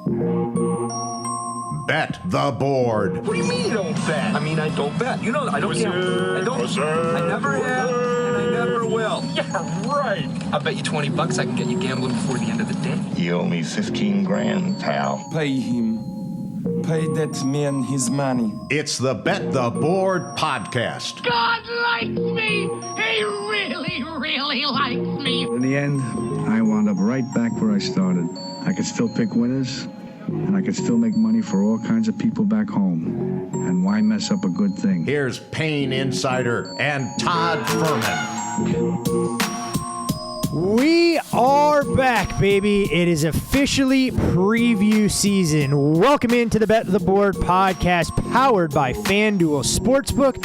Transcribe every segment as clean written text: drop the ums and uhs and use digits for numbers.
Bet the board. What do you mean you don't bet? I mean, I don't bet. You know, I don't gamble. I don't. I never have, and I never will. Yeah, right. I'll bet you $20 I can get you gambling before the end of the day. You owe me 15 grand, pal. Pay him. Pay that man his money. It's the Bet the Board podcast. God likes me. He really, really likes me. In the end, I wound up right back where I started. I could still pick winners, and I could still make money for all kinds of people back home. And why mess up a good thing? Here's Payne Insider and Todd Furman. We are back, baby. It is officially preview season. Welcome into the Bet the Board podcast, powered by FanDuel Sportsbook.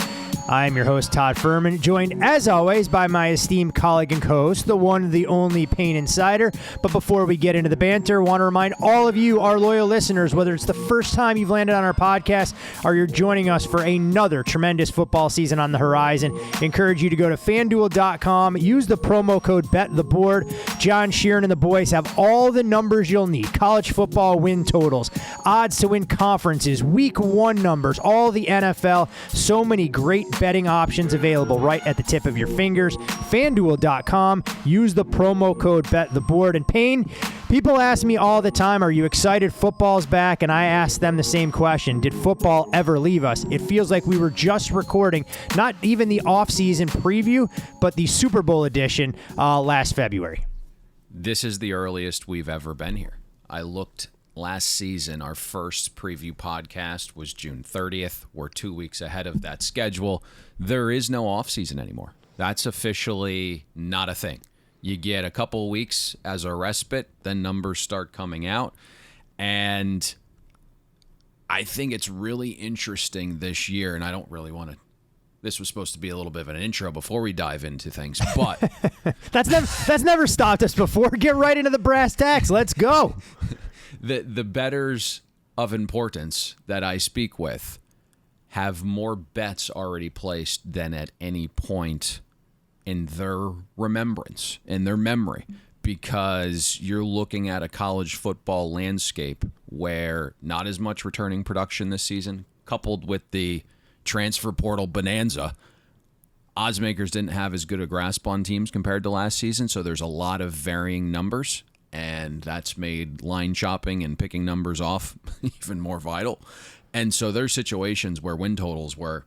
I'm your host, Todd Furman, joined, as always, by my esteemed colleague and co-host, the one, the only Payne Insider. But before we get into the banter, I want to remind all of you, our loyal listeners, whether it's the first time you've landed on our podcast or you're joining us for another tremendous football season on the horizon, encourage you to go to FanDuel.com, use the promo code BetTheBoard. John Sheeran and the boys have all the numbers you'll need. College football win totals, odds to win conferences, week one numbers, all the NFL, so many great betting options available right at the tip of your fingers. FanDuel.com. Use the promo code BetTheBoard. And Payne, people ask me all the time, are you excited football's back? And I ask them the same question. Did football ever leave us? It feels like we were just recording, not even the off-season preview, but the Super Bowl edition last February. This is the earliest we've ever been here. I looked last season, our first preview podcast was June 30th. We're 2 weeks ahead of that schedule. There is no offseason anymore. That's officially not a thing. You get a couple weeks as a respite, then numbers start coming out. And I think it's really interesting this year, and I don't really want to. This was supposed to be a little bit of an intro before we dive into things, but that's never stopped us before. Get right into the brass tacks. Let's go. The bettors of importance that I speak with have more bets already placed than at any point in their remembrance, in their memory, because you're looking at a college football landscape where not as much returning production this season, coupled with the transfer portal bonanza. Oddsmakers didn't have as good a grasp on teams compared to last season, so there's a lot of varying numbers. And that's made line chopping and picking numbers off even more vital. And so there's situations where win totals were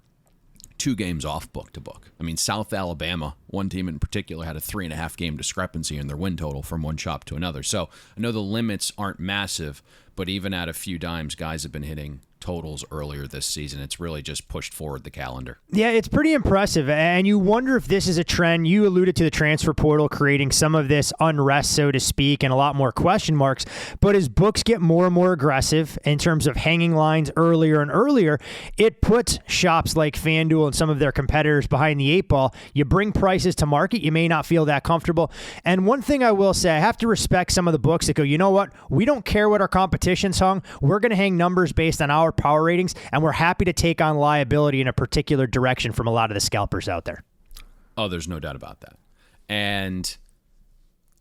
2 games off book to book. I mean, South Alabama, one team in particular, had a 3.5 game discrepancy in their win total from one shop to another. So I know the limits aren't massive, but even at a few dimes, guys have been hitting totals earlier this season. It's really just pushed forward the calendar. Yeah, it's pretty impressive, and you wonder if this is a trend. You alluded to the transfer portal creating some of this unrest, so to speak, and a lot more question marks, but as books get more and more aggressive in terms of hanging lines earlier and earlier, it puts shops like FanDuel and some of their competitors behind the 8 ball. You bring prices to market, you may not feel that comfortable, and one thing I will say, I have to respect some of the books that go, you know what, we don't care what our competition's hung, we're going to hang numbers based on our power ratings, and we're happy to take on liability in a particular direction from a lot of the scalpers out there. Oh, there's no doubt about that. And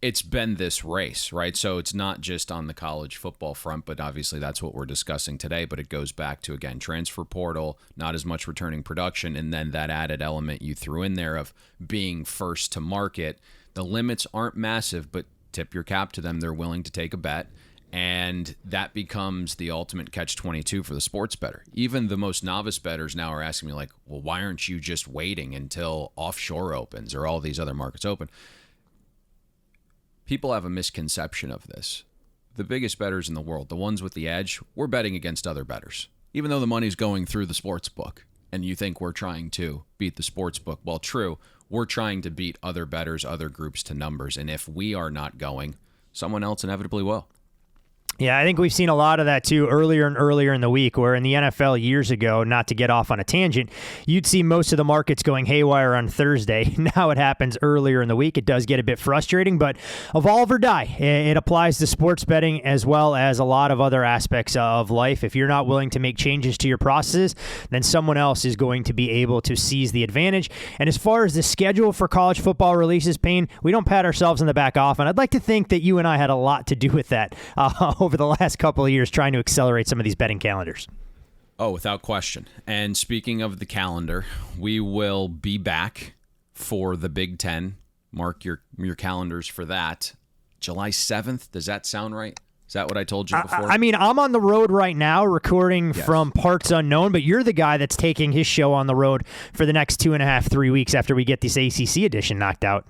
it's been this race, right? So it's not just on the college football front, but obviously that's what we're discussing today. But it goes back to, again, transfer portal, not as much returning production, and then that added element you threw in there of being first to market. The limits aren't massive, but tip your cap to them. They're willing to take a bet. And that becomes the ultimate catch-22 for the sports bettor. Even the most novice bettors now are asking me, like, well, why aren't you just waiting until offshore opens or all these other markets open? People have a misconception of this. The biggest bettors in the world, the ones with the edge, we're betting against other bettors. Even though the money's going through the sports book and you think we're trying to beat the sports book, well, true, we're trying to beat other bettors, other groups to numbers. And if we are not going, someone else inevitably will. Yeah, I think we've seen a lot of that too earlier and earlier in the week, where in the NFL years ago, not to get off on a tangent, you'd see most of the markets going haywire on Thursday. Now it happens earlier in the week. It does get a bit frustrating, but evolve or die. It applies to sports betting as well as a lot of other aspects of life. If you're not willing to make changes to your processes, then someone else is going to be able to seize the advantage. And as far as the schedule for college football releases, Payne, we don't pat ourselves on the back often. I'd like to think that you and I had a lot to do with that over the last couple of years trying to accelerate some of these betting calendars. Oh, without question. And speaking of the calendar, we will be back for the Big Ten. Mark your calendars for that. July 7th. Does that sound right? Is that what I told you before? I mean, I'm on the road right now recording from parts unknown, but you're the guy that's taking his show on the road for the next 2.5, 3 weeks after we get this ACC edition knocked out.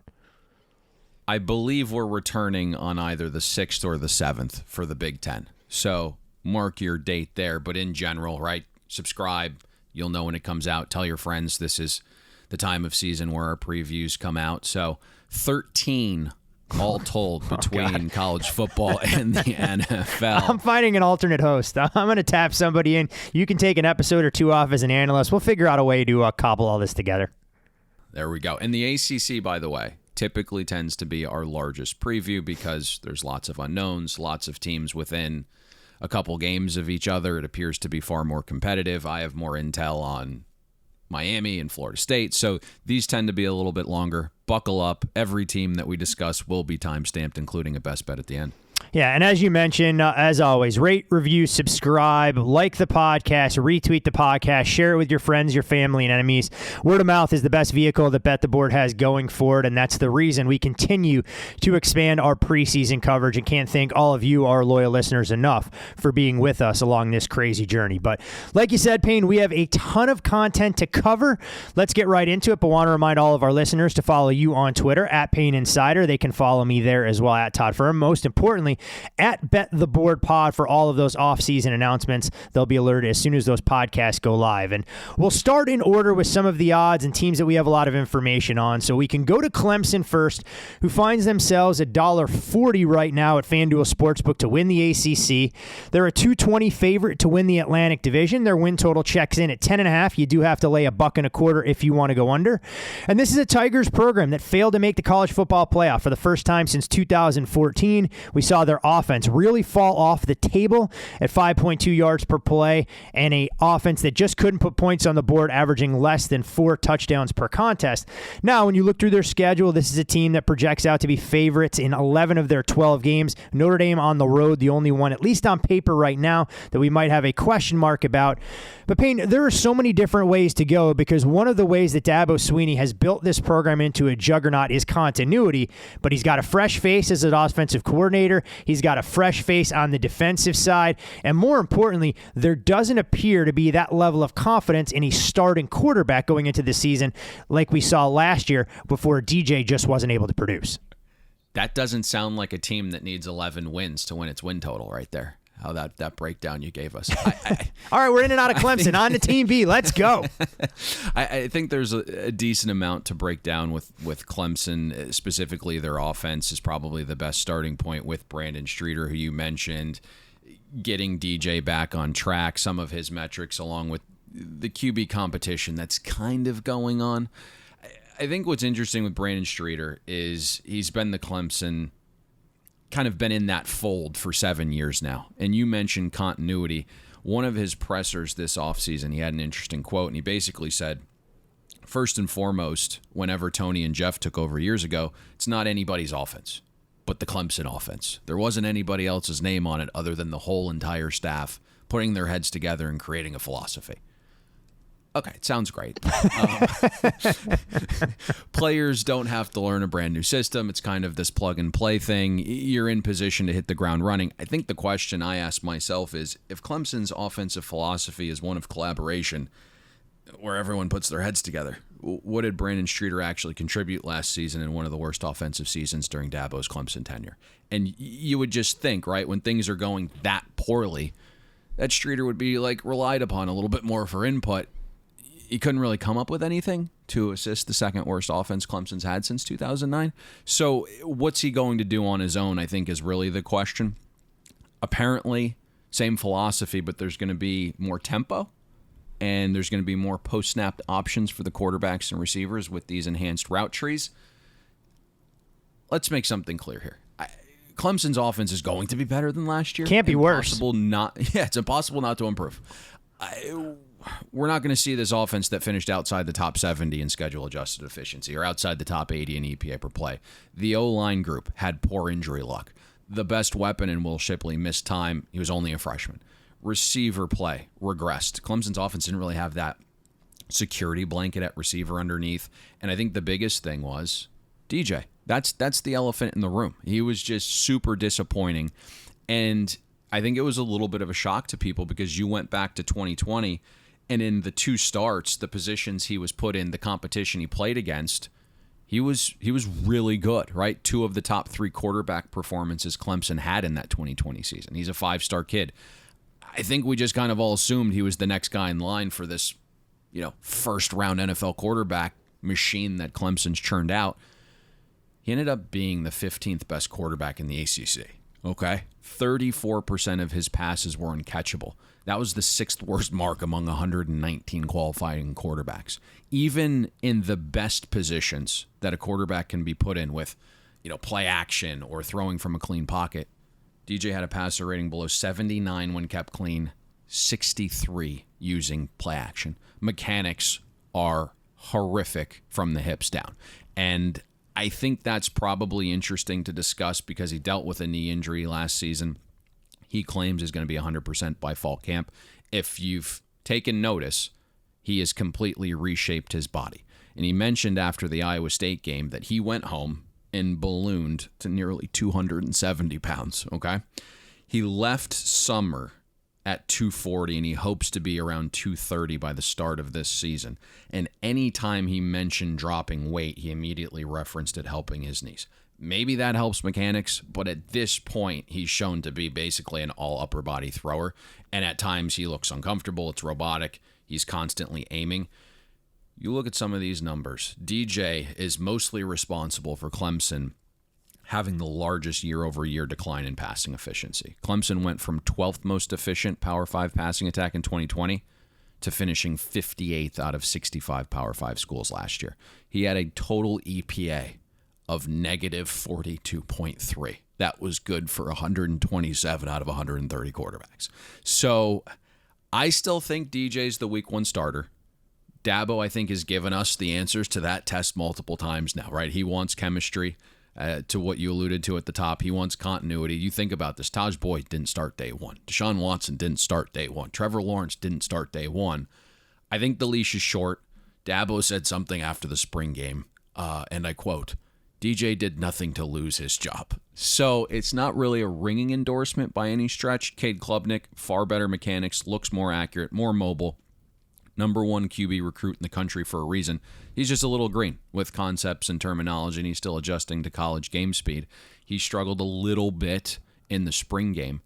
I believe we're returning on either the 6th or the 7th for the Big Ten. So mark your date there. But in general, right, subscribe. You'll know when it comes out. Tell your friends this is the time of season where our previews come out. So 13 all told between college football and the NFL. I'm finding an alternate host. I'm going to tap somebody in. You can take an episode or two off as an analyst. We'll figure out a way to cobble all this together. There we go. And the ACC, by the way, typically tends to be our largest preview because there's lots of unknowns, lots of teams within a couple games of each other. It appears to be far more competitive. I have more intel on Miami and Florida State. So these tend to be a little bit longer. Buckle up. Every team that we discuss will be time-stamped, including a best bet at the end. Yeah, and as you mentioned, as always, rate, review, subscribe, like the podcast, retweet the podcast, share it with your friends, your family, and enemies. Word of mouth is the best vehicle that Bet the Board has going forward, and that's the reason we continue to expand our preseason coverage, and can't thank all of you, our loyal listeners, enough for being with us along this crazy journey. But like you said, Payne, we have a ton of content to cover. Let's get right into it, but want to remind all of our listeners to follow you on Twitter, at Payne Insider. They can follow me there as well, at Todd Firm. Most importantly, at Bet the Board Pod for all of those off-season announcements. They'll be alerted as soon as those podcasts go live. And we'll start in order with some of the odds and teams that we have a lot of information on. So we can go to Clemson first, who finds themselves at $1.40 right now at FanDuel Sportsbook to win the ACC. They're a $2.20 favorite to win the Atlantic Division. Their win total checks in at 10.5. You do have to lay $1.25 if you want to go under. And this is a Tigers program that failed to make the college football playoff for the first time since 2014. We saw their offense really fall off the table at 5.2 yards per play, and a offense that just couldn't put points on the board, averaging less than 4 touchdowns per contest. Now, when you look through their schedule, this is a team that projects out to be favorites in 11 of their 12 games. Notre Dame on the road, the only one, at least on paper right now, that we might have a question mark about. But Payne, there are so many different ways to go, because one of the ways that Dabo Swinney has built this program into a juggernaut is continuity, but he's got a fresh face as an offensive coordinator. He's got a fresh face on the defensive side. And more importantly, there doesn't appear to be that level of confidence in a starting quarterback going into the season like we saw last year before DJ just wasn't able to produce. That doesn't sound like a team that needs 11 wins to win its win total right there. How that breakdown you gave us. All right, we're in and out of Clemson. On to Team B. Let's go. I think there's a decent amount to break down with Clemson. Specifically, their offense is probably the best starting point with Brandon Streeter, who you mentioned, getting DJ back on track, some of his metrics, along with the QB competition that's kind of going on. I think what's interesting with Brandon Streeter is he's been the Clemson, kind of been in that fold for 7 years now. And you mentioned continuity. One of his pressers this offseason, he had an interesting quote, and he basically said, first and foremost, whenever Tony and Jeff took over years ago, it's not anybody's offense, but the Clemson offense. There wasn't anybody else's name on it other than the whole entire staff putting their heads together and creating a philosophy. Okay, it sounds great. Players don't have to learn a brand new system. It's kind of this plug-and-play thing. You're in position to hit the ground running. I think the question I ask myself is, if Clemson's offensive philosophy is one of collaboration, where everyone puts their heads together, what did Brandon Streeter actually contribute last season in one of the worst offensive seasons during Dabo's Clemson tenure? And you would just think, right, when things are going that poorly, that Streeter would be relied upon a little bit more for input. He couldn't really come up with anything to assist the second worst offense Clemson's had since 2009. So what's he going to do on his own, I think, is really the question. Apparently, same philosophy, but there's going to be more tempo, and there's going to be more post-snap options for the quarterbacks and receivers with these enhanced route trees. Let's make something clear here. Clemson's offense is going to be better than last year. Can't be worse. It's impossible not to improve. We're not going to see this offense that finished outside the top 70 in schedule-adjusted efficiency or outside the top 80 in EPA per play. The O-line group had poor injury luck. the best weapon in Will Shipley missed time. He was only a freshman. Receiver play regressed. Clemson's offense didn't really have that security blanket at receiver underneath. And I think the biggest thing was DJ. That's the elephant in the room. He was just super disappointing. And I think it was a little bit of a shock to people because you went back to 2020, and in the 2 starts, the positions he was put in, the competition he played against, he was really good, right? 2 of the top 3 quarterback performances Clemson had in that 2020 season. He's a 5-star kid. I think we just kind of all assumed he was the next guy in line for this, first-round NFL quarterback machine that Clemson's churned out. He ended up being the 15th best quarterback in the ACC, okay? 34% of his passes were uncatchable. That was the 6th worst mark among 119 qualifying quarterbacks. Even in the best positions that a quarterback can be put in with, play action or throwing from a clean pocket, DJ had a passer rating below 79 when kept clean, 63 using play action. Mechanics are horrific from the hips down. And I think that's probably interesting to discuss because he dealt with a knee injury last season. He claims is going to be 100% by fall camp. If you've taken notice, he has completely reshaped his body. And he mentioned after the Iowa State game that he went home and ballooned to nearly 270 pounds, okay? He left summer at 240, and he hopes to be around 230 by the start of this season. And any time he mentioned dropping weight, he immediately referenced it helping his knees. Maybe that helps mechanics, but at this point, he's shown to be basically an all-upper body thrower, and at times he looks uncomfortable. It's robotic. He's constantly aiming. You look at some of these numbers. DJ is mostly responsible for Clemson having the largest year-over-year decline in passing efficiency. Clemson went from 12th most efficient Power 5 passing attack in 2020 to finishing 58th out of 65 Power 5 schools last year. He had a total EPA of negative 42.3. That was good for 127 out of 130 quarterbacks. So I still think DJ's the week 1 starter. Dabo, I think, has given us the answers to that test multiple times now, right? He wants chemistry, to what you alluded to at the top. He wants continuity. You think about this. Taj Boyd didn't start day 1. Deshaun Watson didn't start day 1. Trevor Lawrence didn't start day 1. I think the leash is short. Dabo said something after the spring game, and I quote, DJ did nothing to lose his job. So it's not really a ringing endorsement by any stretch. Cade Klubnik, far better mechanics, looks more accurate, more mobile. Number 1 QB recruit in the country for a reason. He's just a little green with concepts and terminology, and he's still adjusting to college game speed. He struggled a little bit in the spring game.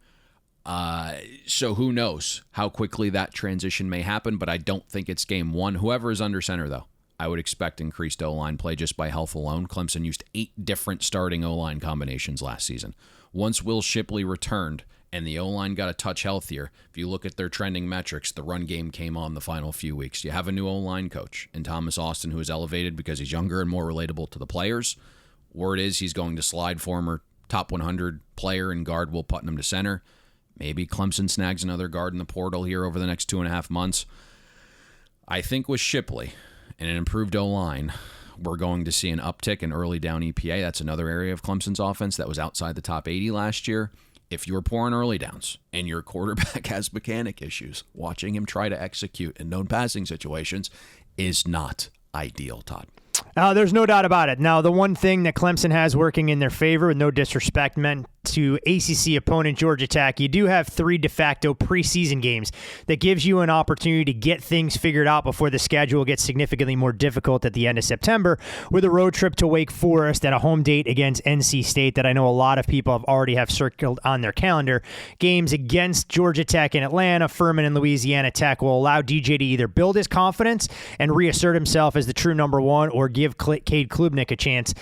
So who knows how quickly that transition may happen, but I don't think it's game 1. Whoever is under center, though, I would expect increased O-line play just by health alone. Clemson used 8 different starting O-line combinations last season. Once Will Shipley returned and the O-line got a touch healthier, if you look at their trending metrics, the run game came on the final few weeks. You have a new O-line coach in Thomas Austin who is elevated because he's younger and more relatable to the players. Word is he's going to slide former top 100 player and guard Will Putnam to center. Maybe Clemson snags another guard in the portal here over the next 2.5 months. I think with Shipley and an improved O-line, we're going to see an uptick in early down EPA. That's another area of Clemson's offense that was outside the top 80 last year. If you're pouring early downs and your quarterback has mechanic issues, watching him try to execute in known passing situations is not ideal, Todd. There's no doubt about it. Now, the one thing that Clemson has working in their favor, with no disrespect meant to ACC opponent Georgia Tech, you do have 3 de facto preseason games that gives you an opportunity to get things figured out before the schedule gets significantly more difficult at the end of September, with a road trip to Wake Forest and a home date against NC State that I know a lot of people have circled on their calendar. Games against Georgia Tech and Atlanta, Furman and Louisiana Tech will allow DJ to either build his confidence and reassert himself as the true number 1 or give Cade Klubnik a chance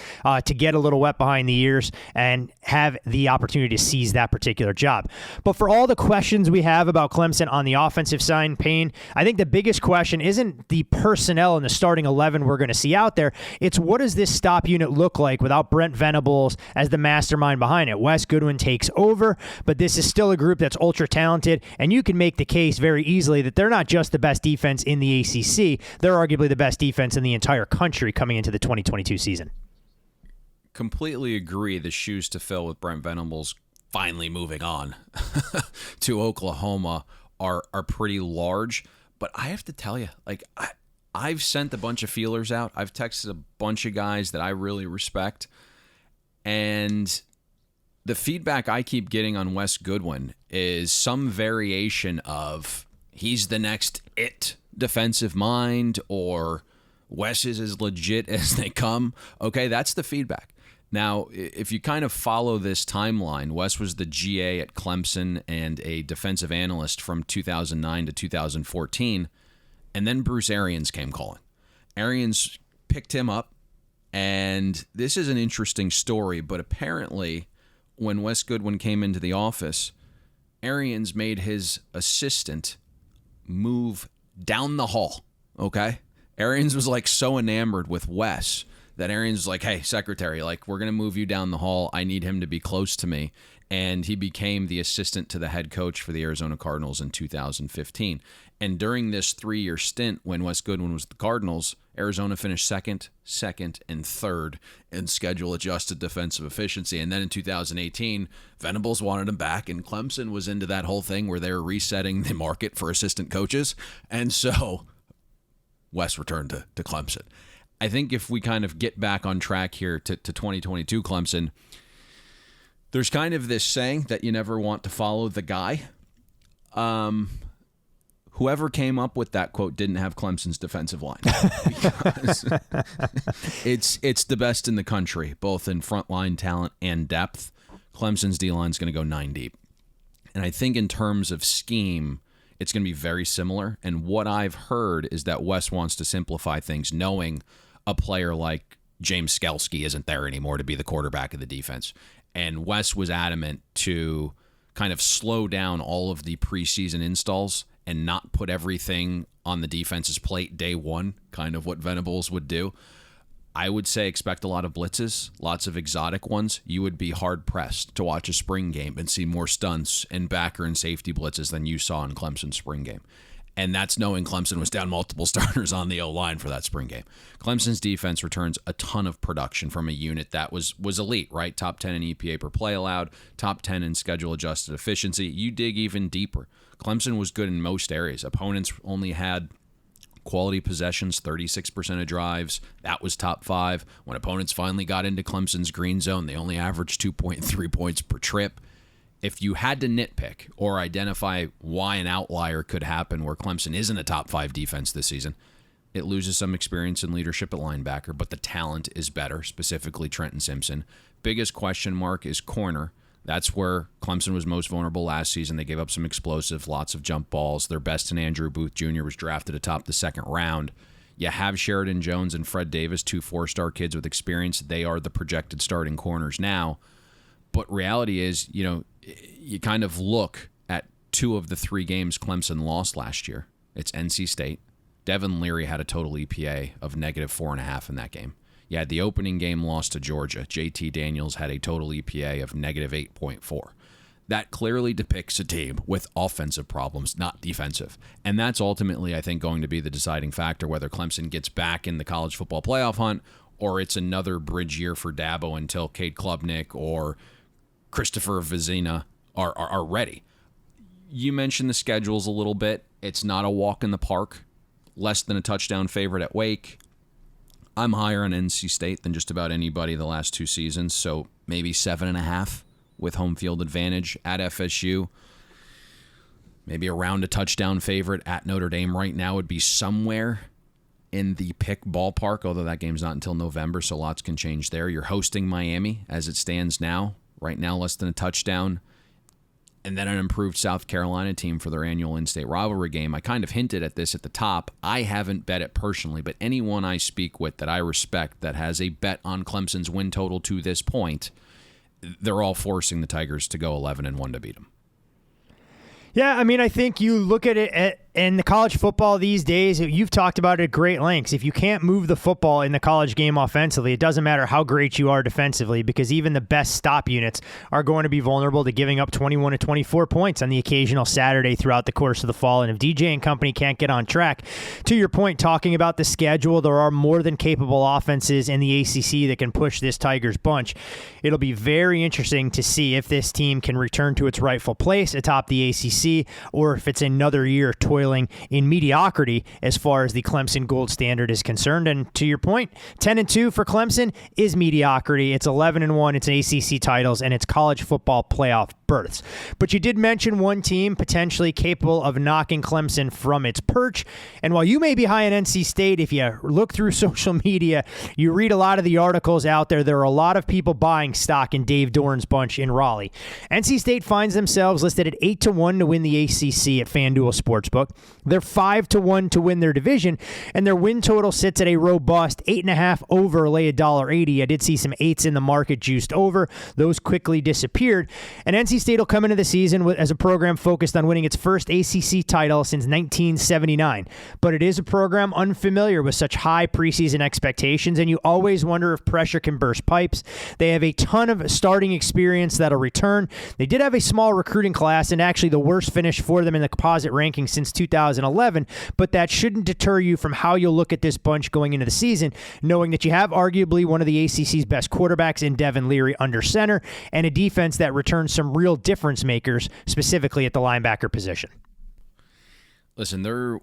to get a little wet behind the ears and have the opportunity to seize that particular job. But for all the questions we have about Clemson on the offensive side, Payne, I think the biggest question isn't the personnel in the starting 11 we're going to see out there. It's what does this stop unit look like without Brent Venables as the mastermind behind it? Wes Goodwin takes over, but this is still a group that's ultra talented, and you can make the case very easily that they're not just the best defense in the ACC, they're arguably the best defense in the entire country coming into the 2022 season. Completely agree. The shoes to fill with Brent Venables finally moving on to Oklahoma are pretty large. But I have to tell you, like, I've sent a bunch of feelers out. I've texted a bunch of guys that I really respect. And the feedback I keep getting on Wes Goodwin is some variation of he's the next defensive mind, or Wes is as legit as they come. Okay, that's the feedback. Now, if you kind of follow this timeline, Wes was the GA at Clemson and a defensive analyst from 2009 to 2014, and then Bruce Arians came calling. Arians picked him up, and this is an interesting story, but apparently when Wes Goodwin came into the office, Arians made his assistant move down the hall, okay? Arians was like so enamored with Wes that Arians was like, hey, secretary, like, we're going to move you down the hall. I need him to be close to me. And he became the assistant to the head coach for the Arizona Cardinals in 2015. And during this 3-year stint when Wes Goodwin was the Cardinals, Arizona finished second, and third in schedule-adjusted defensive efficiency. And then in 2018, Venables wanted him back, and Clemson was into that whole thing where they were resetting the market for assistant coaches. And so Wes returned to Clemson. I think if we kind of get back on track here to 2022 Clemson, there's kind of this saying that you never want to follow the guy. Whoever came up with that quote didn't have Clemson's defensive line. Because it's the best in the country, both in frontline talent and depth. Clemson's D-line is going to go 9 deep. And I think in terms of scheme, it's going to be very similar. And what I've heard is that Wes wants to simplify things, knowing a player like James Skelski isn't there anymore to be the quarterback of the defense. And Wes was adamant to kind of slow down all of the preseason installs and not put everything on the defense's plate day one, kind of what Venables would do. I would say expect a lot of blitzes, lots of exotic ones. You would be hard-pressed to watch a spring game and see more stunts and backer and safety blitzes than you saw in Clemson's spring game. And that's knowing Clemson was down multiple starters on the O-line for that spring game. Clemson's defense returns a ton of production from a unit that was elite, right? Top 10 in EPA per play allowed, top 10 in schedule-adjusted efficiency. You dig even deeper. Clemson was good in most areas. Opponents only had quality possessions, 36% of drives. That was top 5. When opponents finally got into Clemson's green zone, they only averaged 2.3 points per trip. If you had to nitpick or identify why an outlier could happen where Clemson isn't a top 5 defense this season, it loses some experience and leadership at linebacker, but the talent is better, specifically Trenton Simpson. Biggest question mark is corner. That's where Clemson was most vulnerable last season. They gave up some explosive, lots of jump balls. Their best in Andrew Booth Jr. was drafted atop the second round. You have Sheridan Jones and Fred Davis, 2 4-star kids with experience. They are the projected starting corners now. But reality is, you kind of look at 2 of the 3 games Clemson lost last year. It's NC State. Devin Leary had a total EPA of -4.5 in that game. You had the opening game loss to Georgia. JT Daniels had a total EPA of -8.4. That clearly depicts a team with offensive problems, not defensive. And that's ultimately, I think, going to be the deciding factor, whether Clemson gets back in the college football playoff hunt or it's another bridge year for Dabo until Cade Klubnik or Christopher Vizina are ready. You mentioned the schedules a little bit. It's not a walk in the park. Less than a touchdown favorite at Wake. I'm higher on NC State than just about anybody the last 2 seasons, so maybe 7.5 with home field advantage at FSU. Maybe around a touchdown favorite at Notre Dame right now would be somewhere in the pick ballpark, although that game's not until November, so lots can change there. You're hosting Miami as it stands now. Right now, less than a touchdown. And then an improved South Carolina team for their annual in-state rivalry game. I kind of hinted at this at the top. I haven't bet it personally, but anyone I speak with that I respect that has a bet on Clemson's win total to this point, they're all forcing the Tigers to go 11-1 to beat them. Yeah, I mean, I think you look at it And the college football these days, you've talked about it at great lengths. If you can't move the football in the college game offensively, it doesn't matter how great you are defensively, because even the best stop units are going to be vulnerable to giving up 21 to 24 points on the occasional Saturday throughout the course of the fall. And if DJ and company can't get on track, to your point, talking about the schedule, there are more than capable offenses in the ACC that can push this Tigers bunch. It'll be very interesting to see if this team can return to its rightful place atop the ACC, or if it's another year toiling in mediocrity as far as the Clemson gold standard is concerned. And to your point, 10-2 for Clemson is mediocrity. It's 11-1. It's ACC titles, and it's college football playoff berths. But you did mention one team potentially capable of knocking Clemson from its perch. And while you may be high on NC State, if you look through social media, you read a lot of the articles out there, there are a lot of people buying stock in Dave Dorn's bunch in Raleigh. NC State finds themselves listed at 8-1 to win the ACC at FanDuel Sportsbook. They're 5-1 to win their division, and their win total sits at a robust 8.5 over, lay $1.80. I did see some 8s in the market juiced over. Those quickly disappeared. And NC State will come into the season as a program focused on winning its first ACC title since 1979. But it is a program unfamiliar with such high preseason expectations, and you always wonder if pressure can burst pipes. They have a ton of starting experience that'll return. They did have a small recruiting class, and actually the worst finish for them in the composite ranking since 2011, but that shouldn't deter you from how you'll look at this bunch going into the season, knowing that you have arguably one of the ACC's best quarterbacks in Devin Leary under center, and a defense that returns some real difference makers, specifically at the linebacker position. Listen, there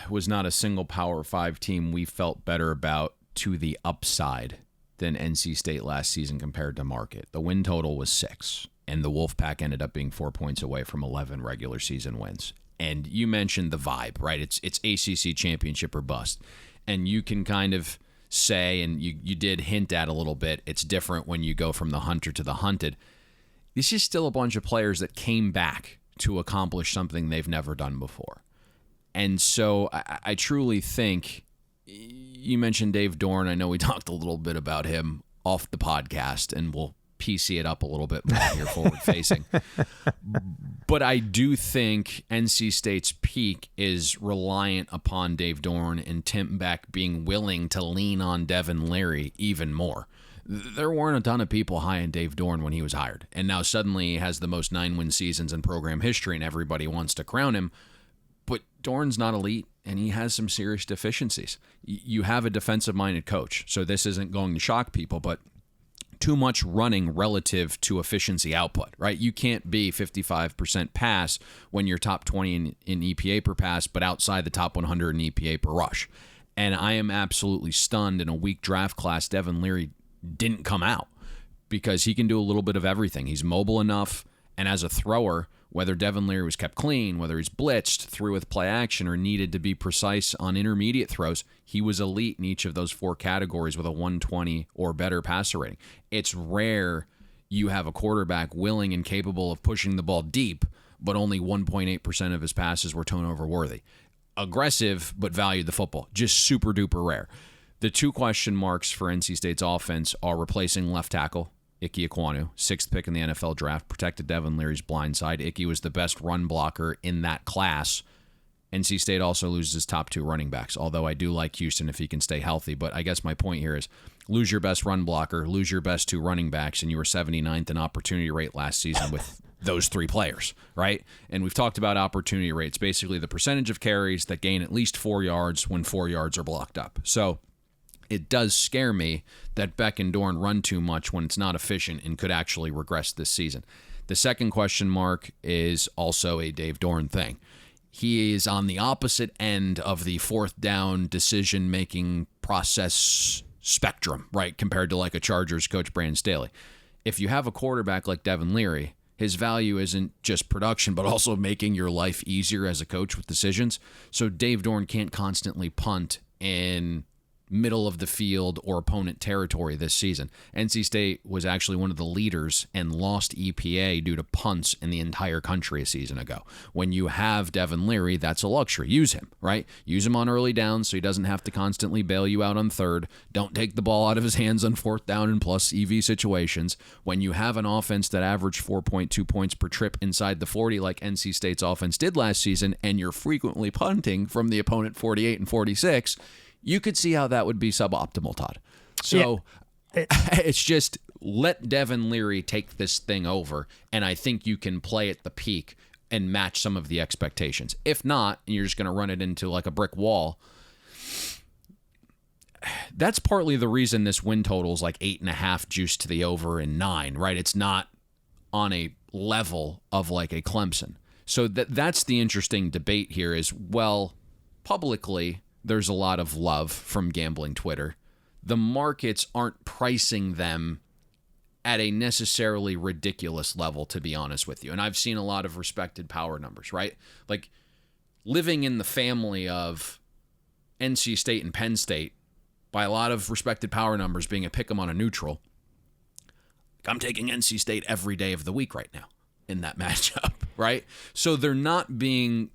was not a single Power 5 team we felt better about to the upside than NC State last season compared to market. The win total was 6, and the Wolfpack ended up being 4 points away from 11 regular season wins. And you mentioned the vibe, right? It's ACC championship or bust. And you can kind of say, and you did hint at a little bit, it's different when you go from the hunter to the hunted. This is still a bunch of players that came back to accomplish something they've never done before. And so I truly think, you mentioned Dave Dorn. I know we talked a little bit about him off the podcast, and we'll PC it up a little bit more here forward facing. But I do think NC State's peak is reliant upon Dave Dorn and Tim Beck being willing to lean on Devin Leary even more. There weren't a ton of people high on Dave Dorn when he was hired, and now suddenly he has the most 9-win seasons in program history, and everybody wants to crown him. But Dorn's not elite, and he has some serious deficiencies. You have a defensive-minded coach, so this isn't going to shock people, but too much running relative to efficiency output, right? You can't be 55% pass when you're top 20 in EPA per pass, but outside the top 100 in EPA per rush. And I am absolutely stunned in a weak draft class, Devin Leary didn't come out, because he can do a little bit of everything. He's mobile enough, and as a thrower, whether Devin Leary was kept clean, whether he's blitzed, threw with play action, or needed to be precise on intermediate throws, he was elite in each of those 4 categories with a 120 or better passer rating. It's rare you have a quarterback willing and capable of pushing the ball deep, but only 1.8% of his passes were turnover worthy. Aggressive, but valued the football. Just super duper rare. The 2 question marks for NC State's offense are replacing left tackle Ike Ekwonu, 6th pick in the NFL draft, protected Devin Leary's blind side. Ike was the best run blocker in that class. NC State also loses top 2 running backs, although I do like Houston if he can stay healthy. But I guess my point here is lose your best run blocker, lose your best 2 running backs, and you were 79th in opportunity rate last season with those 3 players, right? And we've talked about opportunity rates, basically the percentage of carries that gain at least 4 yards when 4 yards are blocked up. So it does scare me that Beck and Dorn run too much when it's not efficient and could actually regress this season. The second question mark is also a Dave Dorn thing. He is on the opposite end of the 4th down decision-making process spectrum, right, compared to like a Chargers coach, Brandon Staley. If you have a quarterback like Devin Leary, his value isn't just production, but also making your life easier as a coach with decisions. So Dave Dorn can't constantly punt in middle of the field or opponent territory this season. NC State was actually one of the leaders and lost EPA due to punts in the entire country a season ago. When you have Devin Leary, that's a luxury. Use him, right? Use him on early downs so he doesn't have to constantly bail you out on third. Don't take the ball out of his hands on fourth down and plus EV situations. When you have an offense that averaged 4.2 points per trip inside the 40 like NC State's offense did last season, and you're frequently punting from the opponent 48 and 46, you could see how that would be suboptimal, Todd. So it's just let Devin Leary take this thing over, and I think you can play at the peak and match some of the expectations. If not, and you're just going to run it into like a brick wall, that's partly the reason this win total is like 8.5 juiced to the over and 9, right? It's not on a level of like a Clemson. So that's the interesting debate here is, well, publicly, there's a lot of love from gambling Twitter. The markets aren't pricing them at a necessarily ridiculous level, to be honest with you. And I've seen a lot of respected power numbers, right? Like living in the family of NC State and Penn State, by a lot of respected power numbers being a pick 'em on a neutral, I'm taking NC State every day of the week right now in that matchup, right? So they're not being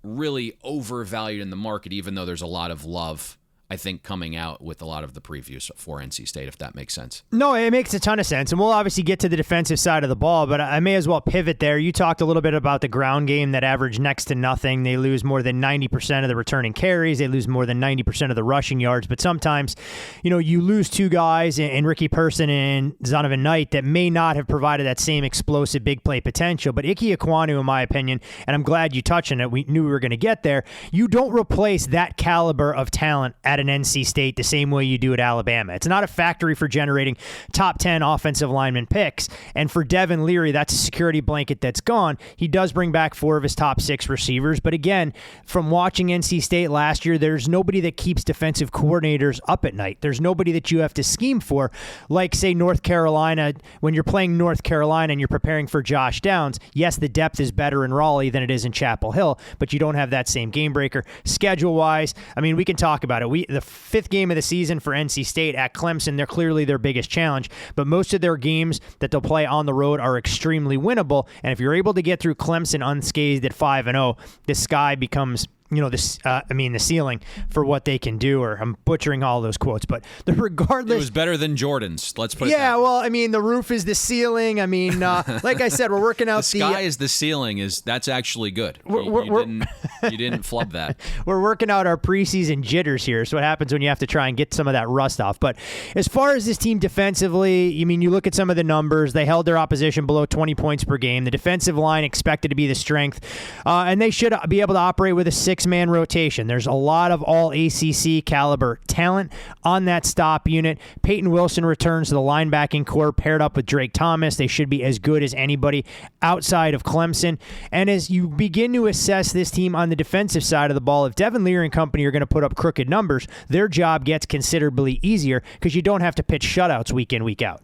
really overvalued in the market, even though there's a lot of love, I think, coming out with a lot of the previews for NC State, if that makes sense. No, it makes a ton of sense. And we'll obviously get to the defensive side of the ball, but I may as well pivot there. You talked a little bit about the ground game that averaged next to nothing. They lose more than 90% of the returning carries. They lose more than 90% of the rushing yards. But sometimes, you lose two guys in Ricky Person and Zonovan Knight that may not have provided that same explosive big play potential. But Ike Ekwonu, in my opinion, and I'm glad you touched on it, we knew we were going to get there, you don't replace that caliber of talent at an NC State the same way you do at Alabama. It's not a factory for generating top 10 offensive lineman picks. And for Devin Leary, that's a security blanket that's gone. He does bring back 4 of his top 6 receivers. But again, from watching NC State last year, there's nobody that keeps defensive coordinators up at night. There's nobody that you have to scheme for. Like, say, North Carolina, when you're playing North Carolina and you're preparing for Josh Downs, yes, the depth is better in Raleigh than it is in Chapel Hill, but you don't have that same game breaker. Schedule-wise, I mean, we can talk about it. The 5th game of the season for NC State at Clemson, they're clearly their biggest challenge, but most of their games that they'll play on the road are extremely winnable, and if you're able to get through Clemson unscathed at 5-0, the sky becomes the ceiling for what they can do, or I'm butchering all those quotes, but regardless. It was better than Jordan's, let's put it that way. Well, I mean, the roof is the ceiling. I mean, like I said, we're working out the sky is the ceiling. That's actually good. You didn't flub that. We're working out our preseason jitters here. So what happens when you have to try and get some of that rust off. But as far as this team defensively, I mean, you look at some of the numbers. They held their opposition below 20 points per game. The defensive line expected to be the strength, and they should be able to operate with a 6-man rotation. There's a lot of all ACC caliber talent on that stop unit. Peyton Wilson returns to the linebacking core paired up with Drake Thomas. They should be as good as anybody outside of Clemson. And as you begin to assess this team on the defensive side of the ball, if Devin Leary and company are going to put up crooked numbers, their job gets considerably easier because you don't have to pitch shutouts week in, week out.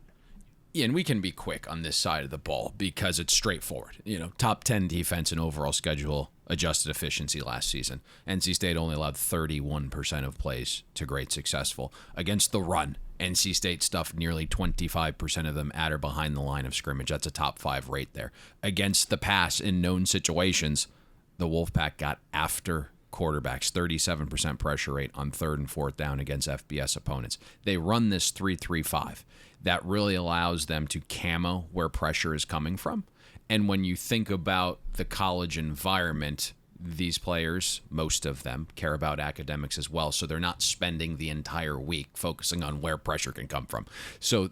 Yeah, and we can be quick on this side of the ball because it's straightforward. Top 10 defense and overall schedule adjusted efficiency last season. NC State only allowed 31% of plays to grade successful. Against the run, NC State stuffed nearly 25% of them at or behind the line of scrimmage. That's a top 5 rate there. Against the pass in known situations, the Wolfpack got after quarterbacks, 37% pressure rate on 3rd and 4th down against FBS opponents. They run this 3-3-5. That really allows them to camo where pressure is coming from. And when you think about the college environment, these players, most of them, care about academics as well. So they're not spending the entire week focusing on where pressure can come from. So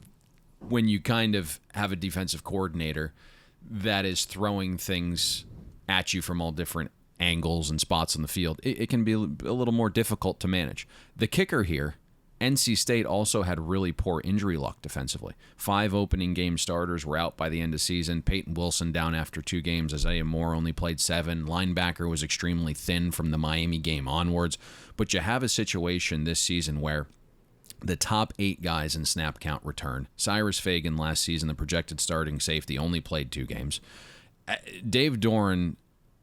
when you kind of have a defensive coordinator that is throwing things at you from all different angles and spots on the field, it can be a little more difficult to manage. The kicker here, NC State also had really poor injury luck defensively. 5 opening game starters were out by the end of season. Peyton Wilson down after 2 games. Isaiah Moore only played 7. Linebacker was extremely thin from the Miami game onwards. But you have a situation this season where the top 8 guys in snap count return. Cyrus Fagan last season, the projected starting safety, only played 2 games. Dave Doran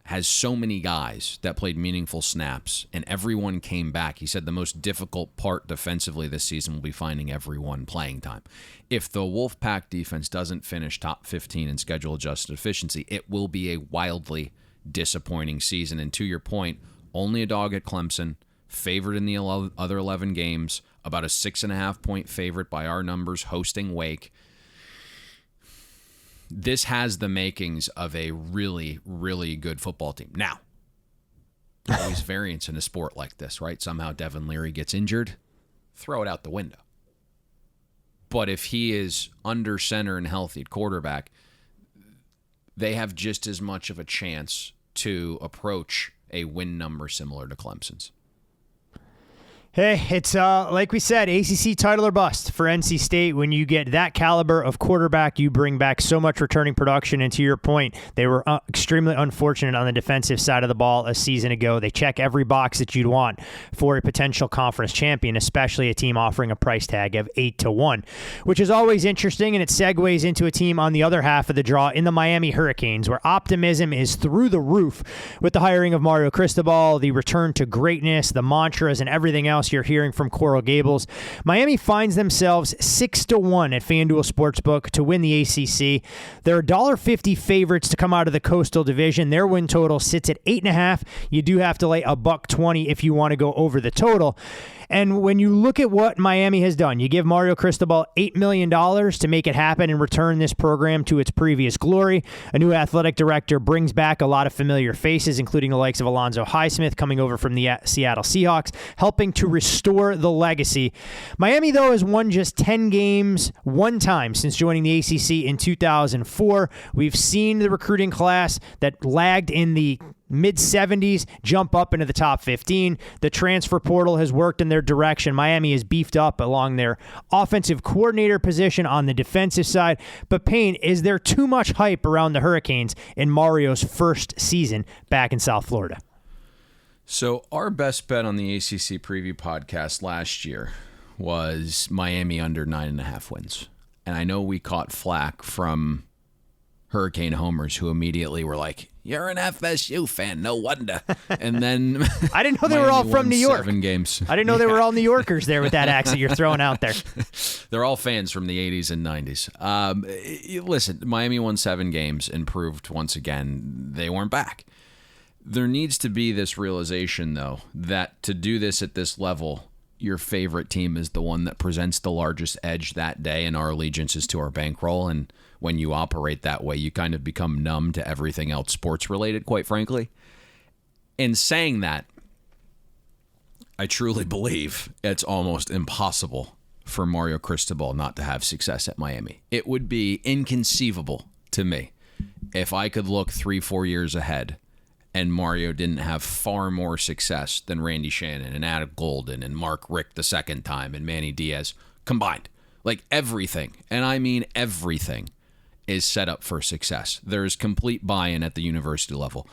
has so many guys that played meaningful snaps, and everyone came back. He said the most difficult part defensively this season will be finding everyone playing time. If the Wolfpack defense doesn't finish top 15 in schedule-adjusted efficiency, it will be a wildly disappointing season. And to your point, only a dog at Clemson, favored in the other 11 games, about a 6.5-point favorite by our numbers, hosting Wake. This has the makings of a really, really good football team. Now, always variance in a sport like this, right? Somehow Devin Leary gets injured, throw it out the window. But if he is under center and healthy at quarterback, they have just as much of a chance to approach a win number similar to Clemson's. Hey, it's like we said, ACC title or bust for NC State. When you get that caliber of quarterback, you bring back so much returning production. And to your point, they were extremely unfortunate on the defensive side of the ball a season ago. They check every box that you'd want for a potential conference champion, especially a team offering a price tag of 8-1, which is always interesting. And it segues into a team on the other half of the draw in the Miami Hurricanes, where optimism is through the roof with the hiring of Mario Cristobal, the return to greatness, the mantras, and everything else you're hearing from Coral Gables. Miami finds themselves 6-1 at FanDuel Sportsbook to win the ACC. They're $1.50 favorites to come out of the Coastal Division. Their win total sits at 8.5. You do have to lay $1.20 if you want to go over the total. And when you look at what Miami has done, you give Mario Cristobal $8 million to make it happen and return this program to its previous glory. A new athletic director brings back a lot of familiar faces, including the likes of Alonzo Highsmith coming over from the Seattle Seahawks, helping to restore the legacy. Miami, though, has won just 10 games one time since joining the ACC in 2004. We've seen the recruiting class that lagged in the mid-70s jump up into the top 15. The transfer portal has worked in their direction. Miami is beefed up along their offensive coordinator position on the defensive side. But Payne, is there too much hype around the Hurricanes in Mario's first season back in South Florida? So our best bet on the ACC Preview podcast last year was Miami under 9.5 wins. And I know we caught flack from Hurricane homers who immediately were like, "You're an FSU fan, no wonder." And then I didn't know they were all from New York. 7 games. I didn't know they were all New Yorkers there with that accent you're throwing out there. They're all fans from the 80s and 90s. Listen, Miami won 7 games and proved once again they weren't back. There needs to be this realization, though, that to do this at this level, your favorite team is the one that presents the largest edge that day, and our allegiance is to our bankroll. And when you operate that way, you kind of become numb to everything else sports-related, quite frankly. In saying that, I truly believe it's almost impossible for Mario Cristobal not to have success at Miami. It would be inconceivable to me if I could look 3-4 years ahead and Mario didn't have far more success than Randy Shannon and Adam Golden and Mark Richt the second time and Manny Diaz combined. Like everything, and I mean everything, is set up for success. There's complete buy-in at the university level.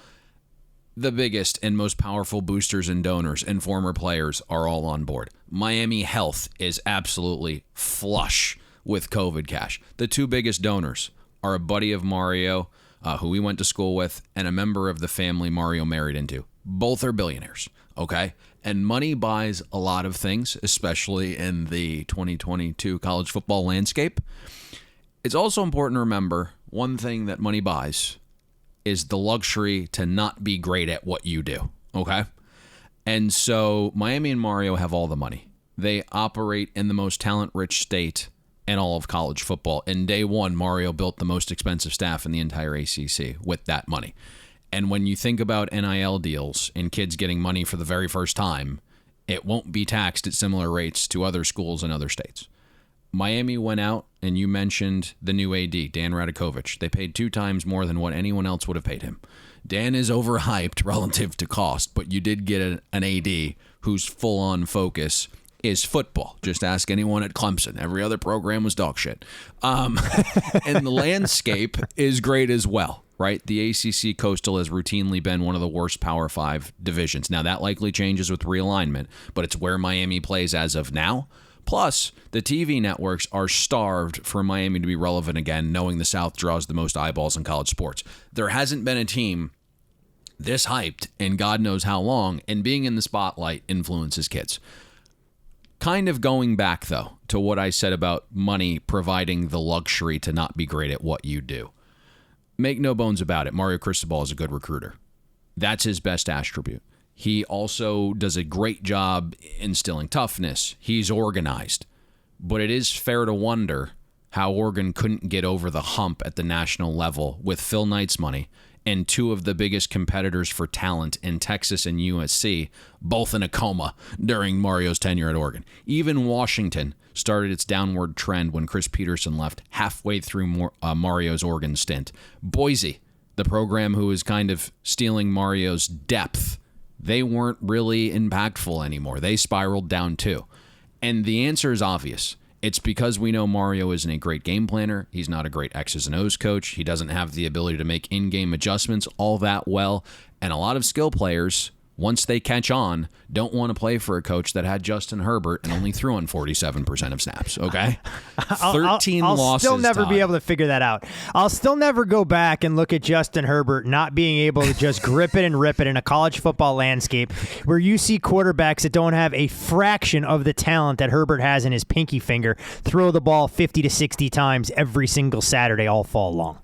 The biggest and most powerful boosters and donors and former players are all on board. Miami Health is absolutely flush with COVID cash. The 2 biggest donors are a buddy of Mario, who we went to school with, and a member of the family Mario married into. Both are billionaires, okay? And money buys a lot of things, especially in the 2022 college football landscape. It's also important to remember one thing that money buys is the luxury to not be great at what you do, okay? And so Miami and Mario have all the money. They operate in the most talent-rich state in all of college football. In day one, Mario built the most expensive staff in the entire ACC with that money. And when you think about NIL deals and kids getting money for the very first time, it won't be taxed at similar rates to other schools in other states. Miami went out, and you mentioned the new AD, Dan Radakovich. They paid 2 times more than what anyone else would have paid him. Dan is overhyped relative to cost, but you did get an AD whose full-on focus is football. Just ask anyone at Clemson. Every other program was dog shit. And the landscape is great as well, right? The ACC Coastal has routinely been one of the worst Power 5 divisions. Now, that likely changes with realignment, but it's where Miami plays as of now. Plus, the TV networks are starved for Miami to be relevant again, knowing the South draws the most eyeballs in college sports. There hasn't been a team this hyped in God knows how long, and being in the spotlight influences kids. Kind of going back, though, to what I said about money providing the luxury to not be great at what you do. Make no bones about it, Mario Cristobal is a good recruiter. That's his best attribute. He also does a great job instilling toughness. He's organized. But it is fair to wonder how Oregon couldn't get over the hump at the national level with Phil Knight's money and two of the biggest competitors for talent in Texas and USC, both in a coma during Mario's tenure at Oregon. Even Washington started its downward trend when Chris Peterson left halfway through Mario's Oregon stint. Boise, the program who is kind of stealing Mario's depth, they weren't really impactful anymore. They spiraled down too. And the answer is obvious. It's because we know Mario isn't a great game planner. He's not a great X's and O's coach. He doesn't have the ability to make in-game adjustments all that well. And a lot of skill players, once they catch on, don't want to play for a coach that had Justin Herbert and only threw on 47% of snaps, okay? 13 I'll losses. still never be Todd. able to figure that out. I'll still never go back and look at Justin Herbert not being able to just grip it and rip it in a college football landscape where you see quarterbacks that don't have a fraction of the talent that Herbert has in his pinky finger throw the ball 50 to 60 times every single Saturday all fall long.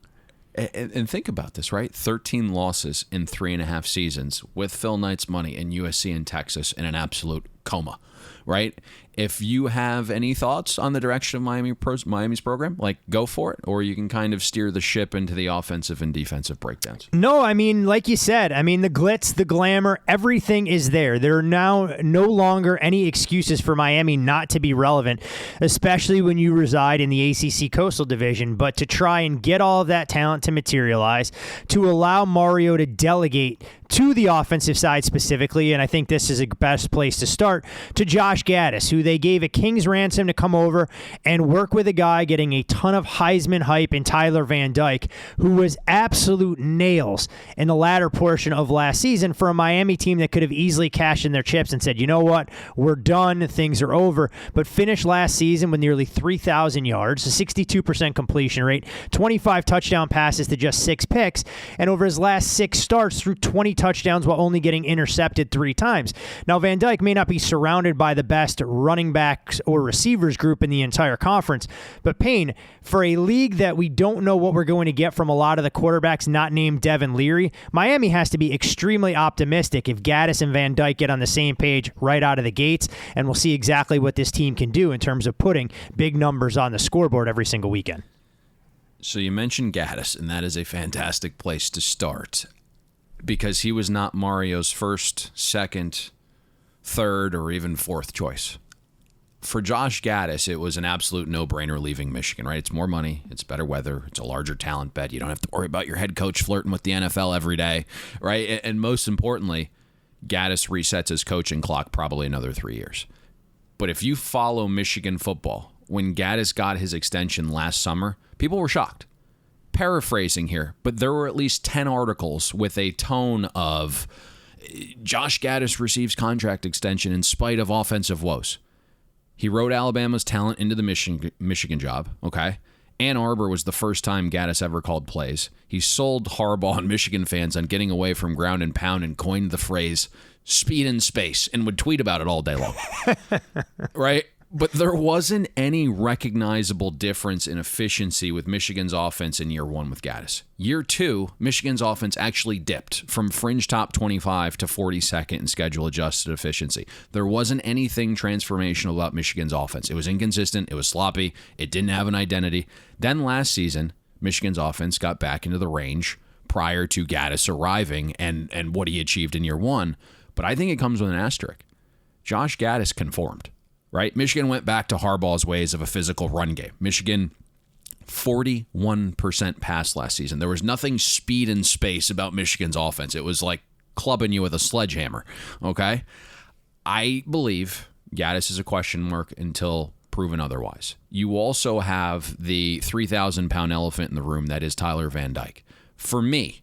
And think about this, right? 13 losses in 3.5 seasons with Phil Knight's money in USC and Texas in an absolute coma, right? If you have any thoughts on the direction of Miami's program, like go for it, or you can kind of steer the ship into the offensive and defensive breakdowns. No, I mean, like you said, I mean, the glitz, the glamour, everything is there. There are now no longer any excuses for Miami not to be relevant, especially when you reside in the ACC Coastal Division. But to try and get all of that talent to materialize, to allow Mario to delegate to the offensive side specifically, and I think this is a best place to start, to Josh Gaddis, who they gave a king's ransom to come over and work with a guy getting a ton of Heisman hype in Tyler Van Dyke, who was absolute nails in the latter portion of last season for a Miami team that could have easily cashed in their chips and said, you know what, we're done, things are over, but finished last season with nearly 3,000 yards, a 62% completion rate, 25 touchdown passes to just 6 picks, and over his last 6 starts threw 20 touchdowns while only getting intercepted 3 times. Now, Van Dyke may not be surrounded by the best running backs or receivers group in the entire conference, but Payne, for a league that we don't know what we're going to get from a lot of the quarterbacks not named Devin Leary, Miami has to be extremely optimistic if Gaddis and Van Dyke get on the same page right out of the gates, and we'll see exactly what this team can do in terms of putting big numbers on the scoreboard every single weekend. So you mentioned Gaddis, and that is a fantastic place to start, because he was not Mario's first, second, third, or even fourth choice. For Josh Gaddis, it was an absolute no-brainer leaving Michigan, right? It's more money, it's better weather, it's a larger talent bed. You don't have to worry about your head coach flirting with the NFL every day, right? And most importantly, Gaddis resets his coaching clock probably another 3 years. But if you follow Michigan football, when Gaddis got his extension last summer, people were shocked. Paraphrasing here, but there were at least 10 articles with a tone of Josh Gaddis receives contract extension in spite of offensive woes. He rode Alabama's talent into the Michigan job, okay? Ann Arbor was the first time Gaddis ever called plays. He sold Harbaugh and Michigan fans on getting away from ground and pound and coined the phrase speed in space and would tweet about it all day long, right? But there wasn't any recognizable difference in efficiency with Michigan's offense in year 1 with Gaddis. Year 2, Michigan's offense actually dipped from fringe top 25 to 42nd in schedule adjusted efficiency. There wasn't anything transformational about Michigan's offense. It was inconsistent. It was sloppy. It didn't have an identity. Then last season, Michigan's offense got back into the range prior to Gaddis arriving and what he achieved in year 1. But I think it comes with an asterisk. Josh Gaddis conformed. Right? Michigan went back to Harbaugh's ways of a physical run game. Michigan, 41% pass last season. There was nothing speed and space about Michigan's offense. It was like clubbing you with a sledgehammer. Okay? I believe Gaddis is a question mark until proven otherwise. You also have the 3,000-pound elephant in the room that is Tyler Van Dyke. For me,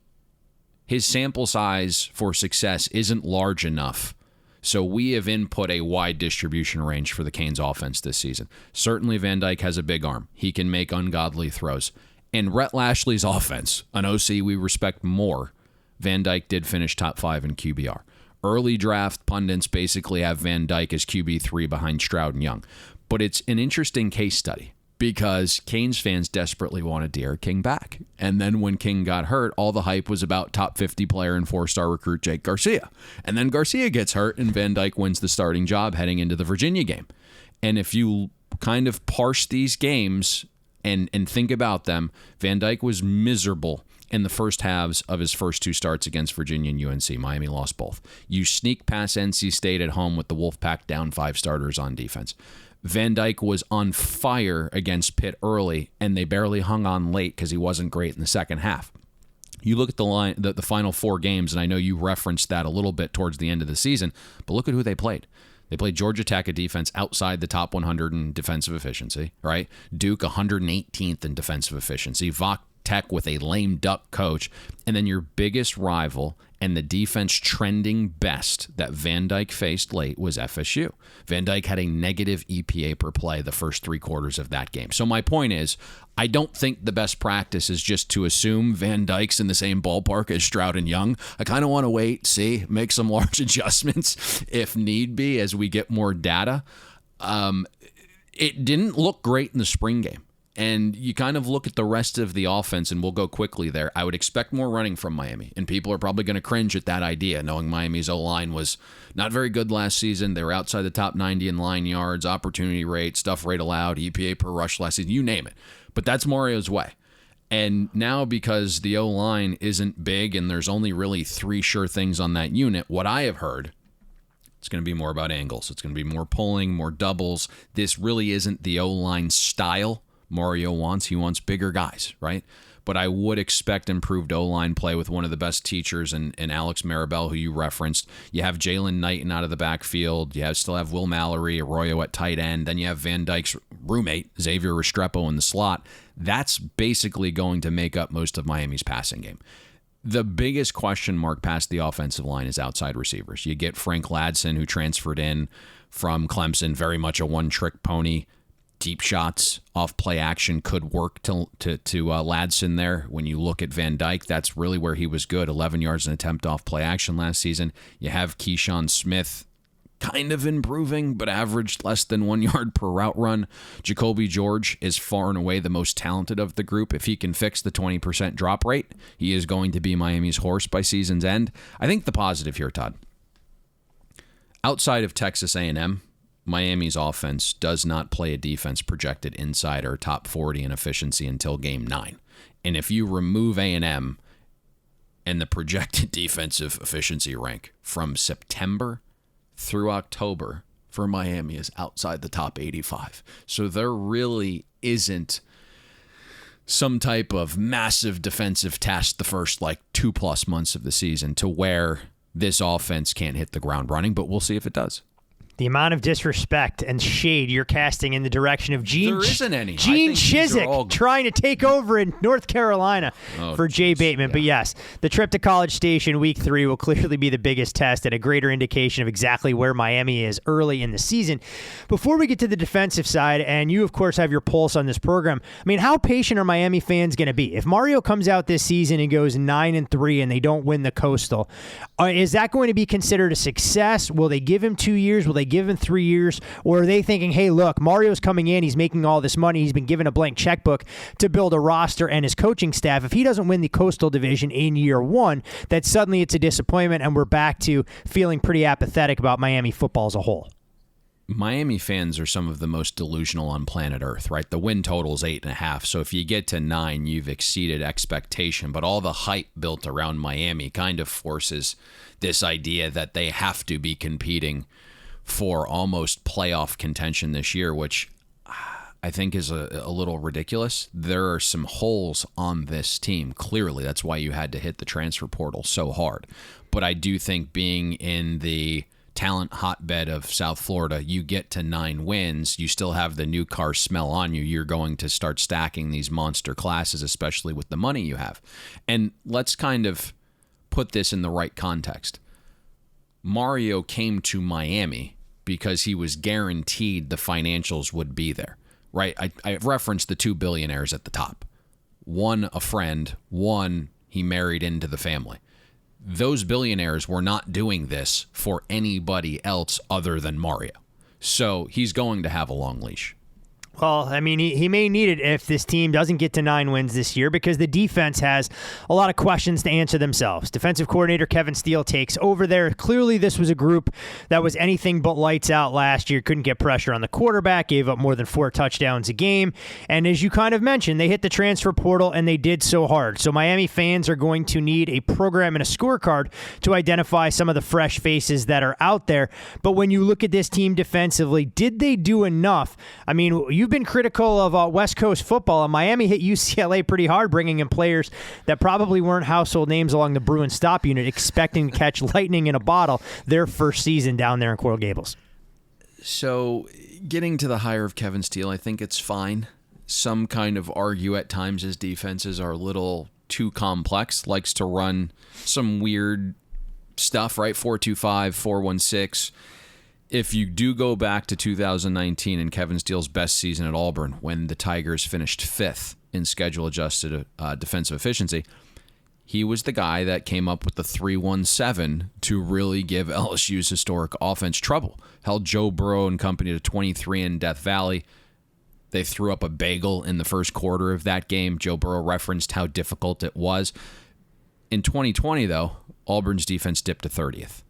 his sample size for success isn't large enough. So we have input a wide distribution range for the Canes offense this season. Certainly Van Dyke has a big arm. He can make ungodly throws. And Rhett Lashley's offense, an OC we respect more, Van Dyke did finish top 5 in QBR. Early draft pundits basically have Van Dyke as QB3 behind Stroud and Young. But it's an interesting case study because Canes fans desperately wanted De'Aaron King back. And then when King got hurt, all the hype was about top 50 player and 4-star recruit Jake Garcia. And then Garcia gets hurt and Van Dyke wins the starting job heading into the Virginia game. And if you kind of parse these games and think about them, Van Dyke was miserable in the first halves of his first 2 starts against Virginia and UNC. Miami lost both. You sneak past NC State at home with the Wolfpack down 5 starters on defense. Van Dyke was on fire against Pitt early, and they barely hung on late because he wasn't great in the second half. You look at the final 4 games, and I know you referenced that a little bit towards the end of the season, but look at who they played. They played Georgia Tech, a defense outside the top 100 in defensive efficiency, right? Duke, 118th in defensive efficiency. Voc Tech with a lame duck coach. And then your biggest rival and the defense trending best that Van Dyke faced late was FSU. Van Dyke had a negative EPA per play the first 3 quarters of that game. So my point is, I don't think the best practice is just to assume Van Dyke's in the same ballpark as Stroud and Young. I kind of want to wait, see, make some large adjustments if need be as we get more data. It didn't look great in the spring game. And you kind of look at the rest of the offense, and we'll go quickly there. I would expect more running from Miami, and people are probably going to cringe at that idea, knowing Miami's O-line was not very good last season. They were outside the top 90 in line yards, opportunity rate, stuff rate allowed, EPA per rush last season, you name it. But that's Mario's way. And now because the O-line isn't big and there's only really 3 sure things on that unit, what I have heard, it's going to be more about angles. It's going to be more pulling, more doubles. This really isn't the O-line style Mario wants. He wants bigger guys, right? But I would expect improved O-line play with one of the best teachers in Alex Maribel, who you referenced. You have Jalen Knighton out of the backfield. You still have Will Mallory, Arroyo at tight end. Then you have Van Dyke's roommate, Xavier Restrepo, in the slot. That's basically going to make up most of Miami's passing game. The biggest question mark past the offensive line is outside receivers. You get Frank Ladson, who transferred in from Clemson, very much a one-trick pony. Deep shots off play action could work to Ladson there. When you look at Van Dyke, that's really where he was good. 11 yards an attempt off play action last season. You have Keyshawn Smith kind of improving, but averaged less than 1 yard per route run. Jacoby George is far and away the most talented of the group. If he can fix the 20% drop rate, he is going to be Miami's horse by season's end. I think the positive here, Todd, outside of Texas A&M, Miami's offense does not play a defense projected inside or top 40 in efficiency until game 9. And if you remove A&M and the projected defensive efficiency rank from September through October for Miami is outside the top 85. So there really isn't some type of massive defensive test the first 2+ months of the season to where this offense can't hit the ground running, but we'll see if it does. The amount of disrespect and shade you're casting in the direction of Gene Chizik trying to take over in North Carolina for Jay Bateman. Yeah. But yes, the trip to College Station week 3 will clearly be the biggest test and a greater indication of exactly where Miami is early in the season. Before we get to the defensive side, and you, of course, have your pulse on this program, I mean, how patient are Miami fans going to be? If Mario comes out this season and goes 9-3 and they don't win the Coastal, is that going to be considered a success? Will they give him 2 years? Will they give him 3 years? Or are they thinking, hey, look, Mario's coming in, he's making all this money, he's been given a blank checkbook to build a roster and his coaching staff. If he doesn't win the Coastal Division in year 1, that suddenly it's a disappointment and we're back to feeling pretty apathetic about Miami football as a whole? Miami fans are some of the most delusional on planet Earth, right? The win total is 8.5. So if you get to 9, you've exceeded expectation. But all the hype built around Miami kind of forces this idea that they have to be competing for almost playoff contention this year, which I think is a little ridiculous. There are some holes on this team, clearly. That's why you had to hit the transfer portal so hard. But I do think being in the talent hotbed of South Florida, you get to 9 wins, you still have the new car smell on you. You're going to start stacking these monster classes, especially with the money you have. And let's kind of put this in the right context. Mario came to Miami because he was guaranteed the financials would be there, right? I referenced the 2 billionaires at the top. One, a friend. One, he married into the family. those billionaires were not doing this for anybody else other than Mario. So he's going to have a long leash. Well, I mean, he may need it if this team doesn't get to 9 wins this year because the defense has a lot of questions to answer themselves. Defensive coordinator Kevin Steele takes over there. Clearly, this was a group that was anything but lights out last year. Couldn't get pressure on the quarterback, gave up more than 4 touchdowns a game. And as you kind of mentioned, they hit the transfer portal and they did so hard. So Miami fans are going to need a program and a scorecard to identify some of the fresh faces that are out there. But when you look at this team defensively, did they do enough? I mean, you've been critical of West Coast football, and Miami hit UCLA pretty hard, bringing in players that probably weren't household names along the Bruin stop unit, expecting to catch lightning in a bottle their first season down there in Coral Gables. So getting to the hire of Kevin Steele, I think it's fine. Some kind of argue at times his defenses are a little too complex, likes to run some weird stuff, right? 4-2-5, 4-1-6. If you do go back to 2019 and Kevin Steele's best season at Auburn, when the Tigers finished 5th in schedule-adjusted defensive efficiency, he was the guy that came up with the 3-1-7 to really give LSU's historic offense trouble. Held Joe Burrow and company to 23 in Death Valley. They threw up a bagel in the first quarter of that game. Joe Burrow referenced how difficult it was. In 2020, though, Auburn's defense dipped to 30th.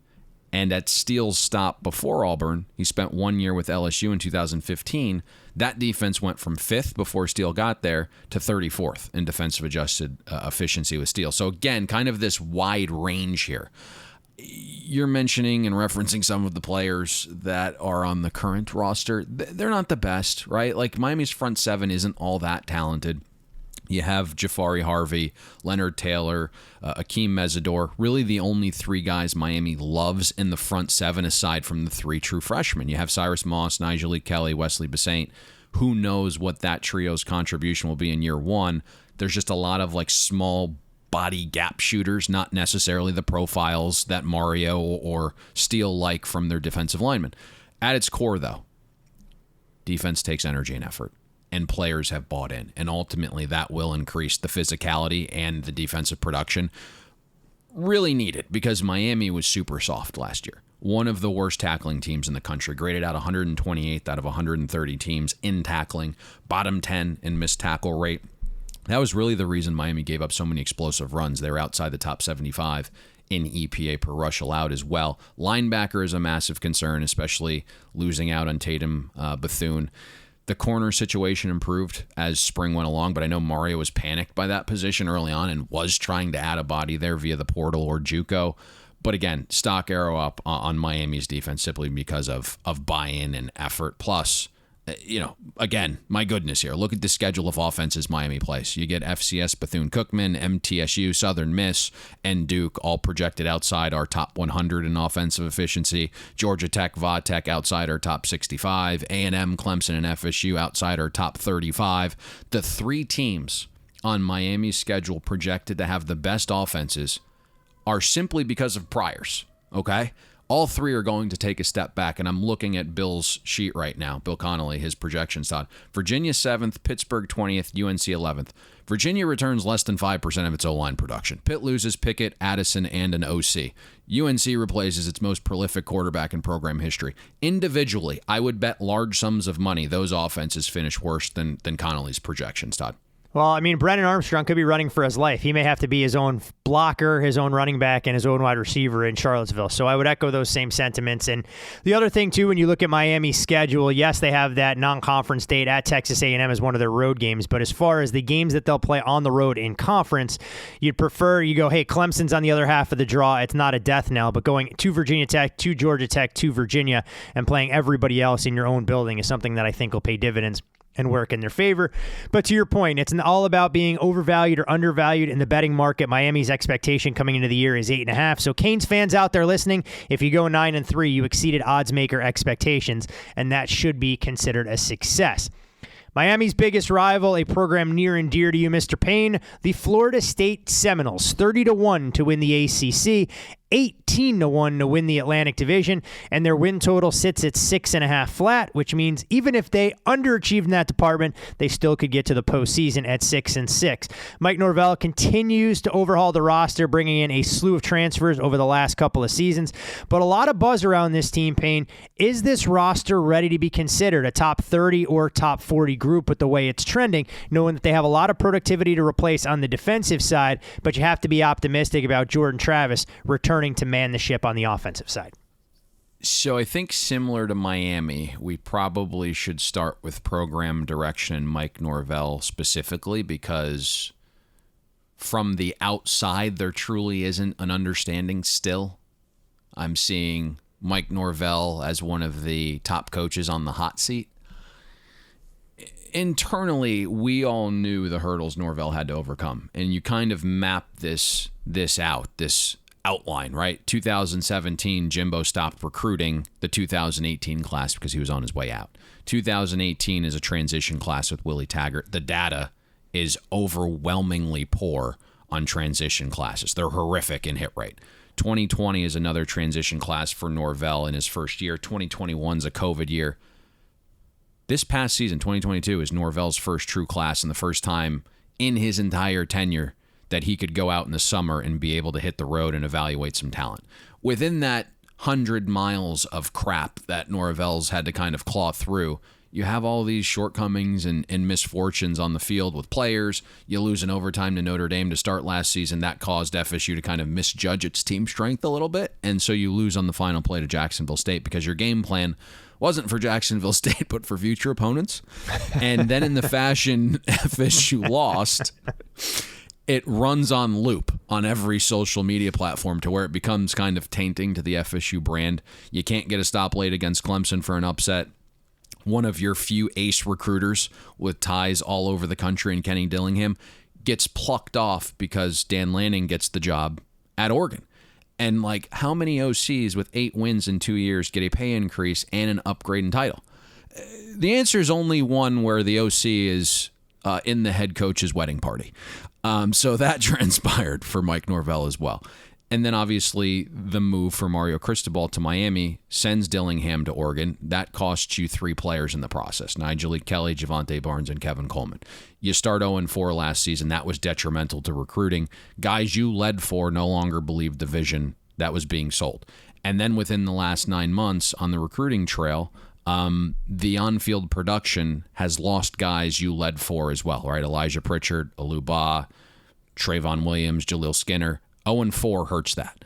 And at Steele's stop before Auburn, he spent 1 year with LSU in 2015. That defense went from 5th before Steele got there to 34th in defensive adjusted efficiency with Steele. So again, kind of this wide range here. You're mentioning and referencing some of the players that are on the current roster. They're not the best, right? Like Miami's front 7 isn't all that talented. You have Jafari Harvey, Leonard Taylor, Akeem Mesidor, really the only 3 guys Miami loves in the front 7 aside from the 3 true freshmen. You have Cyrus Moss, Nigel Lee Kelly, Wesley Basaint. Who knows what that trio's contribution will be in year 1. There's just a lot of like small body gap shooters, not necessarily the profiles that Mario or Steele like from their defensive linemen. At its core, though, defense takes energy and effort. And players have bought in. And ultimately, that will increase the physicality and the defensive production. Really needed because Miami was super soft last year. One of the worst tackling teams in the country, graded out 128th out of 130 teams in tackling, bottom 10 in missed tackle rate. That was really the reason Miami gave up so many explosive runs. They were outside the top 75 in EPA per rush allowed as well. Linebacker is a massive concern, especially losing out on Tatum Bethune. The corner situation improved as spring went along, but I know Mario was panicked by that position early on and was trying to add a body there via the portal or JUCO. But again, stock arrow up on Miami's defense simply because of buy-in and effort. Plus, again, my goodness here. Look at the schedule of offenses Miami plays. You get FCS Bethune-Cookman, MTSU, Southern Miss, and Duke all projected outside our top 100 in offensive efficiency. Georgia Tech, Va-Tech outside our top 65. A&M, Clemson, and FSU outside our top 35. The 3 teams on Miami's schedule projected to have the best offenses are simply because of priors, okay? All 3 are going to take a step back, and I'm looking at Bill's sheet right now. Bill Connolly, his projections thought. Virginia 7th, Pittsburgh 20th, UNC 11th. Virginia returns less than 5% of its O-line production. Pitt loses Pickett, Addison, and an OC. UNC replaces its most prolific quarterback in program history. Individually, I would bet large sums of money those offenses finish worse than Connolly's projections, Todd. Well, I mean, Brennan Armstrong could be running for his life. He may have to be his own blocker, his own running back, and his own wide receiver in Charlottesville. So I would echo those same sentiments. And the other thing, too, when you look at Miami's schedule, yes, they have that non-conference date at Texas A&M as one of their road games. But as far as the games that they'll play on the road in conference, you'd prefer, you go, hey, Clemson's on the other half of the draw. It's not a death knell, but going to Virginia Tech, to Georgia Tech, to Virginia, and playing everybody else in your own building is something that I think will pay dividends and work in their favor. But to your point, it's all about being overvalued or undervalued in the betting market. Miami's expectation coming into the year is 8.5. So Canes fans out there listening, if you go 9-3, you exceeded odds maker expectations, and that should be considered a success. Miami's biggest rival, a program near and dear to you, Mr. Payne, the Florida State Seminoles, 30-1 to win the ACC. 18-1 to win the Atlantic Division, and their win total sits at 6.5 flat, which means even if they underachieved in that department, they still could get to the postseason at 6-6. Mike Norvell continues to overhaul the roster, bringing in a slew of transfers over the last couple of seasons, but a lot of buzz around this team, Payne. Is this roster ready to be considered a top 30 or top 40 group with the way it's trending, knowing that they have a lot of productivity to replace on the defensive side, but you have to be optimistic about Jordan Travis returning to man the ship on the offensive side? So I think similar to Miami, we probably should start with program direction and Mike Norvell specifically, because from the outside, there truly isn't an understanding still. I'm seeing Mike Norvell as one of the top coaches on the hot seat. Internally, we all knew the hurdles Norvell had to overcome, and you kind of map this outline, right? 2017, Jimbo stopped recruiting the 2018 class because he was on his way out. 2018 is a transition class with Willie Taggart. The data is overwhelmingly poor on transition classes. They're horrific in hit rate. 2020 is another transition class for Norvell in his first year. 2021 is a COVID year. This past season, 2022, is Norvell's first true class and the first time in his entire tenure that he could go out in the summer and be able to hit the road and evaluate some talent. Within that 100 miles of crap that Norvell's had to kind of claw through, you have all these shortcomings and misfortunes on the field with players. You lose in overtime to Notre Dame to start last season. That caused FSU to kind of misjudge its team strength a little bit, and so you lose on the final play to Jacksonville State because your game plan wasn't for Jacksonville State, but for future opponents. And then in the fashion FSU lost, it runs on loop on every social media platform to where it becomes kind of tainting to the FSU brand. You can't get a stop late against Clemson for an upset. One of your few ace recruiters with ties all over the country in Kenny Dillingham gets plucked off because Dan Lanning gets the job at Oregon. And like, how many OCs with 8 wins in 2 years get a pay increase and an upgrade in title? The answer is only one, where the OC is in the head coach's wedding party. So that transpired for Mike Norvell as well. And then obviously the move for Mario Cristobal to Miami sends Dillingham to Oregon. That costs you 3 players in the process: Nigel Kelly, Javonte Barnes, and Kevin Coleman. You start 0-4 last season. That was detrimental to recruiting. Guys you led for no longer believed the vision that was being sold. And then within the last 9 months on the recruiting trail, the on-field production has lost guys you led for as well, right? Elijah Pritchard, Aluba, Trayvon Williams, Jaleel Skinner. 0-4 hurts that.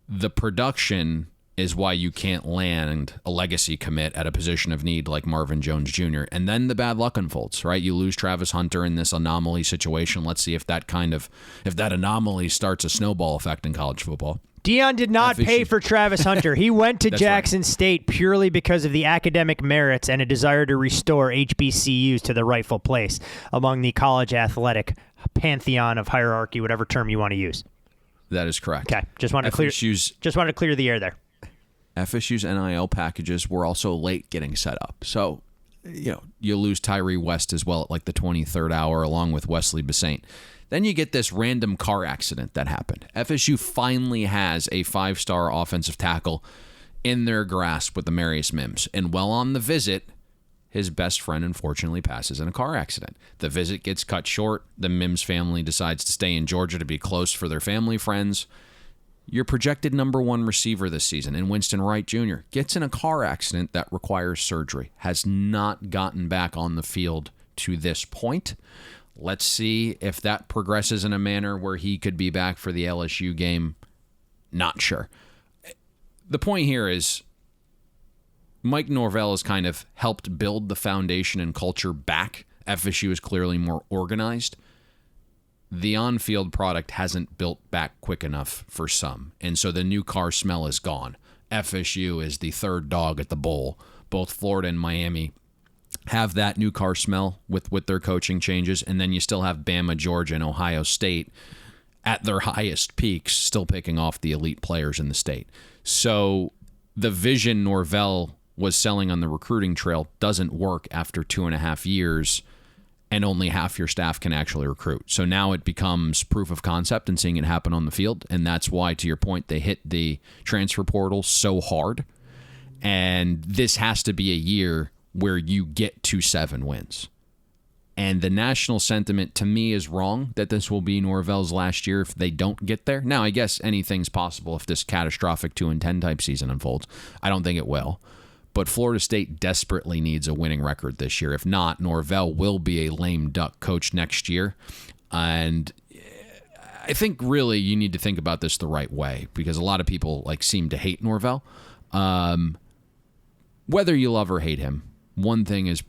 The production is why you can't land a legacy commit at a position of need like Marvin Jones Jr. And then the bad luck unfolds, right? You lose Travis Hunter in this anomaly situation. Let's see if that anomaly starts a snowball effect in college football. Deion did not pay for Travis Hunter. He went to Jackson State purely because of the academic merits and a desire to restore HBCUs to their rightful place among the college athletic pantheon of hierarchy, whatever term you want to use. That is correct. Okay, just wanted to clear the air there. FSU's NIL packages were also late getting set up. So, you lose Tyree West as well at like the 23rd hour along with Wesley Basaint. Then you get this random car accident that happened. FSU finally has a 5-star offensive tackle in their grasp with the Marius Mims. And while on the visit, his best friend unfortunately passes in a car accident. The visit gets cut short. The Mims family decides to stay in Georgia to be close for their family friends. Your projected number 1 receiver this season in Winston Wright Jr. gets in a car accident that requires surgery. Has not gotten back on the field to this point. Let's see if that progresses in a manner where he could be back for the LSU game. Not sure. The point here is Mike Norvell has kind of helped build the foundation and culture back. FSU is clearly more organized. The on-field product hasn't built back quick enough for some, and so the new car smell is gone. FSU is the third dog at the bowl. Both Florida and Miami have that new car smell with their coaching changes, and then you still have Bama, Georgia, and Ohio State at their highest peaks, still picking off the elite players in the state. So the vision Norvell was selling on the recruiting trail doesn't work after 2.5 years, and only half your staff can actually recruit. So now it becomes proof of concept and seeing it happen on the field. And that's why, to your point, they hit the transfer portal so hard. And this has to be a year where you get to 7 wins. And the national sentiment, to me, is wrong that this will be Norvell's last year if they don't get there. Now, I guess anything's possible if this catastrophic 2-10 type season unfolds. I don't think it will. But Florida State desperately needs a winning record this year. If not, Norvell will be a lame duck coach next year. And I think really you need to think about this the right way, because a lot of people seem to hate Norvell. Whether you love or hate him, one thing is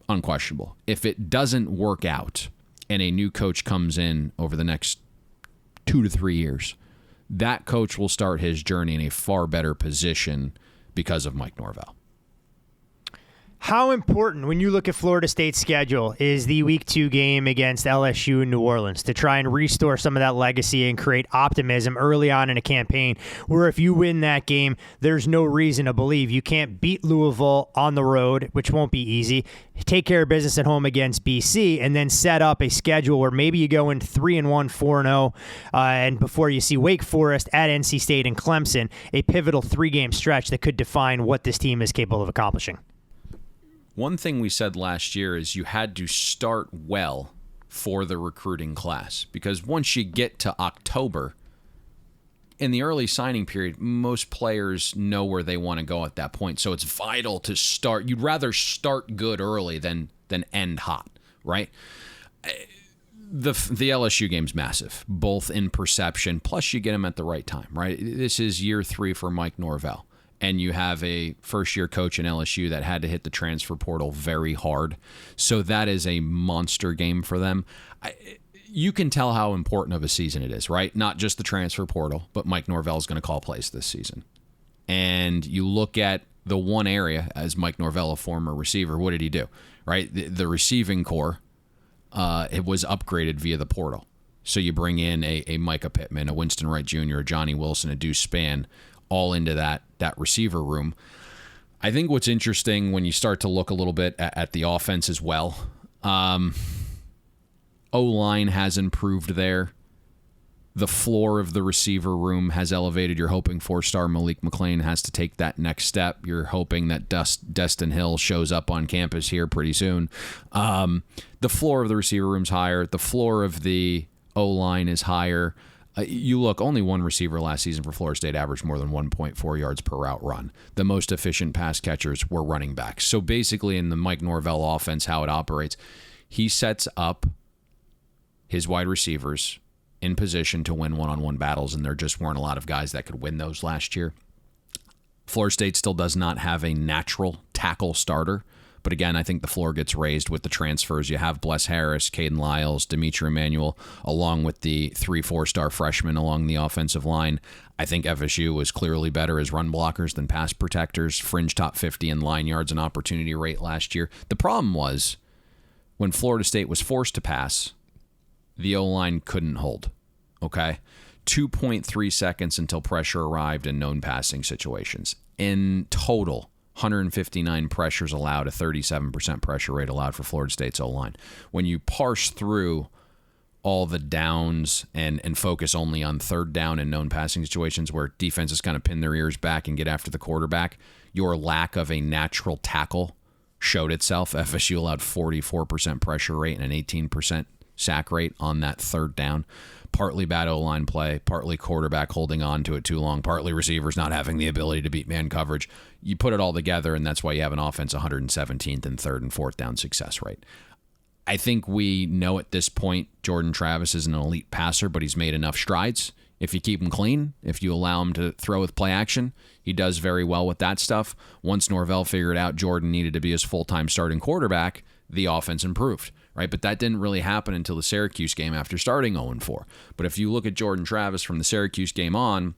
unquestionable. If it doesn't work out and a new coach comes in over the next 2 to 3 years, that coach will start his journey in a far better position because of Mike Norvell. How important, when you look at Florida State's schedule, is the Week 2 game against LSU in New Orleans to try and restore some of that legacy and create optimism early on in a campaign where if you win that game, there's no reason to believe you can't beat Louisville on the road, which won't be easy, take care of business at home against BC, and then set up a schedule where maybe you go in 3-1, 4-0, and before you see Wake Forest at NC State and Clemson, a pivotal 3-game stretch that could define what this team is capable of accomplishing. One thing we said last year is you had to start well for the recruiting class, because once you get to October, in the early signing period, most players know where they want to go at that point. So it's vital to start. You'd rather start good early than end hot, right? The LSU game's massive, both in perception, plus you get them at the right time, right? This is year 3 for Mike Norvell. And you have a first-year coach in LSU that had to hit the transfer portal very hard. So that is a monster game for them. You can tell how important of a season it is, right? Not just the transfer portal, but Mike Norvell is going to call plays this season. And you look at the one area, as Mike Norvell, a former receiver, what did he do, right? The receiving core, it was upgraded via the portal. So you bring in a Micah Pittman, a Winston Wright Jr., a Johnny Wilson, a Deuce Spann, all into that receiver room. I think what's interesting when you start to look a little bit at the offense as well, O-line has improved there. The floor of the receiver room has elevated. You're hoping 4-star Malik McClain has to take that next step. You're hoping that Destin Hill shows up on campus here pretty soon. The floor of the receiver room's higher. The floor of the O-line is higher. You look, only one receiver last season for Florida State averaged more than 1.4 yards per route run. The most efficient pass catchers were running backs. So basically in the Mike Norvell offense, how it operates, he sets up his wide receivers in position to win one-on-one battles, and there just weren't a lot of guys that could win those last year. Florida State still does not have a natural tackle starter. But again, I think the floor gets raised with the transfers. You have Bless Harris, Caden Lyles, Demetri Emanuel, along with the 3-4-star freshmen along the offensive line. I think FSU was clearly better as run blockers than pass protectors, fringe top 50 in line yards and opportunity rate last year. The problem was when Florida State was forced to pass, the O-line couldn't hold, okay? 2.3 seconds until pressure arrived in known passing situations. In total, 159 pressures allowed, a 37% pressure rate allowed for Florida State's O-line. When you parse through all the downs and focus only on third down and known passing situations where defenses kind of pin their ears back and get after the quarterback, your lack of a natural tackle showed itself. FSU allowed 44% pressure rate and an 18% sack rate on that third down. Partly bad O-line play, partly quarterback holding on to it too long, partly receivers not having the ability to beat man coverage. You put it all together, and that's why you have an offense 117th in third and fourth down success rate. I think we know at this point Jordan Travis is an elite passer, but he's made enough strides. If you keep him clean, if you allow him to throw with play action, he does very well with that stuff. Once Norvell figured out Jordan needed to be his full-time starting quarterback, the offense improved. Right, but that didn't really happen until the Syracuse game after starting 0-4. But if you look at Jordan Travis from the Syracuse game on,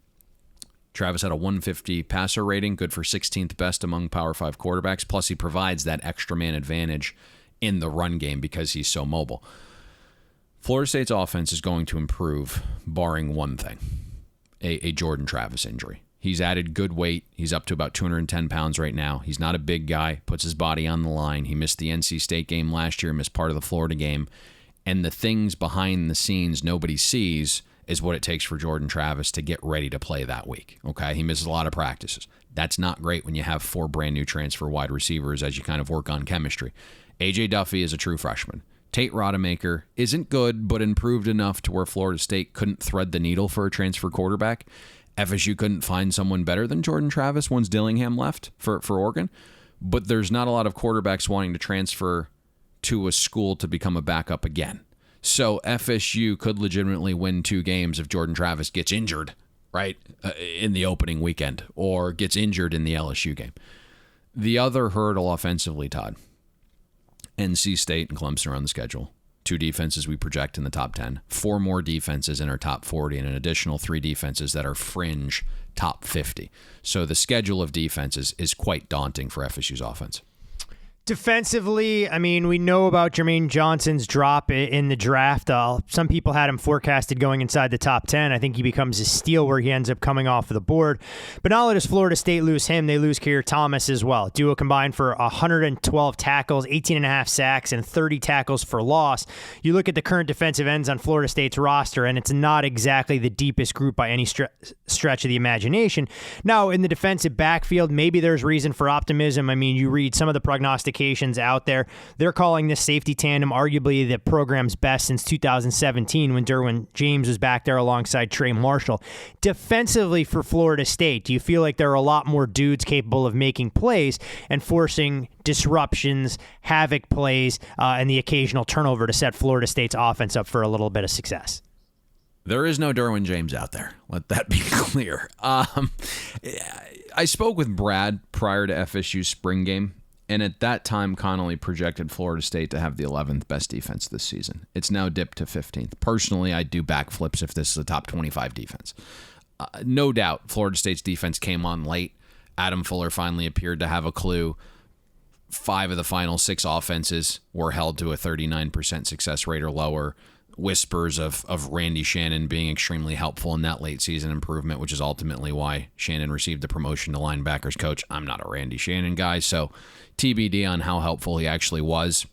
Travis had a 150 passer rating, good for 16th best among Power 5 quarterbacks, plus he provides that extra man advantage in the run game because he's so mobile. Florida State's offense is going to improve, barring one thing, a Jordan Travis injury. He's added good weight. He's up to about 210 pounds right now. He's not a big guy, puts his body on the line. He missed the NC State game last year, missed part of the Florida game. And the things behind the scenes nobody sees is what it takes for Jordan Travis to get ready to play that week. Okay, he misses a lot of practices. That's not great when you have 4 brand new transfer wide receivers as you kind of work on chemistry. A.J. Duffy is a true freshman. Tate Rodemaker isn't good, but improved enough to where Florida State couldn't thread the needle for a transfer quarterback. FSU couldn't find someone better than Jordan Travis once Dillingham left for Oregon. But there's not a lot of quarterbacks wanting to transfer to a school to become a backup again. So FSU could legitimately win 2 games if Jordan Travis gets injured, right, in the opening weekend, or gets injured in the LSU game. The other hurdle offensively, Todd, NC State and Clemson are on the schedule. 2 defenses we project in the top 10, 4 more defenses in our top 40, and an additional 3 defenses that are fringe top 50. So the schedule of defenses is quite daunting for FSU's offense. Defensively, I mean, we know about Jermaine Johnson's drop in the draft. Some people had him forecasted going inside the top 10. I think he becomes a steal where he ends up coming off of the board. But not only does Florida State lose him, they lose Keir Thomas as well. Duo combined for 112 tackles, 18.5 sacks, and 30 tackles for loss. You look at the current defensive ends on Florida State's roster, and it's not exactly the deepest group by any stretch of the imagination. Now, in the defensive backfield, maybe there's reason for optimism. I mean, you read some of the prognostications out there. They're calling this safety tandem arguably the program's best since 2017 when Derwin James was back there alongside Trey Marshall. Defensively for Florida State, do you feel like there are a lot more dudes capable of making plays and forcing disruptions, havoc plays, and the occasional turnover to set Florida State's offense up for a little bit of success? There is no Derwin James out there. Let that be clear. I spoke with Brad prior to FSU's spring game. And at that time, Connolly projected Florida State to have the 11th best defense this season. It's now dipped to 15th. Personally, I'd do backflips if this is a top 25 defense. No doubt, Florida State's defense came on late. Adam Fuller finally appeared to have a clue. 5 of the final 6 offenses were held to a 39% success rate or lower. Whispers of Randy Shannon being extremely helpful in that late season improvement, which is ultimately why Shannon received the promotion to linebackers coach. I'm not a Randy Shannon guy, so TBD on how helpful he actually was.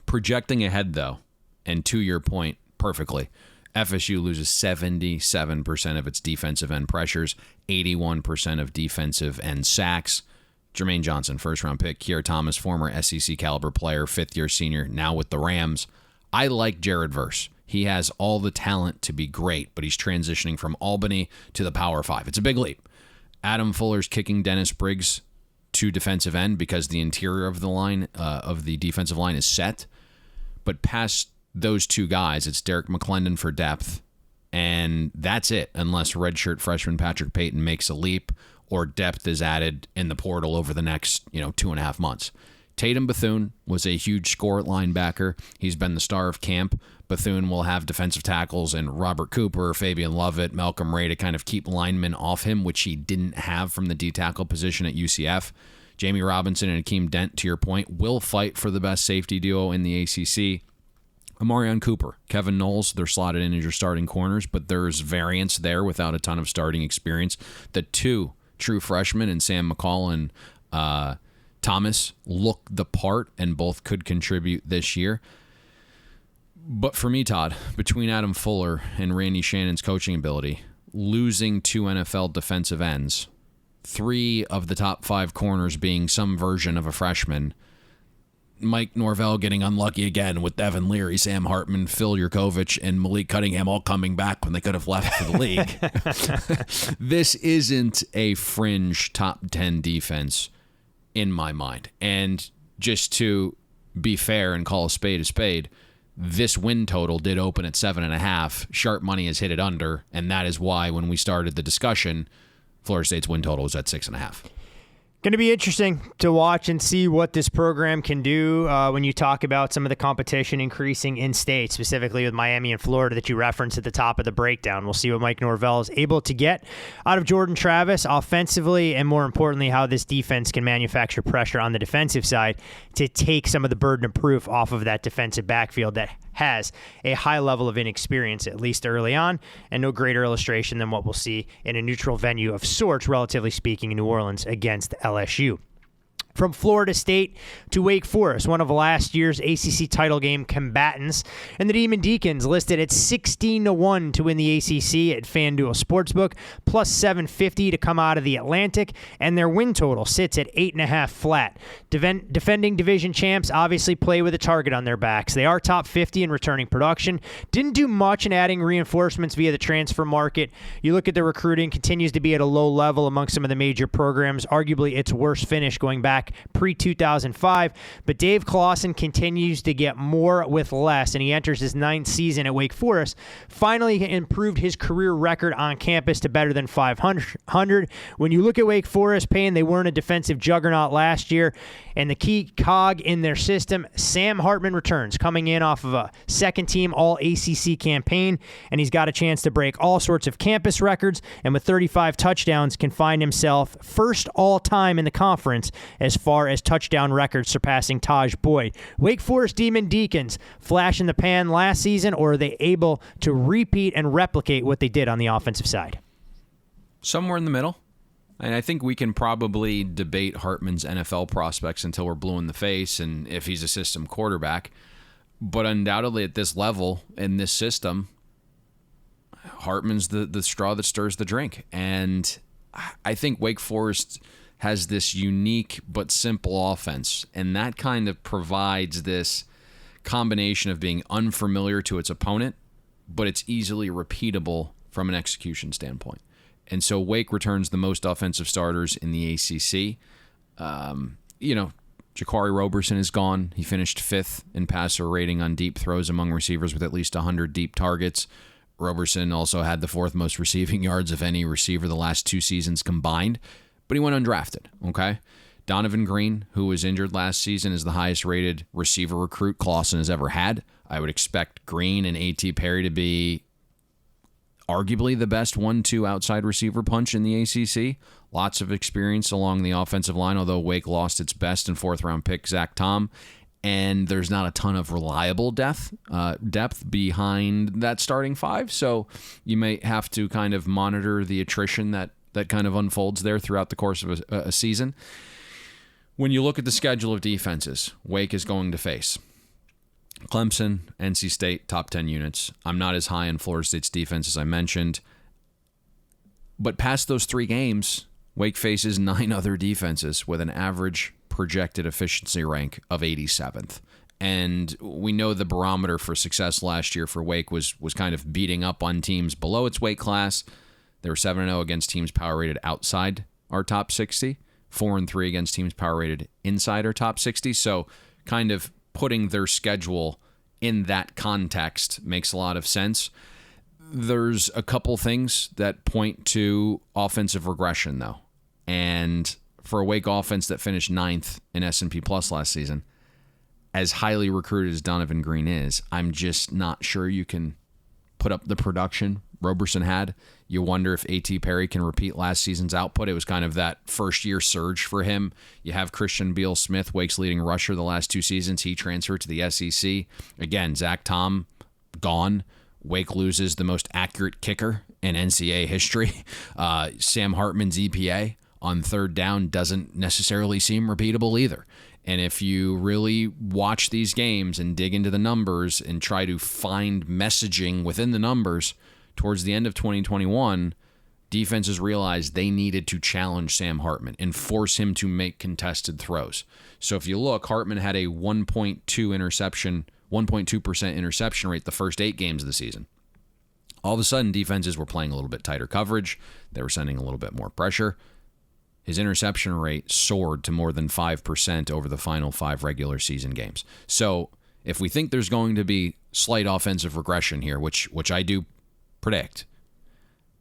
Projecting ahead, though, and to your point perfectly, FSU loses 77% of its defensive end pressures, 81% of defensive end sacks. Jermaine Johnson, first-round pick. Keir Thomas, former SEC caliber player, 5th-year senior, now with the Rams. I like Jared Verse. He has all the talent to be great, but he's transitioning from Albany to the Power 5. It's a big leap. Adam Fuller's kicking Dennis Briggs to defensive end because the interior of the line, of the defensive line, is set. But past those 2 guys, it's Derek McClendon for depth, and that's it, unless redshirt freshman Patrick Payton makes a leap or depth is added in the portal over the next 2.5 months. Tatum Bethune was a huge score at linebacker. He's been the star of camp. Bethune will have defensive tackles and Robert Cooper, Fabian Lovett, Malcolm Ray to kind of keep linemen off him, which he didn't have from the D-tackle position at UCF. Jamie Robinson and Akeem Dent, to your point, will fight for the best safety duo in the ACC. Amarion Cooper, Kevin Knowles, they're slotted in as your starting corners, but there's variance there without a ton of starting experience. The 2 true freshmen in Sam McCall and Thomas look the part and both could contribute this year. But for me, Todd, between Adam Fuller and Randy Shannon's coaching ability, losing 2 NFL defensive ends, 3 of the top 5 corners being some version of a freshman, Mike Norvell getting unlucky again with Devin Leary, Sam Hartman, Phil Yurkovich, and Malik Cunningham all coming back when they could have left for the league. This isn't a fringe top 10 defense in my mind. And just to be fair and call a spade, this win total did open at 7.5. Sharp money has hit it under, and that is why when we started the discussion, Florida State's win total was at 6.5. Going to be interesting to watch and see what this program can do when you talk about some of the competition increasing in state, specifically with Miami and Florida that you referenced at the top of the breakdown. We'll see what Mike Norvell is able to get out of Jordan Travis offensively, and more importantly, how this defense can manufacture pressure on the defensive side to take some of the burden of proof off of that defensive backfield that has a high level of inexperience, at least early on, and no greater illustration than what we'll see in a neutral venue of sorts, relatively speaking, in New Orleans against LSU. From Florida State to Wake Forest, one of last year's ACC title game combatants, and the Demon Deacons listed at 16-1 to win the ACC at FanDuel Sportsbook, plus 750 to come out of the Atlantic, and their win total sits at 8.5 flat. Defending division champs obviously play with a target on their backs. They are top 50 in returning production. Didn't do much in adding reinforcements via the transfer market. You look at the recruiting, continues to be at a low level among some of the major programs. Arguably its worst finish going back pre-2005, but Dave Clawson continues to get more with less, and he enters his 9th season at Wake Forest. Finally improved his career record on campus to better than 500. When you look at Wake Forest, Payne, they weren't a defensive juggernaut last year, and the key cog in their system, Sam Hartman, returns, coming in off of a second-team All-ACC campaign, and he's got a chance to break all sorts of campus records, and with 35 touchdowns can find himself first all-time in the conference as far as touchdown records, surpassing Taj Boyd. Wake Forest Demon Deacons, flash in the pan last season, or are they able to repeat and replicate what they did on the offensive side? Somewhere in the middle. And I think we can probably debate Hartman's NFL prospects until we're blue in the face and if he's a system quarterback. But undoubtedly at this level, in this system, Hartman's the straw that stirs the drink. And I think Wake Forest has this unique but simple offense, and that kind of provides this combination of being unfamiliar to its opponent, but it's easily repeatable from an execution standpoint. And so Wake returns the most offensive starters in the ACC. Ja'Cory Roberson is gone. He finished 5th in passer rating on deep throws among receivers with at least 100 deep targets. Roberson also had the 4th most receiving yards of any receiver the last 2 seasons combined, but he went undrafted, okay? Donovan Green, who was injured last season, is the highest-rated receiver recruit Clawson has ever had. I would expect Green and A.T. Perry to be arguably the best 1-2 outside receiver punch in the ACC. Lots of experience along the offensive line, although Wake lost its best and 4th-round pick, Zach Tom. And there's not a ton of reliable depth behind that starting 5, so you may have to kind of monitor the attrition that kind of unfolds there throughout the course of a season. When you look at the schedule of defenses, Wake is going to face Clemson, NC State, top 10 units. I'm not as high in Florida State's defense as I mentioned. But past those 3 games, Wake faces 9 other defenses with an average projected efficiency rank of 87th. And we know the barometer for success last year for Wake was kind of beating up on teams below its weight class. They were 7-0 against teams power rated outside our top 60, 4-3 against teams power rated inside our top 60. So kind of putting their schedule in that context makes a lot of sense. There's a couple things that point to offensive regression, though. And for a Wake offense that finished 9th in S&P Plus last season, as highly recruited as Donovan Green is, I'm just not sure you can put up the production Roberson had. You wonder if A.T. Perry can repeat last season's output. It was kind of that first-year surge for him. You have Christian Beal-Smith, Wake's leading rusher the last 2 seasons. He transferred to the SEC. Again, Zach Tom gone. Wake loses the most accurate kicker in NCAA history. Sam Hartman's EPA on 3rd down doesn't necessarily seem repeatable either. And if you really watch these games and dig into the numbers and try to find messaging within the numbers, towards the end of 2021, defenses realized they needed to challenge Sam Hartman and force him to make contested throws. So if you look, Hartman had a 1.2% interception rate the first 8 games of the season. All of a sudden, defenses were playing a little bit tighter coverage. They were sending a little bit more pressure. His interception rate soared to more than 5% over the final 5 regular season games. So if we think there's going to be slight offensive regression here, which I do predict,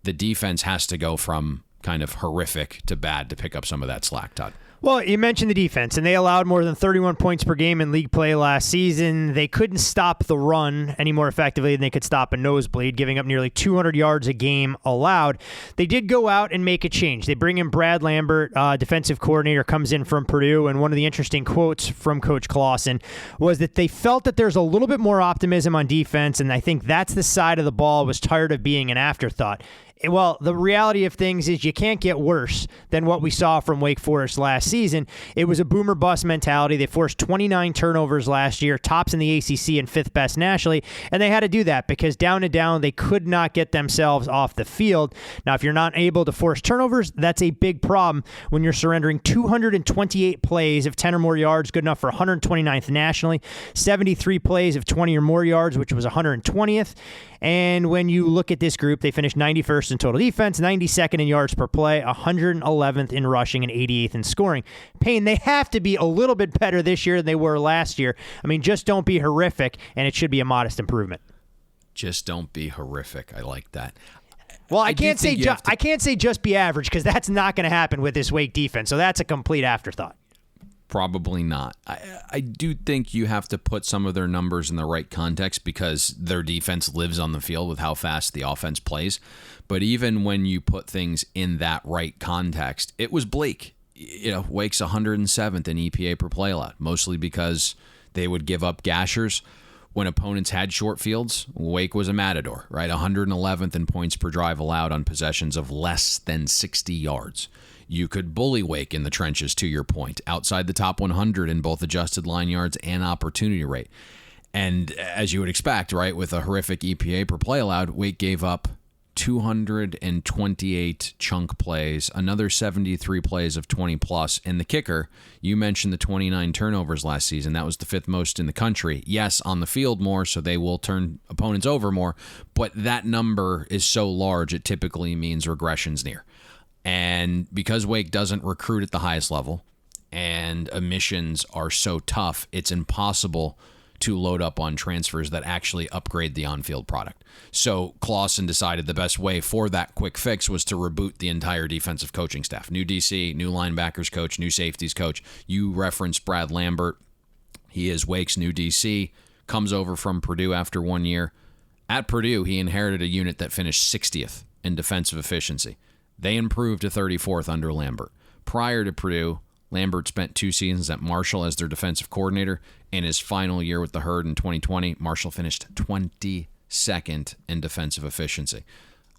the defense has to go from kind of horrific to bad to pick up some of that slack, Todd. Well, you mentioned the defense, and they allowed more than 31 points per game in league play last season. They couldn't stop the run any more effectively than they could stop a nosebleed, giving up nearly 200 yards a game allowed. They did go out and make a change. They bring in Brad Lambert, defensive coordinator, comes in from Purdue, and one of the interesting quotes from Coach Clawson was that they felt that there's a little bit more optimism on defense, and I think that's the side of the ball was tired of being an afterthought. Well, the reality of things is you can't get worse than what we saw from Wake Forest last season. It was a boomer bust mentality. They forced 29 turnovers last year, tops in the ACC and fifth best nationally, and they had to do that because down and down they could not get themselves off the field. Now, if you're not able to force turnovers, that's a big problem when you're surrendering 228 plays of 10 or more yards, good enough for 129th nationally, 73 plays of 20 or more yards, which was 120th. And when you look at this group, they finished 91st in total defense, 92nd in yards per play, 111th in rushing, and 88th in scoring. Payne, they have to be a little bit better this year than they were last year. I mean, just don't be horrific, and it should be a modest improvement. Just don't be horrific. I like that. Well, I can't say just be average because that's not going to happen with this Wake defense. So that's a complete afterthought. Probably not. I do think you have to put some of their numbers in the right context because their defense lives on the field with how fast the offense plays. But even when you put things in that right context, it was bleak. You know, Wake's 107th in EPA per play allowed, mostly because they would give up gashers when opponents had short fields. Wake was a matador, right? 111th in points per drive allowed on possessions of less than 60 yards. You could bully Wake in the trenches, to your point, outside the top 100 in both adjusted line yards and opportunity rate. And as you would expect, right, with a horrific EPA per play allowed, Wake gave up 228 chunk plays, another 73 plays of 20-plus. And the kicker, you mentioned the 29 turnovers last season. That was the fifth most in the country. Yes, on the field more, so they will turn opponents over more. But that number is so large, it typically means regression's near. And because Wake doesn't recruit at the highest level and admissions are so tough, it's impossible to load up on transfers that actually upgrade the on-field product. So Clawson decided the best way for that quick fix was to reboot the entire defensive coaching staff. New DC, new linebackers coach, new safeties coach. You referenced Brad Lambert. He is Wake's new DC, comes over from Purdue after 1 year. At Purdue, he inherited a unit that finished 60th in defensive efficiency. They improved to 34th under Lambert. Prior to Purdue, Lambert spent 2 seasons at Marshall as their defensive coordinator. In his final year with the Herd in 2020, Marshall finished 22nd in defensive efficiency.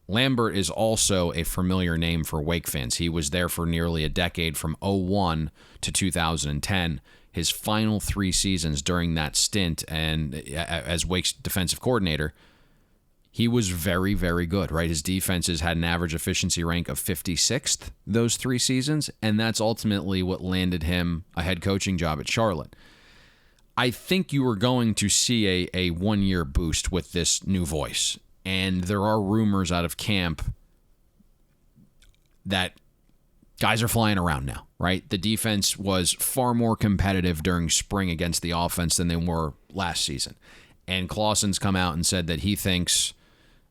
Lambert is also a familiar name for Wake fans. He was there for nearly a decade from 2001 to 2010. His final 3 seasons during that stint and as Wake's defensive coordinator, he was very, very good, right? His defenses had an average efficiency rank of 56th those 3 seasons, and that's ultimately what landed him a head coaching job at Charlotte. I think you are going to see a 1-year boost with this new voice, and there are rumors out of camp that guys are flying around now, right? The defense was far more competitive during spring against the offense than they were last season. And Clawson's come out and said that he thinks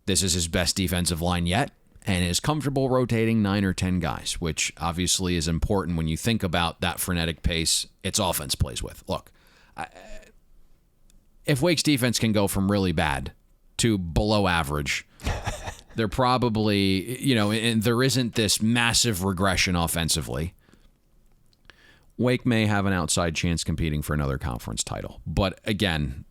this is his best defensive line yet and is comfortable rotating 9 or 10 guys, which obviously is important when you think about that frenetic pace its offense plays with. Look, if Wake's defense can go from really bad to below average, they're probably, and there isn't this massive regression offensively. Wake may have an outside chance competing for another conference title. But again,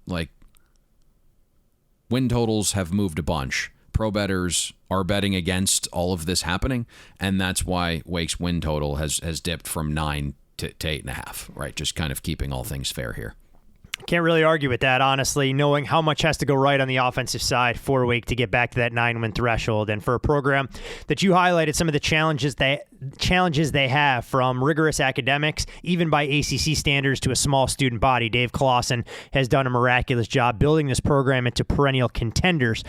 win totals have moved a bunch. Pro bettors are betting against all of this happening, and that's why Wake's win total has dipped from 9 to 8.5, right? Just kind of keeping all things fair here. Can't really argue with that, honestly, knowing how much has to go right on the offensive side for Wake to get back to that 9-win threshold. And for a program that you highlighted some of the challenges they have, from rigorous academics, even by ACC standards, to a small student body, Dave Clawson has done a miraculous job building this program into perennial contenders,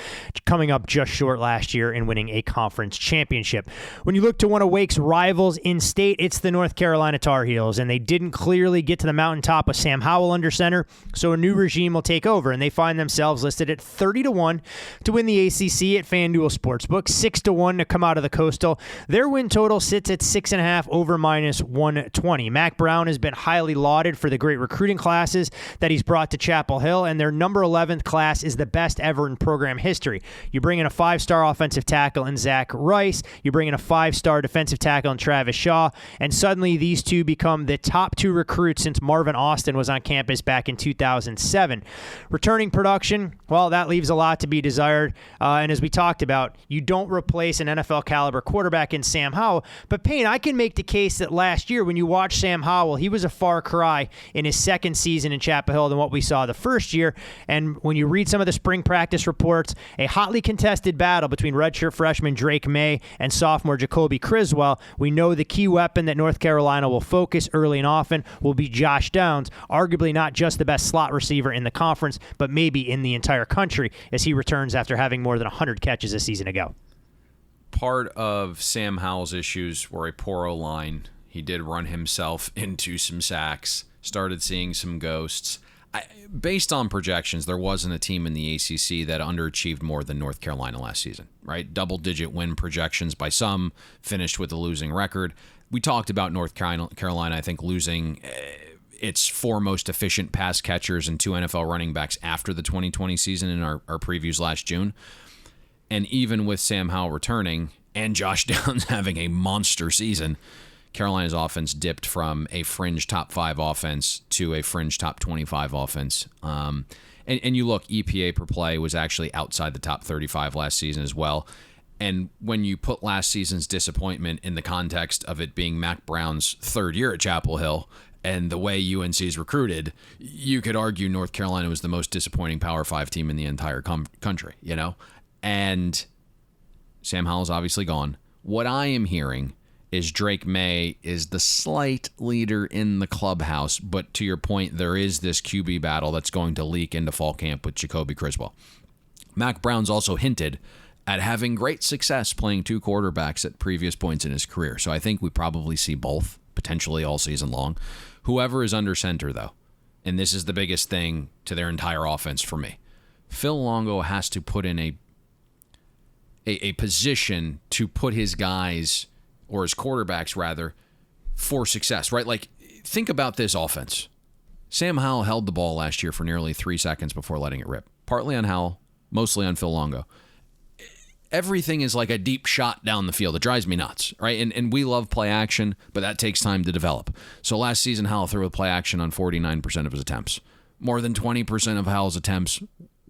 coming up just short last year and winning a conference championship. When you look to one of Wake's rivals in state, it's the North Carolina Tar Heels, and they didn't clearly get to the mountaintop with Sam Howell under center. So a new regime will take over, and they find themselves listed at 30-1 to win the ACC at FanDuel Sportsbook, 6-1 to come out of the Coastal. Their win total sits at 6.5 over -120. Mac Brown has been highly lauded for the great recruiting classes that he's brought to Chapel Hill, and their number 11th class is the best ever in program history. You bring in a 5-star offensive tackle in Zach Rice, you bring in a 5-star defensive tackle in Travis Shaw, and suddenly these two become the top 2 recruits since Marvin Austin was on campus back in 2007. Returning production, well, that leaves a lot to be desired, and as we talked about, you don't replace an NFL caliber quarterback in Sam Howell, but Payne, I can make the case that last year when you watch Sam Howell, he was a far cry in his second season in Chapel Hill than what we saw the first year, and when you read some of the spring practice reports, a hotly contested battle between redshirt freshman Drake May and sophomore Jacoby Criswell. We know the key weapon that North Carolina will focus early and often will be Josh Downs, arguably not just the best slot receiver in the conference, but maybe in the entire country as he returns after having more than 100 catches a season ago. Part of Sam Howell's issues were a poor O-line. He did run himself into some sacks, started seeing some ghosts. Based on projections, there wasn't a team in the ACC that underachieved more than North Carolina last season, right? Double-digit win projections by some, finished with a losing record. We talked about North Carolina, I think, losing its 4 most efficient pass catchers and 2 NFL running backs after the 2020 season in our previews last June. And even with Sam Howell returning and Josh Downs having a monster season, Carolina's offense dipped from a fringe top 5 offense to a fringe top 25 offense. And you look, EPA per play was actually outside the top 35 last season as well. And when you put last season's disappointment in the context of it being Mac Brown's 3rd year at Chapel Hill and the way UNC's recruited, you could argue North Carolina was the most disappointing Power 5 team in the entire country, you know? And Sam Howell's obviously gone. What I am hearing is Drake May is the slight leader in the clubhouse, but to your point, there is this QB battle that's going to leak into fall camp with Jacoby Criswell. Mac Brown's also hinted at having great success playing 2 quarterbacks at previous points in his career, so I think we probably see both, potentially all season long. Whoever is under center, though, and this is the biggest thing to their entire offense for me, Phil Longo has to put in a position to put his guys, or his quarterbacks rather, for success, right? Like, think about this offense. Sam Howell held the ball last year for nearly 3 seconds before letting it rip. Partly on Howell, mostly on Phil Longo. Everything is like a deep shot down the field. It drives me nuts, right? And we love play action, but that takes time to develop. So last season, Howell threw with play action on 49% of his attempts. More than 20% of Howell's attempts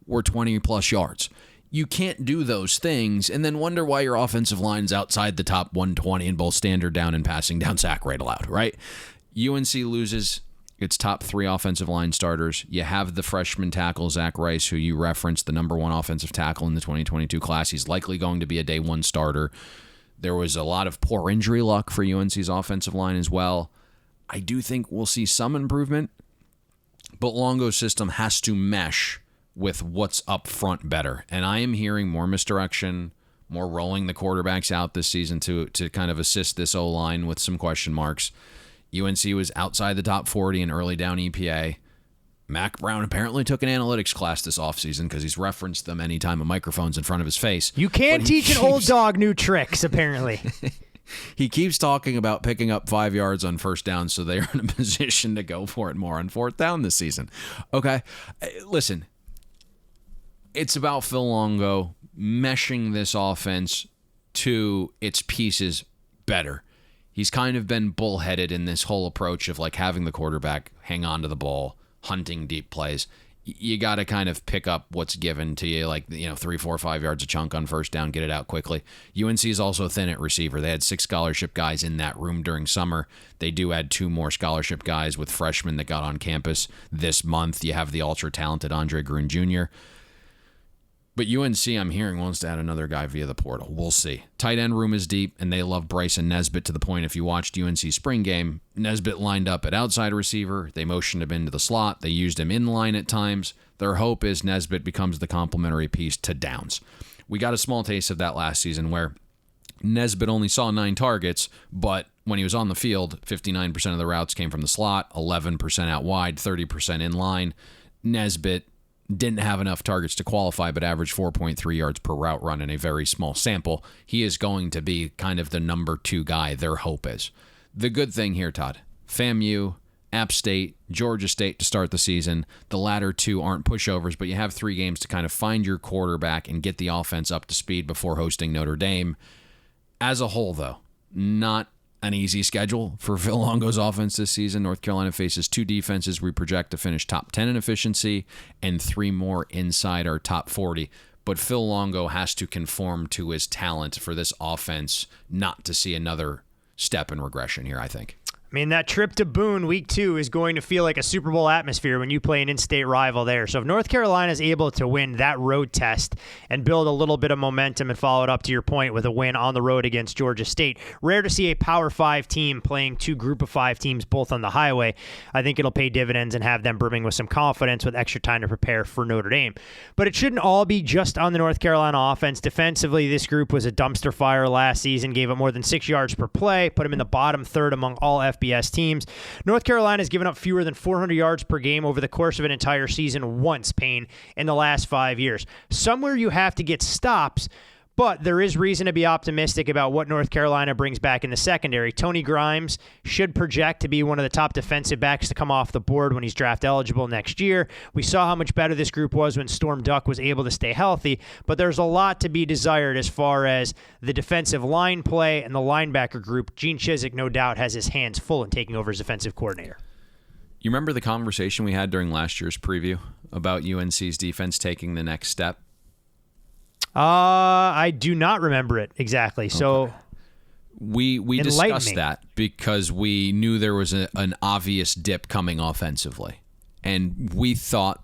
were 20-plus yards. You can't do those things and then wonder why your offensive line's outside the top 120 in both standard down and passing down sack rate allowed, right? UNC loses its top 3 offensive line starters. You have the freshman tackle, Zach Rice, who you referenced, the number 1 offensive tackle in the 2022 class. He's likely going to be a day 1 starter. There was a lot of poor injury luck for UNC's offensive line as well. I do think we'll see some improvement, but Longo's system has to mesh with what's up front better. And I am hearing more misdirection, more rolling the quarterbacks out this season to kind of assist this O-line with some question marks. UNC was outside the top 40 in early down EPA. Mac Brown apparently took an analytics class this offseason because he's referenced them anytime a microphone's in front of his face. You can't teach an old dog new tricks, apparently. He keeps talking about picking up 5 yards on first down, so they're in a position to go for it more on 4th down this season. Okay, listen. It's about Phil Longo meshing this offense to its pieces better. He's kind of been bullheaded in this whole approach of like having the quarterback hang on to the ball, hunting deep plays. You got to kind of pick up what's given to you, like, 3, 4, 5 yards a chunk on first down, get it out quickly. UNC is also thin at receiver. They had 6 scholarship guys in that room during summer. They do add 2 more scholarship guys with freshmen that got on campus this month. You have the ultra-talented Andre Gruen Jr., but UNC, I'm hearing, wants to add another guy via the portal. We'll see. Tight end room is deep, and they love Bryson Nesbitt to the point if you watched UNC's spring game, Nesbitt lined up at outside receiver. They motioned him into the slot. They used him in line at times. Their hope is Nesbitt becomes the complementary piece to Downs. We got a small taste of that last season where Nesbitt only saw 9 targets, but when he was on the field, 59% of the routes came from the slot, 11% out wide, 30% in line. Nesbitt didn't have enough targets to qualify, but averaged 4.3 yards per route run in a very small sample. He is going to be kind of the number 2 guy, their hope is. The good thing here, Todd, FAMU, App State, Georgia State to start the season. The latter 2 aren't pushovers, but you have 3 games to kind of find your quarterback and get the offense up to speed before hosting Notre Dame. As a whole, though, not an easy schedule for Phil Longo's offense this season. North Carolina faces 2 defenses we project to finish top 10 in efficiency and 3 more inside our top 40. But Phil Longo has to conform to his talent for this offense not to see another step in regression here, I think. I mean, that trip to Boone week 2 is going to feel like a Super Bowl atmosphere when you play an in-state rival there. So if North Carolina is able to win that road test and build a little bit of momentum and follow it up to your point with a win on the road against Georgia State, rare to see a Power 5 team playing 2 Group of 5 teams both on the highway. I think it'll pay dividends and have them brimming with some confidence with extra time to prepare for Notre Dame. But it shouldn't all be just on the North Carolina offense. Defensively, this group was a dumpster fire last season, gave up more than 6 yards per play, put them in the bottom third among all FBS teams. North Carolina has given up fewer than 400 yards per game over the course of an entire season once, Payne, in the last 5 years. Somewhere you have to get stops, but there is reason to be optimistic about what North Carolina brings back in the secondary. Tony Grimes should project to be one of the top defensive backs to come off the board when he's draft eligible next year. We saw how much better this group was when Storm Duck was able to stay healthy, but there's a lot to be desired as far as the defensive line play and the linebacker group. Gene Chizik, no doubt, has his hands full in taking over as defensive coordinator. You remember the conversation we had during last year's preview about UNC's defense taking the next step? I do not remember it exactly. So okay. We discussed that because we knew there was an obvious dip coming offensively. And we thought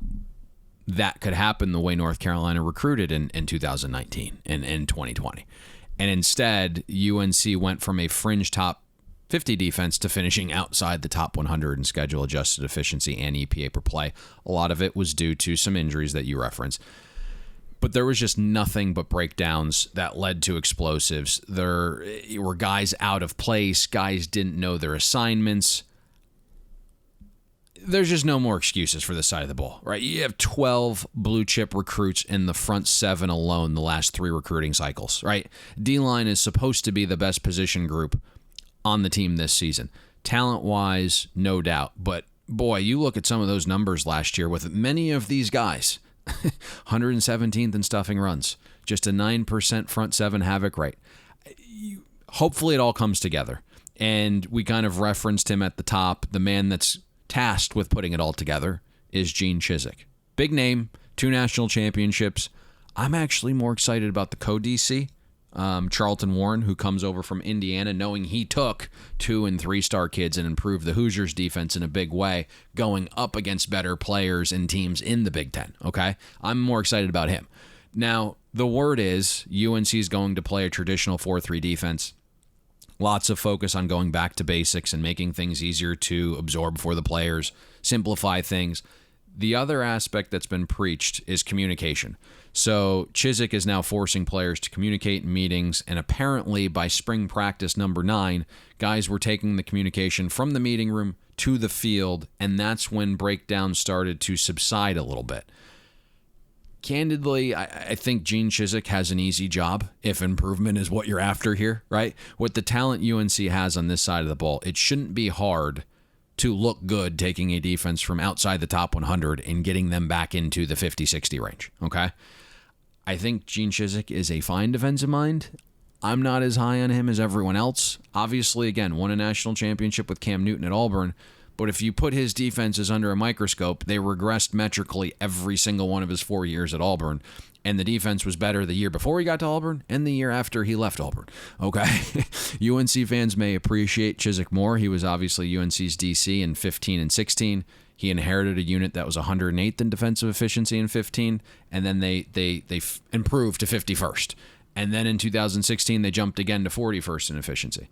that could happen the way North Carolina recruited in 2019 and in 2020. And instead, UNC went from a fringe top 50 defense to finishing outside the top 100 in schedule adjusted efficiency and EPA per play. A lot of it was due to some injuries that you referenced. But there was just nothing but breakdowns that led to explosives. There were guys out of place. Guys didn't know their assignments. There's just no more excuses for this side of the ball, right? You have 12 blue chip recruits in the front 7 alone the last 3 recruiting cycles, right? D-line is supposed to be the best position group on the team this season. Talent-wise, no doubt. But, boy, you look at some of those numbers last year with many of these guys. 117th in stuffing runs, just a 9% front 7 havoc rate. Hopefully it all comes together. And we kind of referenced him at the top. The man that's tasked with putting it all together is Gene Chizik. Big name, 2 national championships. I'm actually more excited about the co-DC, Charlton Warren, who comes over from Indiana, knowing he took 2- and 3-star kids and improved the Hoosiers defense in a big way, going up against better players and teams in the Big Ten, okay? I'm more excited about him. Now, the word is UNC is going to play a traditional 4-3 defense. Lots of focus on going back to basics and making things easier to absorb for the players, simplify things. The other aspect that's been preached is communication. So Chizik is now forcing players to communicate in meetings, and apparently by spring practice number 9, guys were taking the communication from the meeting room to the field, and that's when breakdowns started to subside a little bit. Candidly, I think Gene Chizik has an easy job if improvement is what you're after here, right? With the talent UNC has on this side of the ball, it shouldn't be hard to look good taking a defense from outside the top 100 and getting them back into the 50-60 range, okay? I think Gene Chizik is a fine defensive mind. I'm not as high on him as everyone else. Obviously, again, won a national championship with Cam Newton at Auburn, but if you put his defenses under a microscope, they regressed metrically every single one of his 4 years at Auburn. And the defense was better the year before he got to Auburn and the year after he left Auburn. Okay? UNC fans may appreciate Chizik more. He was obviously UNC's DC in 15 and 16. He inherited a unit that was 108th in defensive efficiency in 15, and then they improved to 51st. And then in 2016, they jumped again to 41st in efficiency.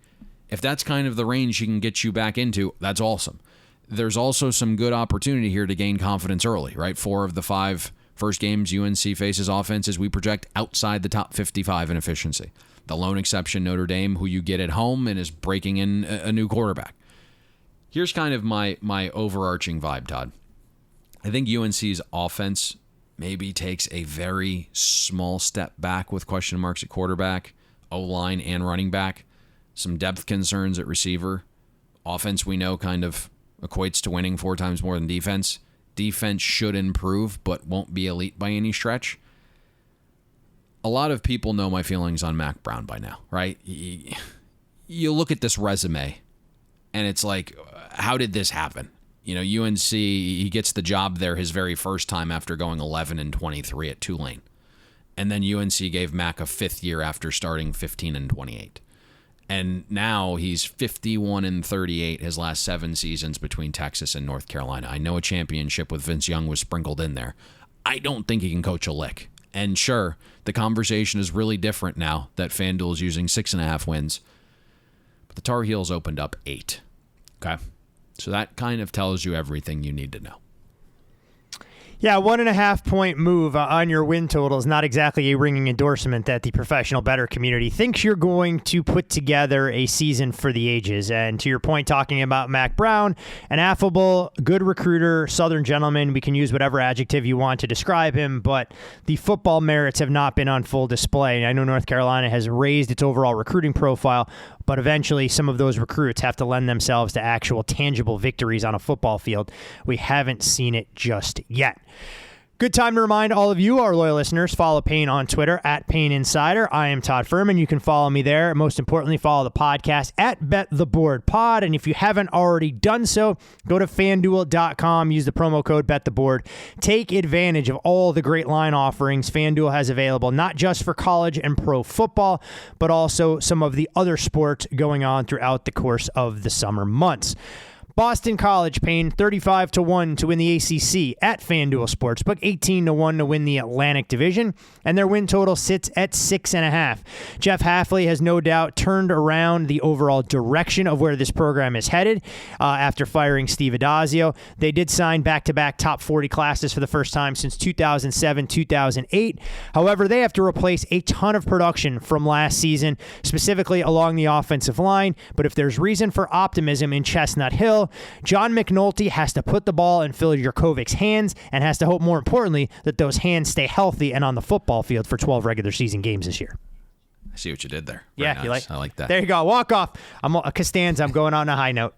If that's kind of the range he can get you back into, that's awesome. There's also some good opportunity here to gain confidence early, right? 4 of the 5 first games UNC faces offenses we project outside the top 55 in efficiency. The lone exception, Notre Dame, who you get at home and is breaking in a new quarterback. Here's kind of my overarching vibe, Todd. I think UNC's offense maybe takes a very small step back with question marks at quarterback, O-line, and running back. Some depth concerns at receiver. Offense, we know, kind of equates to winning 4 times more than defense. Defense should improve, but won't be elite by any stretch. A lot of people know my feelings on Mac Brown by now, right? You look at this resume, and it's like, how did this happen? You know, UNC, he gets the job there his very first time after going 11-23 at Tulane. And then UNC gave Mac a 5th year after starting 15-28. And now he's 51-38 his last 7 seasons between Texas and North Carolina. I know a championship with Vince Young was sprinkled in there. I don't think he can coach a lick. And sure, the conversation is really different now that FanDuel is using 6.5 wins. But the Tar Heels opened up 8. Okay? So that kind of tells you everything you need to know. Yeah, 1.5 point move on your win total is not exactly a ringing endorsement that the professional bettor community thinks you're going to put together a season for the ages. And to your point, talking about Mac Brown, an affable, good recruiter, Southern gentleman, we can use whatever adjective you want to describe him, but the football merits have not been on full display. I know North Carolina has raised its overall recruiting profile, but eventually some of those recruits have to lend themselves to actual tangible victories on a football field. We haven't seen it just yet. Good time to remind all of you, our loyal listeners, follow Payne on Twitter at Payne Insider. I am Todd Furman. You can follow me there. Most importantly, follow the podcast at BetTheBoardPod. And if you haven't already done so, go to FanDuel.com. Use the promo code BetTheBoard. Take advantage of all the great line offerings FanDuel has available, not just for college and pro football, but also some of the other sports going on throughout the course of the summer months. Boston College paying 35-1 to win the ACC at FanDuel Sportsbook, 18-1 to win the Atlantic Division, and their win total sits at 6.5. Jeff Hafley has no doubt turned around the overall direction of where this program is headed after firing Steve Adazio. They did sign back-to-back top 40 classes for the first time since 2007-2008. However, they have to replace a ton of production from last season, specifically along the offensive line. But if there's reason for optimism in Chestnut Hill, John McNulty has to put the ball in Phil Jurkovic's hands and has to hope, more importantly, that those hands stay healthy and on the football field for 12 regular season games this year. I see what you did there. Very nice. You like? I like that. There you go. Walk off. I'm Costanza. I'm going on a high note.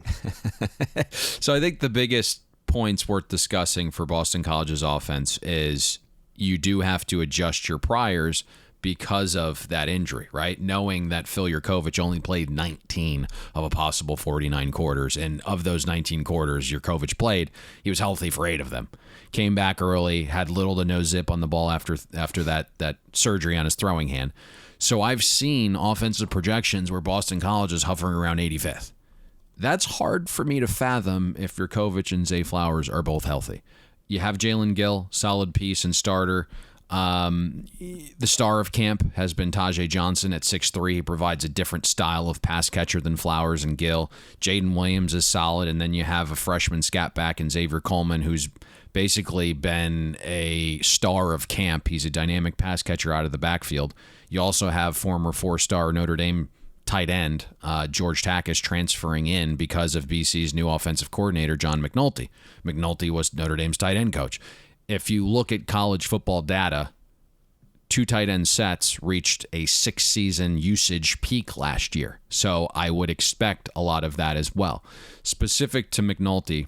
So I think the biggest points worth discussing for Boston College's offense is you do have to adjust your priors because of that injury, right? Knowing that Phil Jurkovich only played 19 of a possible 49 quarters, and of those 19 quarters Jurkovich played, he was healthy for 8 of them. Came back early, had little to no zip on the ball after that surgery on his throwing hand. So I've seen offensive projections where Boston College is hovering around 85th. That's hard for me to fathom if Jurkovich and Zay Flowers are both healthy. You have Jalen Gill, solid piece and starter. The star of camp has been Tajay Johnson at 6'3". He provides a different style of pass catcher than Flowers and Gill. Jaden Williams is solid, and then you have a freshman scat back in Xavier Coleman, who's basically been a star of camp. He's a dynamic pass catcher out of the backfield. You also have former 4-star Notre Dame tight end George Takis transferring in because of BC's new offensive coordinator, John McNulty. McNulty was Notre Dame's tight end coach. If you look at college football data, 2 tight end sets reached a 6-season usage peak last year. So I would expect a lot of that as well. Specific to McNulty,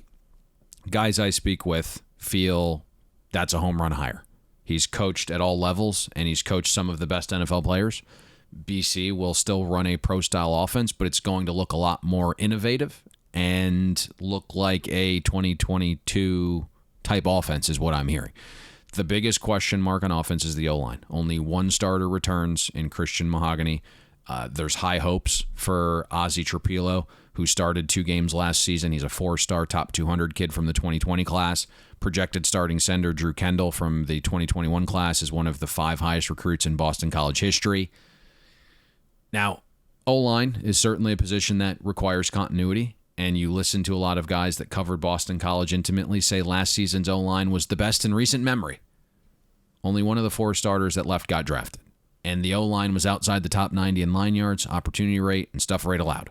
guys I speak with feel that's a home run hire. He's coached at all levels, and he's coached some of the best NFL players. BC will still run a pro-style offense, but it's going to look a lot more innovative and look like a 2022 type offense is what I'm hearing. The biggest question mark on offense is the O-line. Only 1 starter returns in Christian Mahogany. There's high hopes for Ozzie Trapilo, who started 2 games last season. He's a 4-star top 200 kid from the 2020 class. Projected starting center Drew Kendall from the 2021 class is one of the 5 highest recruits in Boston College history. Now, O-line is certainly a position that requires continuity. And you listen to a lot of guys that covered Boston College intimately say last season's O-line was the best in recent memory. Only one of the 4 starters that left got drafted. and the O-line was outside the top 90 in line yards, opportunity rate, and stuff rate allowed.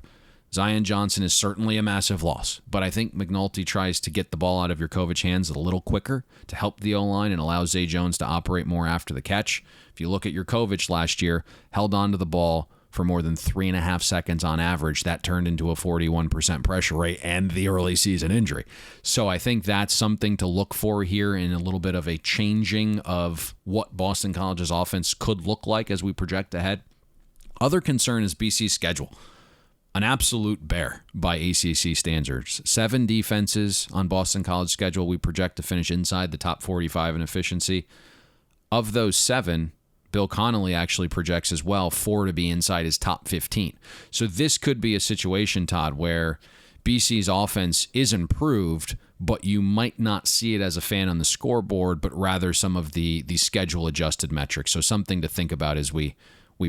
Zion Johnson is certainly a massive loss, but I think McNulty tries to get the ball out of Jurkovic's hands a little quicker to help the O-line and allow Zay Jones to operate more after the catch. If you look at Jurkovic last year, held on to the ball for more than 3.5 seconds on average. That turned into a 41% pressure rate and the early season injury. So I think that's something to look for here in a little bit of a changing of what Boston College's offense could look like as we project ahead. Other concern is BC's schedule. An absolute bear by ACC standards. 7 defenses on Boston College schedule. We project to finish inside the top 45 in efficiency. Of those 7, Bill Connolly actually projects as well 4 to be inside his top 15. So this could be a situation, Todd, where BC's offense is improved, but you might not see it as a fan on the scoreboard, but rather some of the schedule-adjusted metrics. So something to think about as we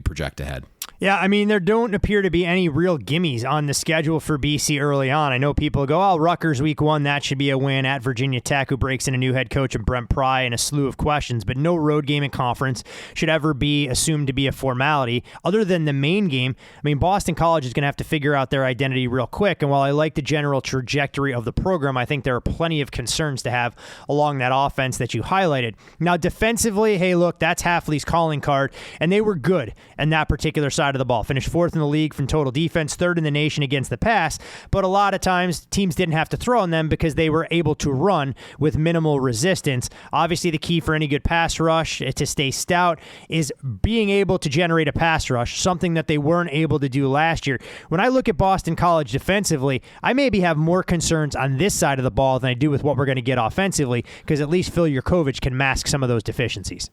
project ahead. Yeah, I mean, there don't appear to be any real gimmies on the schedule for BC early on. I know people go, oh, Rutgers week 1, that should be a win at Virginia Tech, who breaks in a new head coach and Brent Pry and a slew of questions, but no road game in conference should ever be assumed to be a formality. Other than the main game, I mean, Boston College is going to have to figure out their identity real quick, and while I like the general trajectory of the program, I think there are plenty of concerns to have along that offense that you highlighted. Now, defensively, hey, look, that's Hafley's calling card, and they were good in that particular side of the ball. Finished 4th in the league from total defense, 3rd in the nation against the pass, but a lot of times teams didn't have to throw on them because they were able to run with minimal resistance. Obviously, the key for any good pass rush to stay stout is being able to generate a pass rush, something that they weren't able to do last year. When I look at Boston College defensively, I maybe have more concerns on this side of the ball than I do with what we're going to get offensively, because at least Phil Jurkovich can mask some of those deficiencies.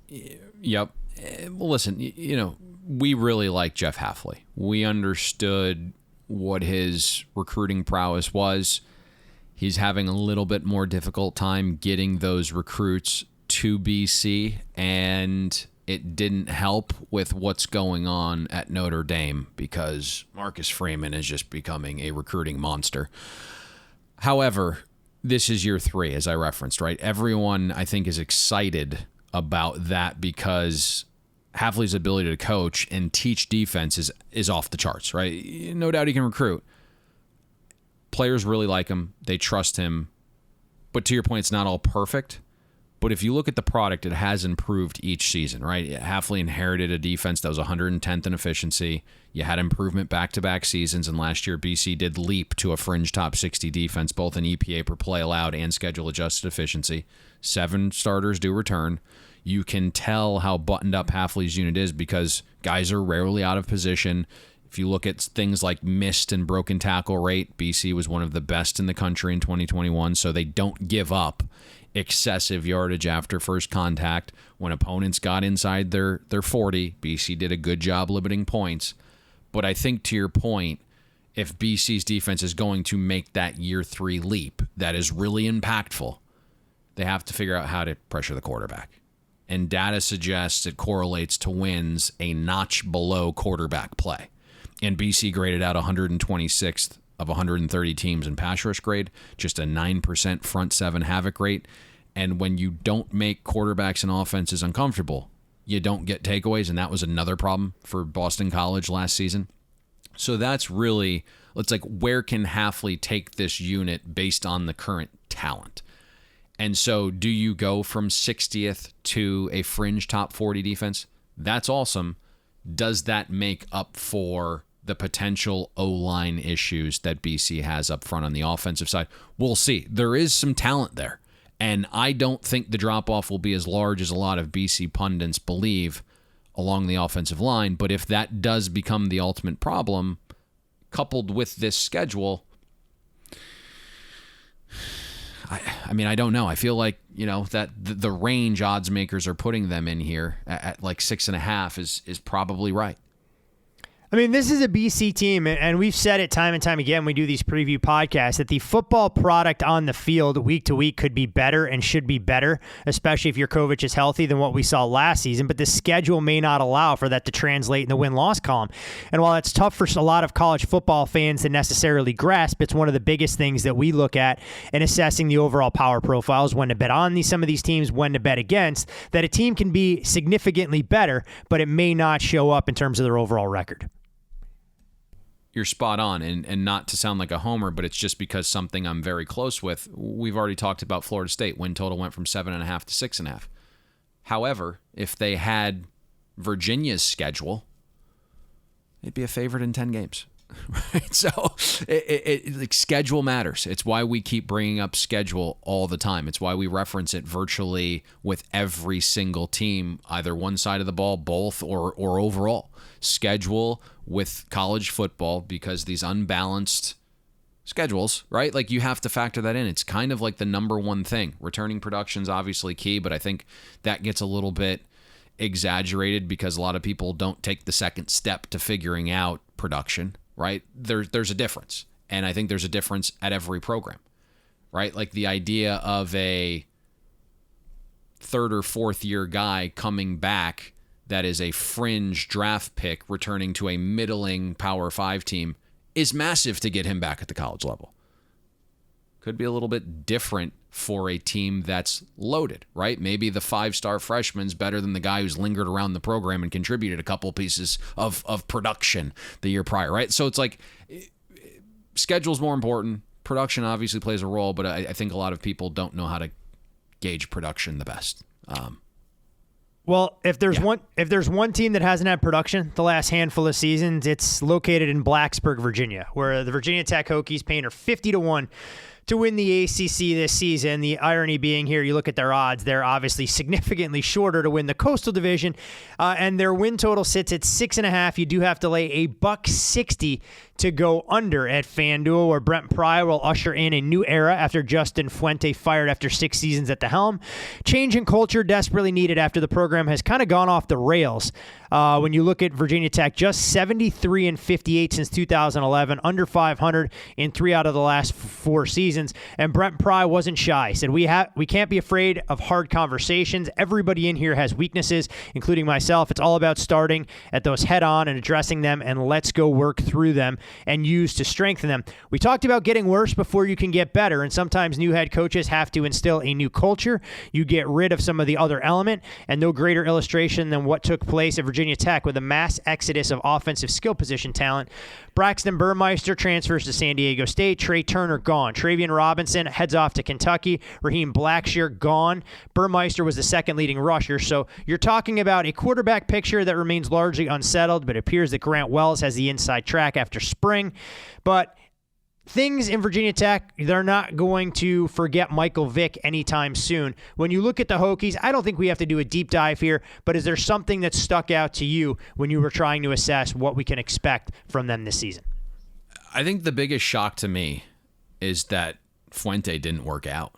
Yep. Well, listen, we really like Jeff Hafley. We understood what his recruiting prowess was. He's having a little bit more difficult time getting those recruits to BC, and it didn't help with what's going on at Notre Dame because Marcus Freeman is just becoming a recruiting monster. However, this is year 3, as I referenced, right? Everyone, I think, is excited about that because Hafley's ability to coach and teach defense is off the charts, right? No doubt he can recruit. Players really like him. They trust him. But to your point, it's not all perfect. But if you look at the product, it has improved each season, right? Hafley inherited a defense that was 110th in efficiency. You had improvement back-to-back seasons, and last year BC did leap to a fringe top 60 defense, both in EPA per play allowed and schedule-adjusted efficiency. 7 starters do return. You can tell how buttoned up Hafley's unit is because guys are rarely out of position. If you look at things like missed and broken tackle rate, BC was one of the best in the country in 2021, so they don't give up excessive yardage after first contact. When opponents got inside their 40, BC did a good job limiting points. But I think to your point, if BC's defense is going to make that year 3 leap that is really impactful, they have to figure out how to pressure the quarterback. And data suggests it correlates to wins a notch below quarterback play. And BC graded out 126th of 130 teams in pass rush grade, just a 9% front 7 havoc rate. And when you don't make quarterbacks and offenses uncomfortable, you don't get takeaways, and that was another problem for Boston College last season. So that's really, it's like, where can Hafley take this unit based on the current talent? And so do you go from 60th to a fringe top 40 defense? That's awesome. Does that make up for the potential O-line issues that BC has up front on the offensive side? We'll see. There is some talent there. And I don't think the drop-off will be as large as a lot of BC pundits believe along the offensive line. But if that does become the ultimate problem, coupled with this schedule, I mean, I don't know. I feel like, that the range odds makers are putting them in here at like 6.5 is probably right. I mean, this is a BC team, and we've said it time and time again. We do these preview podcasts that the football product on the field week to week could be better and should be better, especially if Jurkovec is healthy, than what we saw last season. But the schedule may not allow for that to translate in the win-loss column. And while it's tough for a lot of college football fans to necessarily grasp, it's one of the biggest things that we look at in assessing the overall power profiles, when to bet on some of these teams, when to bet against, that a team can be significantly better, but it may not show up in terms of their overall record. You're spot on, and not to sound like a homer, but it's just because something I'm very close with. We've already talked about Florida State. Win total went from 7.5 to 6.5. However, if they had Virginia's schedule, they'd be a favorite in 10 games. Right? So like, schedule matters. It's why we keep bringing up schedule all the time. It's why we reference it virtually with every single team, either one side of the ball, both, or overall. Schedule with college football, because these unbalanced schedules, right? Like, you have to factor that in. It's kind of like the number one thing. Returning production's obviously key, but I think that gets a little bit exaggerated because a lot of people don't take the second step to figuring out production, right? There's a difference. And I think there's a difference at every program, right? Like the idea of a third or fourth year guy coming back that is a fringe draft pick returning to a middling Power 5 team is massive to get him back at the college level. Could be a little bit different for a team that's loaded, right? Maybe the 5-star freshman's better than the guy who's lingered around the program and contributed a couple pieces of production the year prior, right? So it's like, schedule's more important. Production obviously plays a role, but I think a lot of people don't know how to gauge production the best. Well, if there's one team that hasn't had production the last handful of seasons, it's located in Blacksburg, Virginia, where the Virginia Tech Hokies paying her 50-1 to win the ACC this season. The irony being here, you look at their odds, they're obviously significantly shorter to win the Coastal Division, and their win total sits at 6.5. You do have to lay $1.60 to go under at FanDuel, where Brent Pry will usher in a new era after Justin Fuente fired after 6 seasons at the helm. Change in culture desperately needed after the program has kind of gone off the rails. When you look at Virginia Tech, just 73-58 since 2011, under 500 in 3 out of the last 4 seasons. And Brent Pry wasn't shy. He said, we can't be afraid of hard conversations. Everybody in here has weaknesses, including myself. It's all about starting at those head on and addressing them, and let's go work through them and use to strengthen them. We talked about getting worse before you can get better, and sometimes new head coaches have to instill a new culture. You get rid of some of the other element, and no greater illustration than what took place at Virginia Tech with a mass exodus of offensive skill position talent. Braxton Burmeister transfers to San Diego State. Trey Turner gone. Travian Robinson heads off to Kentucky. Raheem Blackshear gone. Burmeister was the second leading rusher. So you're talking about a quarterback picture that remains largely unsettled, but it appears that Grant Wells has the inside track after spring. But things in Virginia Tech, they're not going to forget Michael Vick anytime soon. When you look at the Hokies, I don't think we have to do a deep dive here, but is there something that stuck out to you when you were trying to assess what we can expect from them this season? I think the biggest shock to me is that Fuente didn't work out.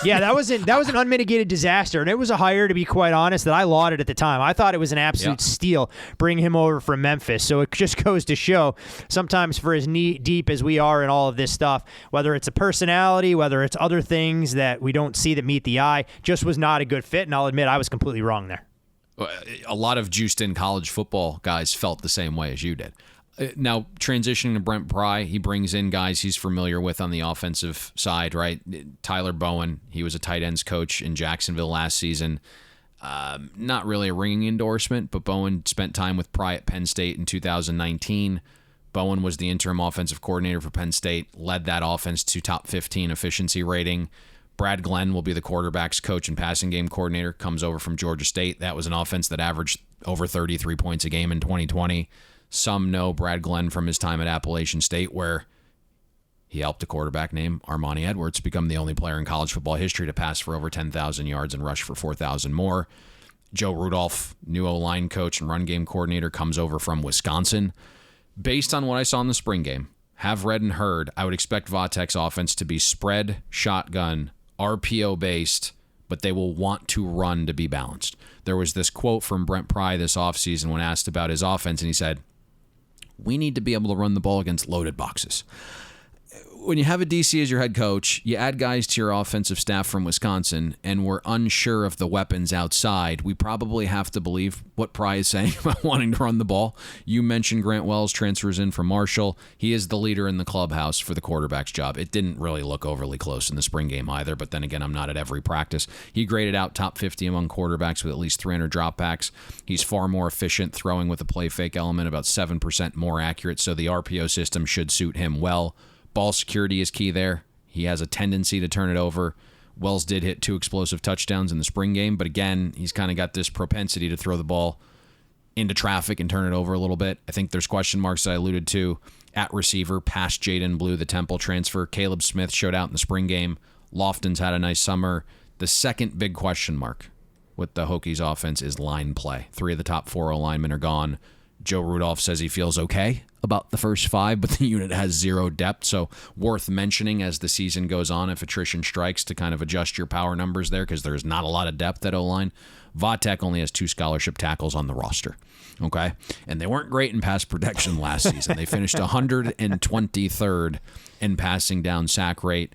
Yeah, that was an unmitigated disaster, and it was a hire, to be quite honest, that I lauded at the time. I thought it was an absolute steal bringing him over from Memphis. So it just goes to show, sometimes for as knee deep as we are in all of this stuff, whether it's a personality, whether it's other things that we don't see that meet the eye, just was not a good fit, and I'll admit I was completely wrong there. A lot of juiced-in college football guys felt the same way as you did. Now, transitioning to Brent Pry, he brings in guys he's familiar with on the offensive side, right? Tyler Bowen, he was a tight ends coach in Jacksonville last season. Not really a ringing endorsement, but Bowen spent time with Pry at Penn State in 2019. Bowen was the interim offensive coordinator for Penn State, led that offense to top 15 efficiency rating. Brad Glenn will be the quarterback's coach and passing game coordinator, comes over from Georgia State. That was an offense that averaged over 33 points a game in 2020. Some know Brad Glenn from his time at Appalachian State, where he helped a quarterback named Armani Edwards become the only player in college football history to pass for over 10,000 yards and rush for 4,000 more. Joe Rudolph, new O-line coach and run game coordinator, comes over from Wisconsin. Based on what I saw in the spring game, have read and heard, I would expect Vatek's offense to be spread, shotgun, RPO-based, but they will want to run to be balanced. There was this quote from Brent Pry this offseason when asked about his offense, and he said, we need to be able to run the ball against loaded boxes. When you have a DC as your head coach, you add guys to your offensive staff from Wisconsin, and we're unsure of the weapons outside. We probably have to believe what Pry is saying about wanting to run the ball. You mentioned Grant Wells transfers in from Marshall. He is the leader in the clubhouse for the quarterback's job. It didn't really look overly close in the spring game either, but then again, I'm not at every practice. He graded out top 50 among quarterbacks with at least 300 dropbacks. He's far more efficient throwing with a play fake element, about 7% more accurate, so the RPO system should suit him well. Ball security is key there. He has a tendency to turn it over. Wells did hit 2 explosive touchdowns in the spring game, but again, he's kind of got this propensity to throw the ball into traffic and turn it over a little bit. I think there's question marks that I alluded to at receiver, past Jaden Blue, the Temple transfer. Caleb Smith showed out in the spring game. Lofton's had a nice summer. The second big question mark with the Hokies offense is line play. 3 of the top 4 O-linemen are gone. Joe Rudolph says he feels okay about the first 5, but the unit has 0 depth, so worth mentioning as the season goes on if attrition strikes to kind of adjust your power numbers there because there's not a lot of depth at O-line. Vatek only has 2 scholarship tackles on the roster, okay? And they weren't great in pass protection last season. They finished 123rd in passing down sack rate.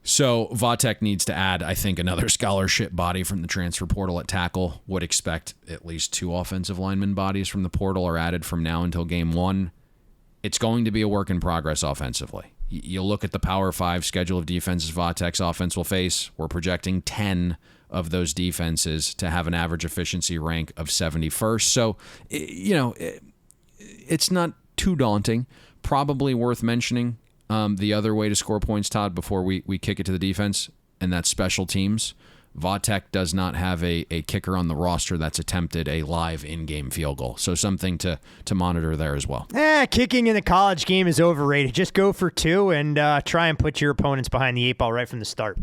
So Vatek needs to add, I think, another scholarship body from the transfer portal at tackle. Would expect at least 2 offensive lineman bodies from the portal are added from now until game 1. It's going to be a work in progress offensively. You look at the Power 5 schedule of defenses Vatek's offense will face. We're projecting 10 of those defenses to have an average efficiency rank of 71st. So, it's not too daunting. Probably worth mentioning the other way to score points, Todd, before we kick it to the defense, and that's special teams. Vatek does not have a kicker on the roster that's attempted a live in-game field goal, so something to monitor there as well. Kicking in the college game is overrated. Just go for 2 and try and put your opponents behind the 8 ball right from the start.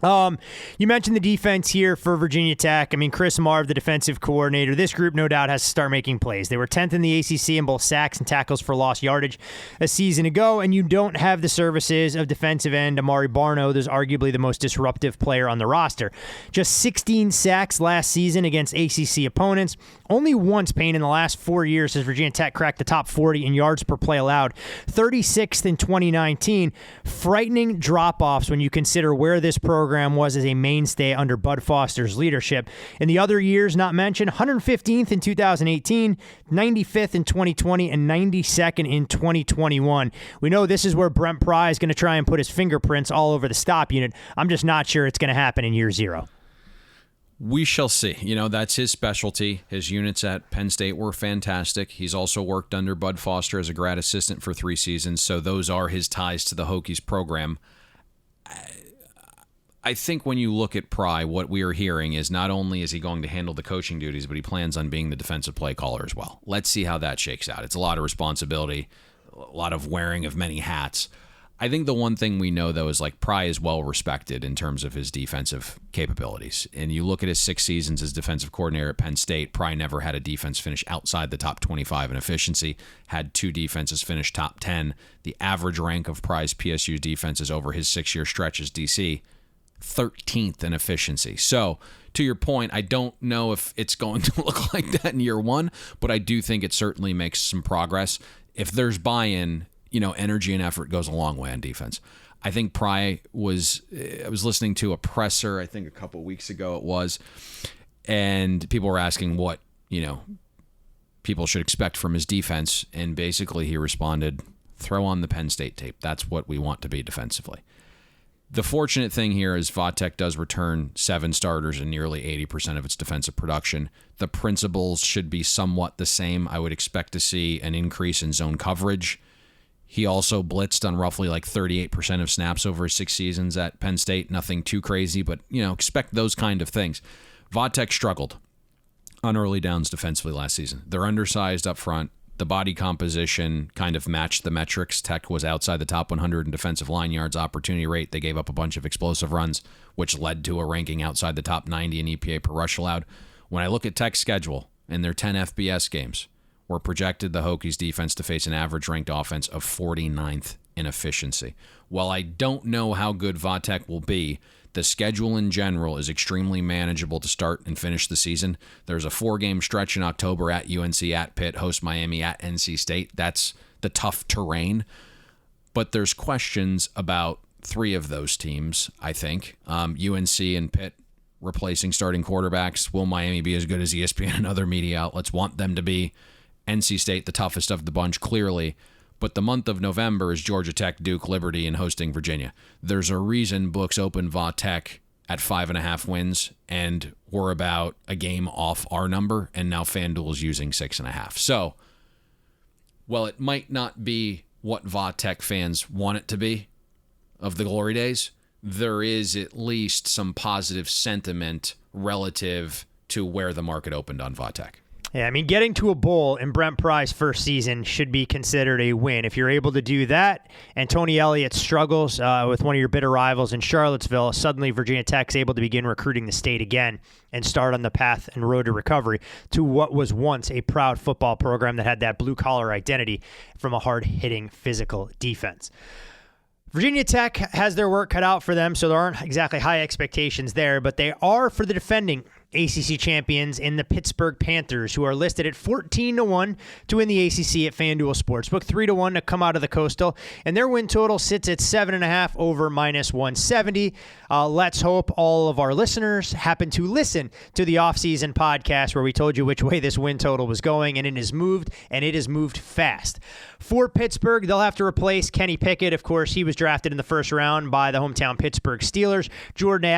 You mentioned the defense here for Virginia Tech. I mean, Chris Marv, the defensive coordinator, this group no doubt has to start making plays. They were 10th in the ACC in both sacks and tackles for lost yardage a season ago, and you don't have the services of defensive end Amari Barno, who's arguably the most disruptive player on the roster. Just 16 sacks last season against ACC opponents. Only once, Payne, in the last 4 years has Virginia Tech cracked the top 40 in yards per play allowed. 36th in 2019. Frightening drop-offs when you consider where this program was as a mainstay under Bud Foster's leadership. In the other years not mentioned, 115th in 2018, 95th in 2020, and 92nd in 2021. We know this is where Brent Pry is going to try and put his fingerprints all over the stop unit. I'm just not sure it's going to happen in year 0. We shall see. That's his specialty. His units at Penn State were fantastic. He's also worked under Bud Foster as a grad assistant for 3 seasons, so those are his ties to the Hokies program. I think when you look at Pry, what we are hearing is not only is he going to handle the coaching duties, but he plans on being the defensive play caller as well. Let's see how that shakes out. It's a lot of responsibility, a lot of wearing of many hats. I think the one thing we know, though, is Pry is well respected in terms of his defensive capabilities. And you look at his 6 seasons as defensive coordinator at Penn State, Pry never had a defense finish outside the top 25 in efficiency, had 2 defenses finish top 10. The average rank of Pry's PSU defenses over his 6-year stretch as DC, 13th in efficiency. So, to your point, I don't know if it's going to look like that in year 1, but I do think it certainly makes some progress. If there's buy-in, energy and effort goes a long way on defense. I think Pry I was listening to a presser, I think a couple of weeks ago it was, and people were asking what, people should expect from his defense, and basically he responded, throw on the Penn State tape. That's what we want to be defensively. The fortunate thing here is Vatek does return 7 starters and nearly 80% of its defensive production. The principles should be somewhat the same. I would expect to see an increase in zone coverage. He also blitzed on roughly 38% of snaps over his 6 seasons at Penn State. Nothing too crazy, but expect those kind of things. Vatek struggled on early downs defensively last season. They're undersized up front. The body composition kind of matched the metrics. Tech was outside the top 100 in defensive line yards, opportunity rate. They gave up a bunch of explosive runs, which led to a ranking outside the top 90 in EPA per rush allowed. When I look at Tech's schedule and their 10 FBS games, we're projected the Hokies defense to face an average ranked offense of 49th in efficiency. While I don't know how good Vatek will be, The schedule in general is extremely manageable to start and finish the season. There's a 4-game stretch in October at UNC, at Pitt, host Miami, at NC State. That's the tough terrain. But there's questions about 3 of those teams, I think. UNC and Pitt replacing starting quarterbacks. Will Miami be as good as ESPN and other media outlets want them to be? NC State, the toughest of the bunch, clearly. But the month of November is Georgia Tech, Duke, Liberty, and hosting Virginia. There's a reason books open Va Tech at 5.5 wins, and we're about a game off our number, and now FanDuel is using 6.5. So, well, it might not be what Va Tech fans want it to be of the glory days. There is at least some positive sentiment relative to where the market opened on Va Tech. Yeah, I mean, getting to a bowl in Brent Pry's first season should be considered a win. If you're able to do that, and Tony Elliott struggles with one of your bitter rivals in Charlottesville, suddenly Virginia Tech's able to begin recruiting the state again and start on the path and road to recovery to what was once a proud football program that had that blue-collar identity from a hard-hitting physical defense. Virginia Tech has their work cut out for them, so there aren't exactly high expectations there, but they are for the defending ACC champions in the Pittsburgh Panthers, who are listed at 14-1 to win the ACC at FanDuel Sportsbook, 3-1 to come out of the Coastal, and their win total sits at 7.5 over -170. Let's hope all of our listeners happen to listen to the offseason podcast where we told you which way this win total was going, and it has moved fast. For Pittsburgh, they'll have to replace Kenny Pickett. Of course, he was drafted in the first round by the hometown Pittsburgh Steelers. Jordan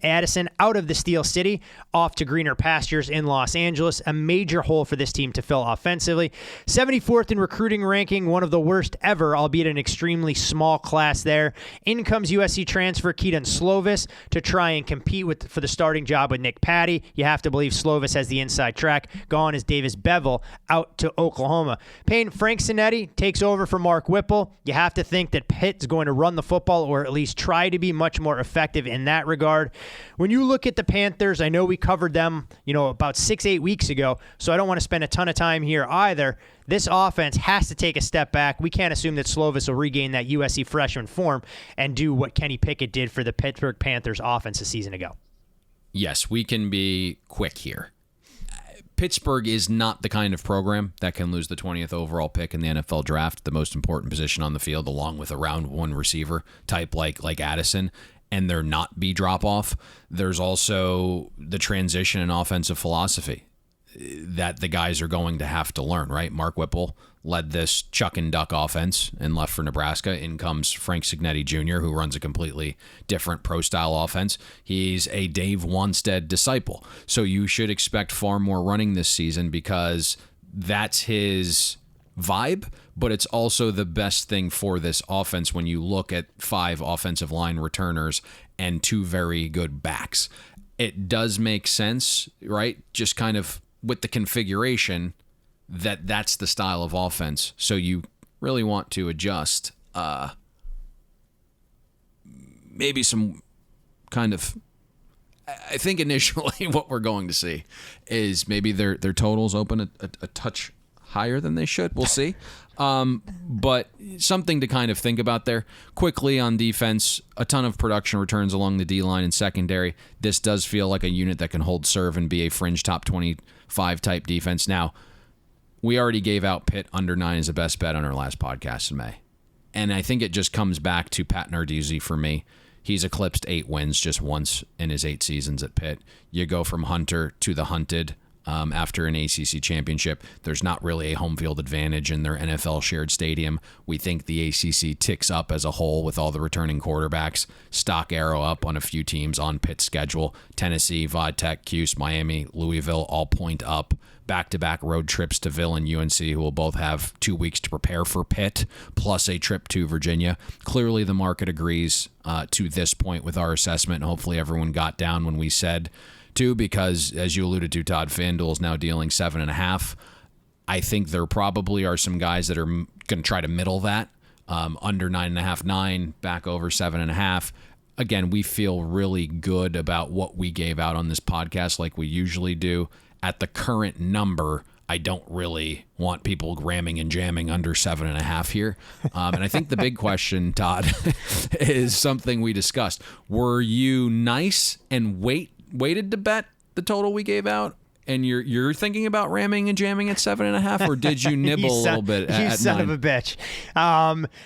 Addison out of the Steel City, off to greener pastures in Los Angeles. A major hole for this team to fill offensively. 74th in recruiting ranking, one of the worst ever, albeit an extremely small class there. In comes USC transfer Keaton Slovis to try and compete for the starting job with Nick Patty. You have to believe Slovis has the inside track. Gone is Davis Bevel out to Oklahoma. Frank Sinetti takes over for Mark Whipple. You have to think that Pitt's going to run the football, or at least try to be much more effective in that regard. When you look at the Panthers, I know we covered them, about 6-8 weeks ago, so I don't want to spend a ton of time here either. This offense has to take a step back. We can't assume that Slovis will regain that USC freshman form and do what Kenny Pickett did for the Pittsburgh Panthers offense a season ago. Yes, we can be quick here. Pittsburgh is not the kind of program that can lose the 20th overall pick in the NFL draft, the most important position on the field, along with a round 1 receiver type like Addison, and there not be drop-off. There's also the transition in offensive philosophy that the guys are going to have to learn, right? Mark Whipple led this chuck and duck offense and left for Nebraska. In comes Frank Signetti Jr., who runs a completely different pro-style offense. He's a Dave Wanstead disciple. So you should expect far more running this season because that's his vibe, but it's also the best thing for this offense when you look at 5 offensive line returners and 2 very good backs. It does make sense, right? Just kind of with the configuration that's the style of offense. So you really want to adjust maybe some kind of, I think initially what we're going to see is maybe their totals open a touch higher than they should. We'll see. But something to kind of think about there. Quickly on defense, a ton of production returns along the D-line and secondary. This does feel like a unit that can hold serve and be a fringe top 25 type defense. Now, we already gave out Pitt under 9 as the best bet on our last podcast in May. And I think it just comes back to Pat Narduzzi for me. He's eclipsed 8 wins just once in his 8 seasons at Pitt. You go from hunter to the hunted after an ACC championship. There's not really a home field advantage in their NFL shared stadium. We think the ACC ticks up as a whole with all the returning quarterbacks. Stock arrow up on a few teams on Pitt's schedule. Tennessee, Va Tech, Cuse, Miami, Louisville all point up. Back-to-back road trips to Ville and UNC, who will both have 2 weeks to prepare for Pitt, plus a trip to Virginia. Clearly the market agrees to this point with our assessment, and hopefully everyone got down when we said to, because as you alluded to, Todd, FanDuel is now dealing 7.5. I think there probably are some guys that are going to try to middle that, under 9.5, 9, back over 7.5. Again, we feel really good about what we gave out on this podcast like we usually do. At the current number, I don't really want people ramming and jamming under 7.5 here. And I think the big question, Todd, is something we discussed. Were you nice and waited to bet the total we gave out? And you're thinking about ramming and jamming at 7.5, or did you nibble a little bit at 9? You son of a bitch.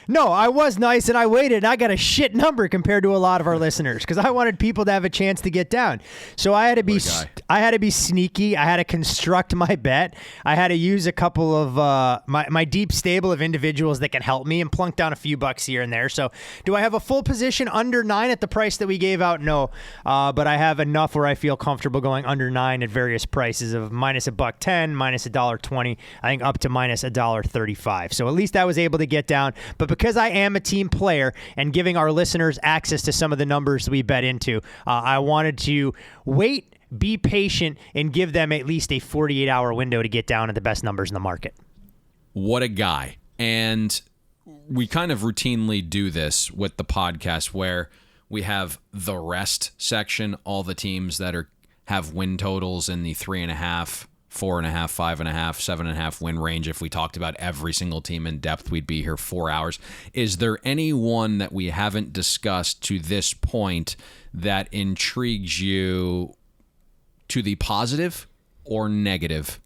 No, I was nice and I waited. And I got a shit number compared to a lot of our listeners because I wanted people to have a chance to get down. So I had to be sneaky. I had to construct my bet. I had to use a couple of my deep stable of individuals that can help me and plunk down a few bucks here and there. So do I have a full position under 9 at the price that we gave out? No, but I have enough where I feel comfortable going under 9 at various prices of minus $1.10, minus $1.20, I think up to minus $1.35. So at least I was able to get down. But because I am a team player and giving our listeners access to some of the numbers we bet into, I wanted to wait, be patient, and give them at least a 48-hour window to get down at the best numbers in the market. What a guy. And we kind of routinely do this with the podcast where we have the rest section, all the teams that have win totals in the 3.5, 4.5, 5.5, 7.5 win range. If we talked about every single team in depth, we'd be here 4 hours. Is there any one that we haven't discussed to this point that intrigues you to the positive or negative?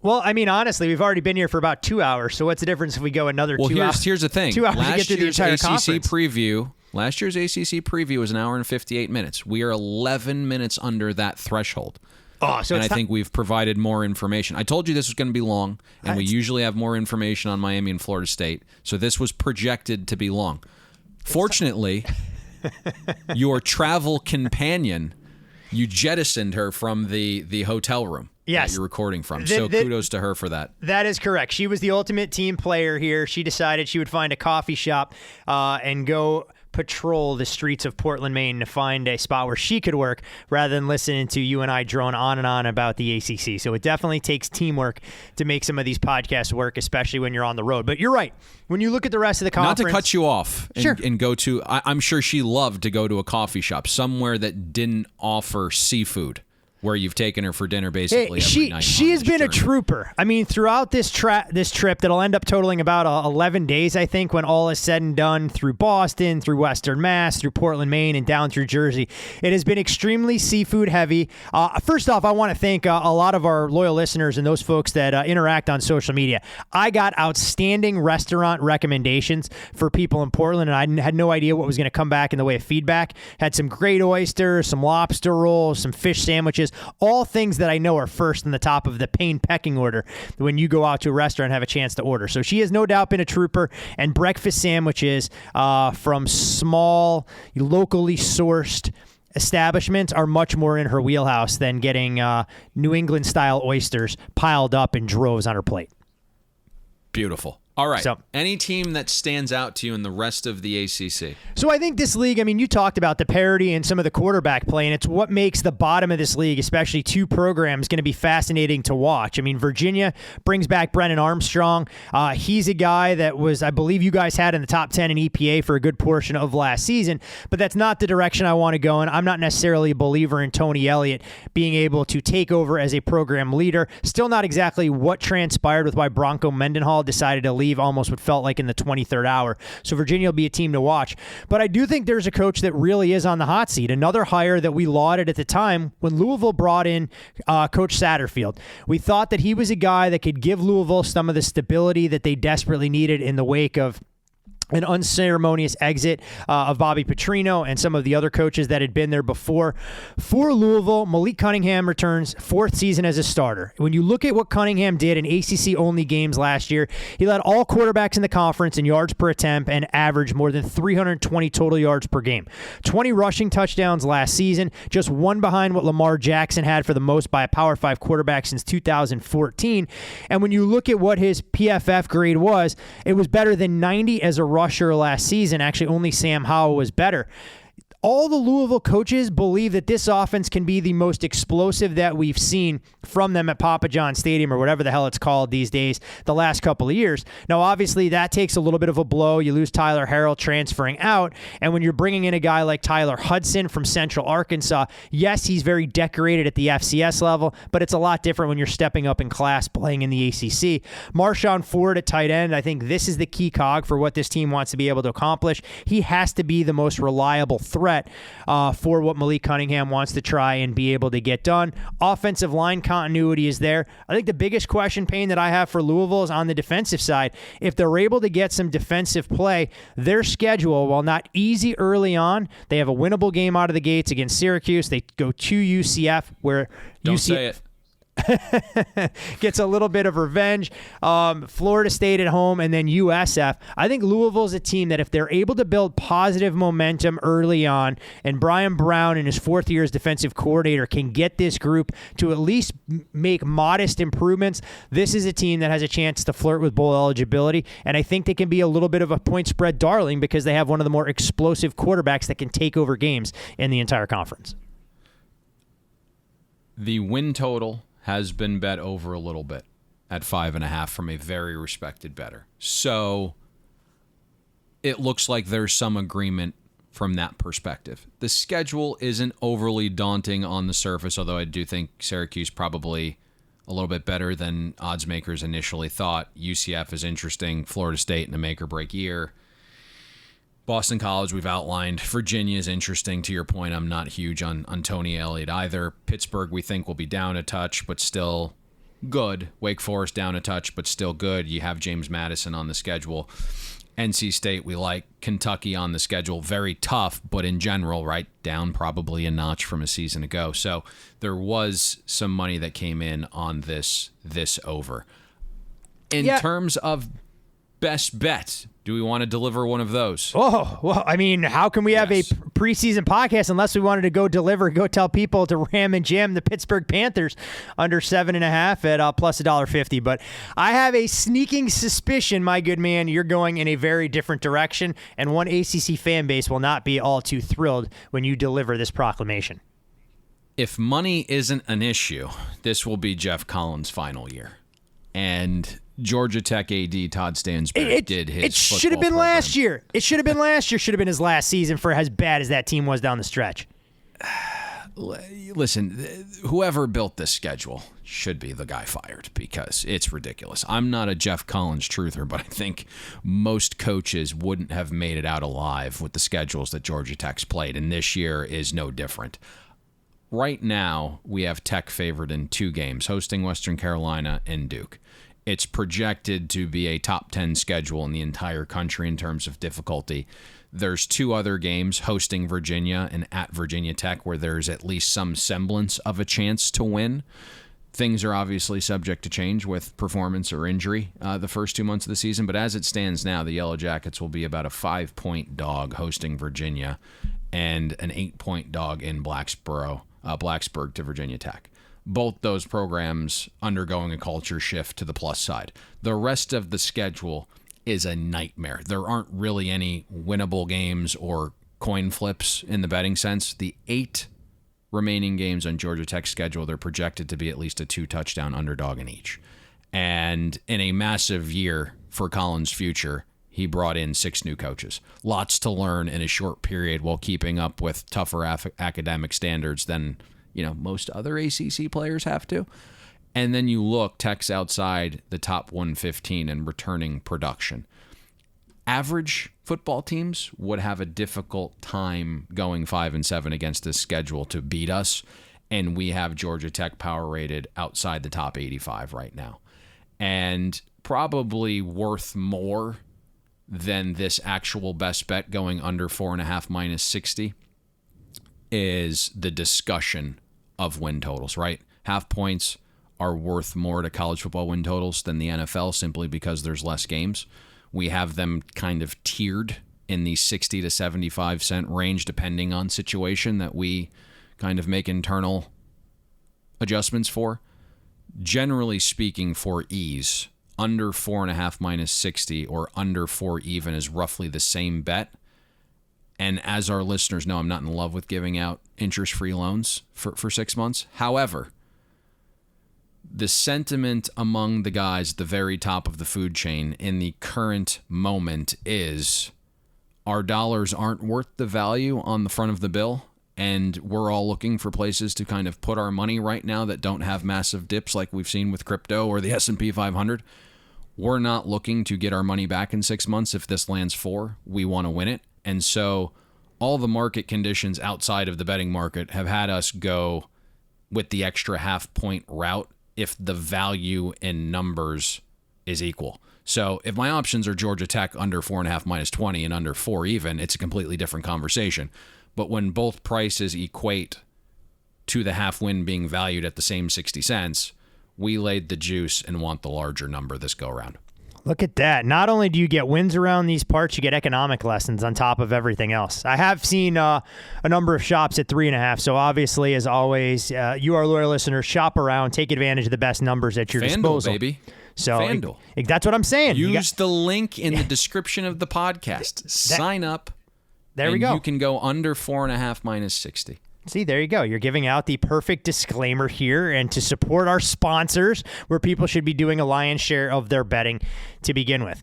Well, I mean, honestly, we've already been here for about 2 hours. So what's the difference if we go another 2 hours? Here's the thing. 2 hours to get through the entire conference. Last year's ACC preview was 1 hour and 58 minutes. We are 11 minutes under that threshold. Oh, so and I think we've provided more information. I told you this was going to be long, and we usually have more information on Miami and Florida State. So this was projected to be long. Fortunately, your travel companion, you jettisoned her from the hotel room. Yes. That you're recording from. So kudos to her for that. That is correct. She was the ultimate team player here. She decided she would find a coffee shop and go patrol the streets of Portland, Maine to find a spot where she could work rather than listening to you and I drone on and on about the ACC. So it definitely takes teamwork to make some of these podcasts work, especially when you're on the road. But you're right. When you look at the rest of the conference... Not to cut you off and, sure. and go to... I'm sure she loved to go to a coffee shop, somewhere that didn't offer seafood, where you've taken her for dinner basically every night. She has been a trooper. I mean, throughout this trip that'll end up totaling about 11 days, I think, when all is said and done, through Boston, through Western Mass, through Portland, Maine, and down through Jersey. It has been extremely seafood heavy. First off, I want to thank a lot of our loyal listeners and those folks that interact on social media. I got outstanding restaurant recommendations for people in Portland, and I had no idea what was going to come back in the way of feedback. Had some great oysters, some lobster rolls, some fish sandwiches. All things that I know are first in the top of the pain pecking order when you go out to a restaurant and have a chance to order. So she has no doubt been a trooper, and breakfast sandwiches from small, locally sourced establishments are much more in her wheelhouse than getting New England-style oysters piled up in droves on her plate. Beautiful. All right. So, any team that stands out to you in the rest of the ACC? So I think this league, I mean, you talked about the parity and some of the quarterback play, and it's what makes the bottom of this league, especially two programs, going to be fascinating to watch. I mean, Virginia brings back Brennan Armstrong. He's a guy that was, I believe you guys had in the top 10 in EPA for a good portion of last season, but that's not the direction I want to go in. I'm not necessarily a believer in Tony Elliott being able to take over as a program leader. Still not exactly what transpired with why Bronco Mendenhall decided to leave almost what felt like in the 23rd hour. So Virginia will be a team to watch. But I do think there's a coach that really is on the hot seat. Another hire that we lauded at the time when Louisville brought in Coach Satterfield. We thought that he was a guy that could give Louisville some of the stability that they desperately needed in the wake of an unceremonious exit of Bobby Petrino and some of the other coaches that had been there before. For Louisville, Malik Cunningham returns, fourth season as a starter. When you look at what Cunningham did in ACC-only games last year, he led all quarterbacks in the conference in yards per attempt and averaged more than 320 total yards per game. 20 rushing touchdowns last season, just one behind what Lamar Jackson had for the most by a Power 5 quarterback since 2014. And when you look at what his PFF grade was, it was better than 90 as a rusher last season. Actually, only Sam Howell was better. all the Louisville coaches believe that this offense can be the most explosive that we've seen from them at Papa John Stadium, or whatever the hell it's called these days, the last couple of years. Now, obviously, that takes a little bit of a blow. You lose Tyler Harrell transferring out, and when you're bringing in a guy like Tyler Hudson from Central Arkansas, yes, he's very decorated at the FCS level, but it's a lot different when you're stepping up in class playing in the ACC. Marshawn Ford at tight end, I think this is the key cog for what this team wants to be able to accomplish. He has to be the most reliable threat for what Malik Cunningham wants to try and be able to get done. Offensive line continuity is there. I think the biggest question, Payne, that I have for Louisville is on the defensive side. If they're able to get some defensive play, their schedule, while not easy early on, they have a winnable game out of the gates against Syracuse. They go to UCF, where Say it. gets a little bit of revenge. Florida State at home, and then USF. I think Louisville's a team that if they're able to build positive momentum early on, and Brian Brown in his fourth year as defensive coordinator can get this group to at least make modest improvements, this is a team that has a chance to flirt with bowl eligibility, and I think they can be a little bit of a point spread darling because they have one of the more explosive quarterbacks that can take over games in the entire conference. The win total has been bet over a little bit at 5.5 from a very respected bettor. So it looks like there's some agreement from that perspective. The schedule isn't overly daunting on the surface, although I do think Syracuse probably a little bit better than odds makers initially thought. UCF is interesting. Florida State in a make-or-break year. Boston College, we've outlined. Virginia is interesting. To your point, I'm not huge on Tony Elliott either. Pittsburgh, we think, will be down a touch, but still good. Wake Forest down a touch, but still good. You have James Madison on the schedule. NC State, we like. Kentucky on the schedule. Very tough, but in general, right, down probably a notch from a season ago. So there was some money that came in on this over. In terms of best bet, do we want to deliver one of those? Oh, well, I mean, how can we have a preseason podcast unless we wanted to go tell people to ram and jam the Pittsburgh Panthers under 7.5 at plus $1.50. But I have a sneaking suspicion, my good man, you're going in a very different direction, and one ACC fan base will not be all too thrilled when you deliver this proclamation. If money isn't an issue, this will be Jeff Collins' final year. And Georgia Tech AD Todd Stansberry did his. It should have been program. last year. It should have been last year. Should have been his last season for as bad as that team was down the stretch. Listen, whoever built this schedule should be the guy fired because it's ridiculous. I'm not a Jeff Collins truther, but I think most coaches wouldn't have made it out alive with the schedules that Georgia Tech's played, and this year is no different. Right now, we have Tech favored in 2 games, hosting Western Carolina and Duke. It's projected to be a top 10 schedule in the entire country in terms of difficulty. There's 2 other games, hosting Virginia and at Virginia Tech, where there's at least some semblance of a chance to win. Things are obviously subject to change with performance or injury the first 2 months of the season, but as it stands now, the Yellow Jackets will be about a 5-point dog hosting Virginia and an 8-point dog in Blacksburg to Virginia Tech. Both those programs undergoing a culture shift to the plus side. The rest of the schedule is a nightmare. There aren't really any winnable games or coin flips in the betting sense. The 8 remaining games on Georgia Tech's schedule, they're projected to be at least a 2-touchdown underdog in each. And in a massive year for Collins' future, he brought in 6 new coaches. Lots to learn in a short period while keeping up with tougher academic standards than most other ACC players have to. And then you look, Tech's outside the top 115 in returning production. Average football teams would have a difficult time going 5-7 against this schedule to beat us. And we have Georgia Tech power rated outside the top 85 right now. And probably worth more than this actual best bet going under 4.5 minus 60 is the discussion of win totals, right? Half points are worth more to college football win totals than the NFL simply because there's less games. We have them kind of tiered in the 60 to 75 cent range depending on situation that we kind of make internal adjustments for. Generally speaking, for ease, under 4.5 minus 60 or under 4 even is roughly the same bet. And as our listeners know, I'm not in love with giving out interest-free loans for 6 months. However, the sentiment among the guys at the very top of the food chain in the current moment is our dollars aren't worth the value on the front of the bill, and we're all looking for places to kind of put our money right now that don't have massive dips like we've seen with crypto or the S&P 500. We're not looking to get our money back in 6 months. If this lands 4, we want to win it. And so all the market conditions outside of the betting market have had us go with the extra half-point route if the value in numbers is equal. So if my options are Georgia Tech under 4.5 minus 20 and under 4 even, it's a completely different conversation. But when both prices equate to the half win being valued at the same 60 cents, we laid the juice and want the larger number this go around. Look at that. Not only do you get wins around these parts, you get economic lessons on top of everything else. I have seen a number of shops at 3.5. So obviously, as always, you, our loyal listeners, shop around, take advantage of the best numbers at your disposal. Baby. So FanDuel. That's what I'm saying. Use the link in the description of the podcast. Sign up. There we go. You can go under 4.5 minus 60. See, there you go. You're giving out the perfect disclaimer here, and to support our sponsors, where people should be doing a lion's share of their betting to begin with.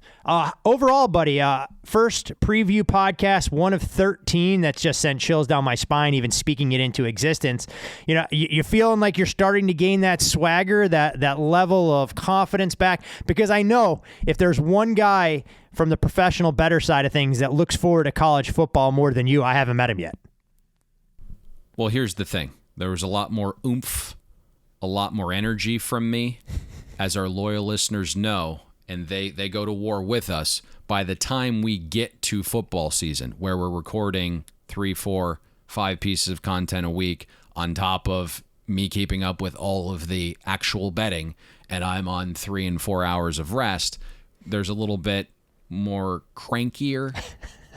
Overall, buddy, first preview podcast, one of 13, that's just sent chills down my spine, even speaking it into existence. You know, you're feeling like you're starting to gain that swagger, that level of confidence back, because I know if there's one guy from the professional bettor side of things that looks forward to college football more than you, I haven't met him yet. Well, here's the thing. There was a lot more oomph, a lot more energy from me, as our loyal listeners know, and they go to war with us. By the time we get to football season, where we're recording 3, 4, 5 pieces of content a week on top of me keeping up with all of the actual betting, and I'm on 3 and 4 hours of rest, there's a little bit more crankier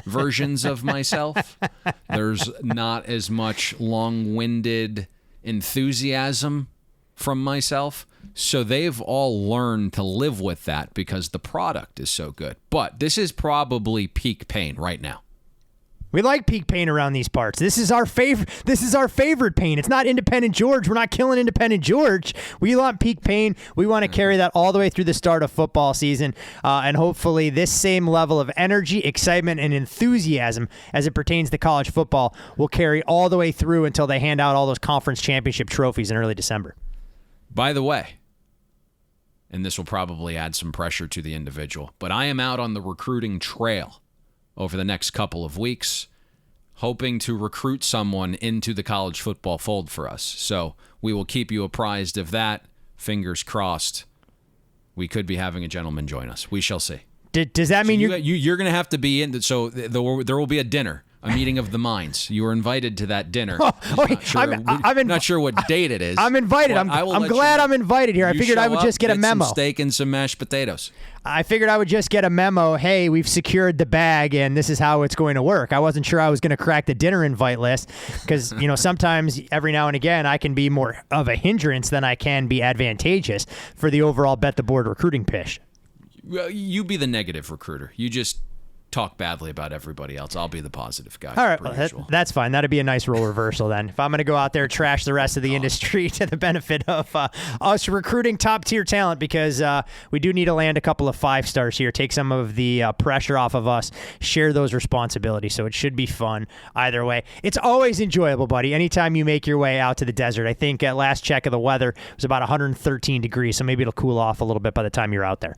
versions of myself. There's not as much long-winded enthusiasm from myself. So they've all learned to live with that because the product is so good. But this is probably peak pain right now. We like peak pain around these parts. This is our favorite pain. It's not Independent George. We're not killing Independent George. We want peak pain. We want to carry that all the way through the start of football season. And hopefully this same level of energy, excitement, and enthusiasm as it pertains to college football will carry all the way through until they hand out all those conference championship trophies in early December. By the way, and this will probably add some pressure to the individual, but I am out on the recruiting trail over the next couple of weeks, hoping to recruit someone into the college football fold for us. So we will keep you apprised of that. Fingers crossed. We could be having a gentleman join us. We shall see. Does that mean you're going to have to be in? So there will be a dinner, a meeting of the minds. You are invited to that dinner. I'm not sure what date it is. I'm invited. I'm glad I'm invited here. I figured I would just get a memo. Some steak and some mashed potatoes. I figured I would just get a memo. Hey, we've secured the bag, and this is how it's going to work. I wasn't sure I was going to crack the dinner invite list because, sometimes every now and again I can be more of a hindrance than I can be advantageous for the overall bet the board recruiting pitch. You be the negative recruiter. You just talk badly about everybody else. I'll be the positive guy. All right, that's fine. That'd be a nice role reversal then. If I'm going to go out there trash the rest of the industry to the benefit of us recruiting top-tier talent, because we do need to land a couple of 5 stars here, take some of the pressure off of us, share those responsibilities, so it should be fun either way. It's always enjoyable, buddy, anytime you make your way out to the desert. I think at last check of the weather, it was about 113 degrees, so maybe it'll cool off a little bit by the time you're out there.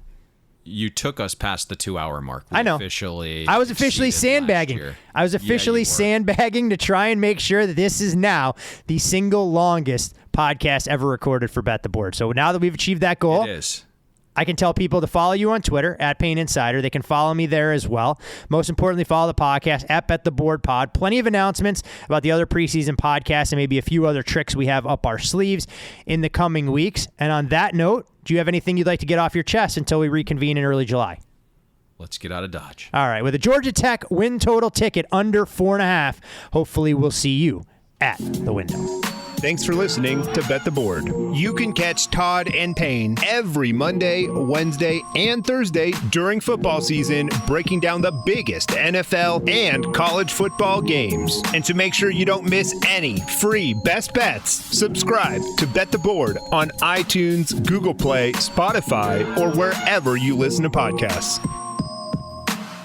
You took us past the 2-hour mark. I know. I was officially sandbagging. I was officially sandbagging to try and make sure that this is now the single longest podcast ever recorded for Bet the Board. So now that we've achieved that goal, it is. I can tell people to follow you on Twitter at Payne Insider. They can follow me there as well. Most importantly, follow the podcast at Bet the Board Pod. Plenty of announcements about the other preseason podcasts and maybe a few other tricks we have up our sleeves in the coming weeks. And on that note, do you have anything you'd like to get off your chest until we reconvene in early July? Let's get out of Dodge. All right. With a Georgia Tech win total ticket under 4.5, hopefully we'll see you at the window. Thanks for listening to Bet the Board. You can catch Todd and Payne every Monday, Wednesday, and Thursday during football season, breaking down the biggest NFL and college football games. And to make sure you don't miss any free best bets, subscribe to Bet the Board on iTunes, Google Play, Spotify, or wherever you listen to podcasts.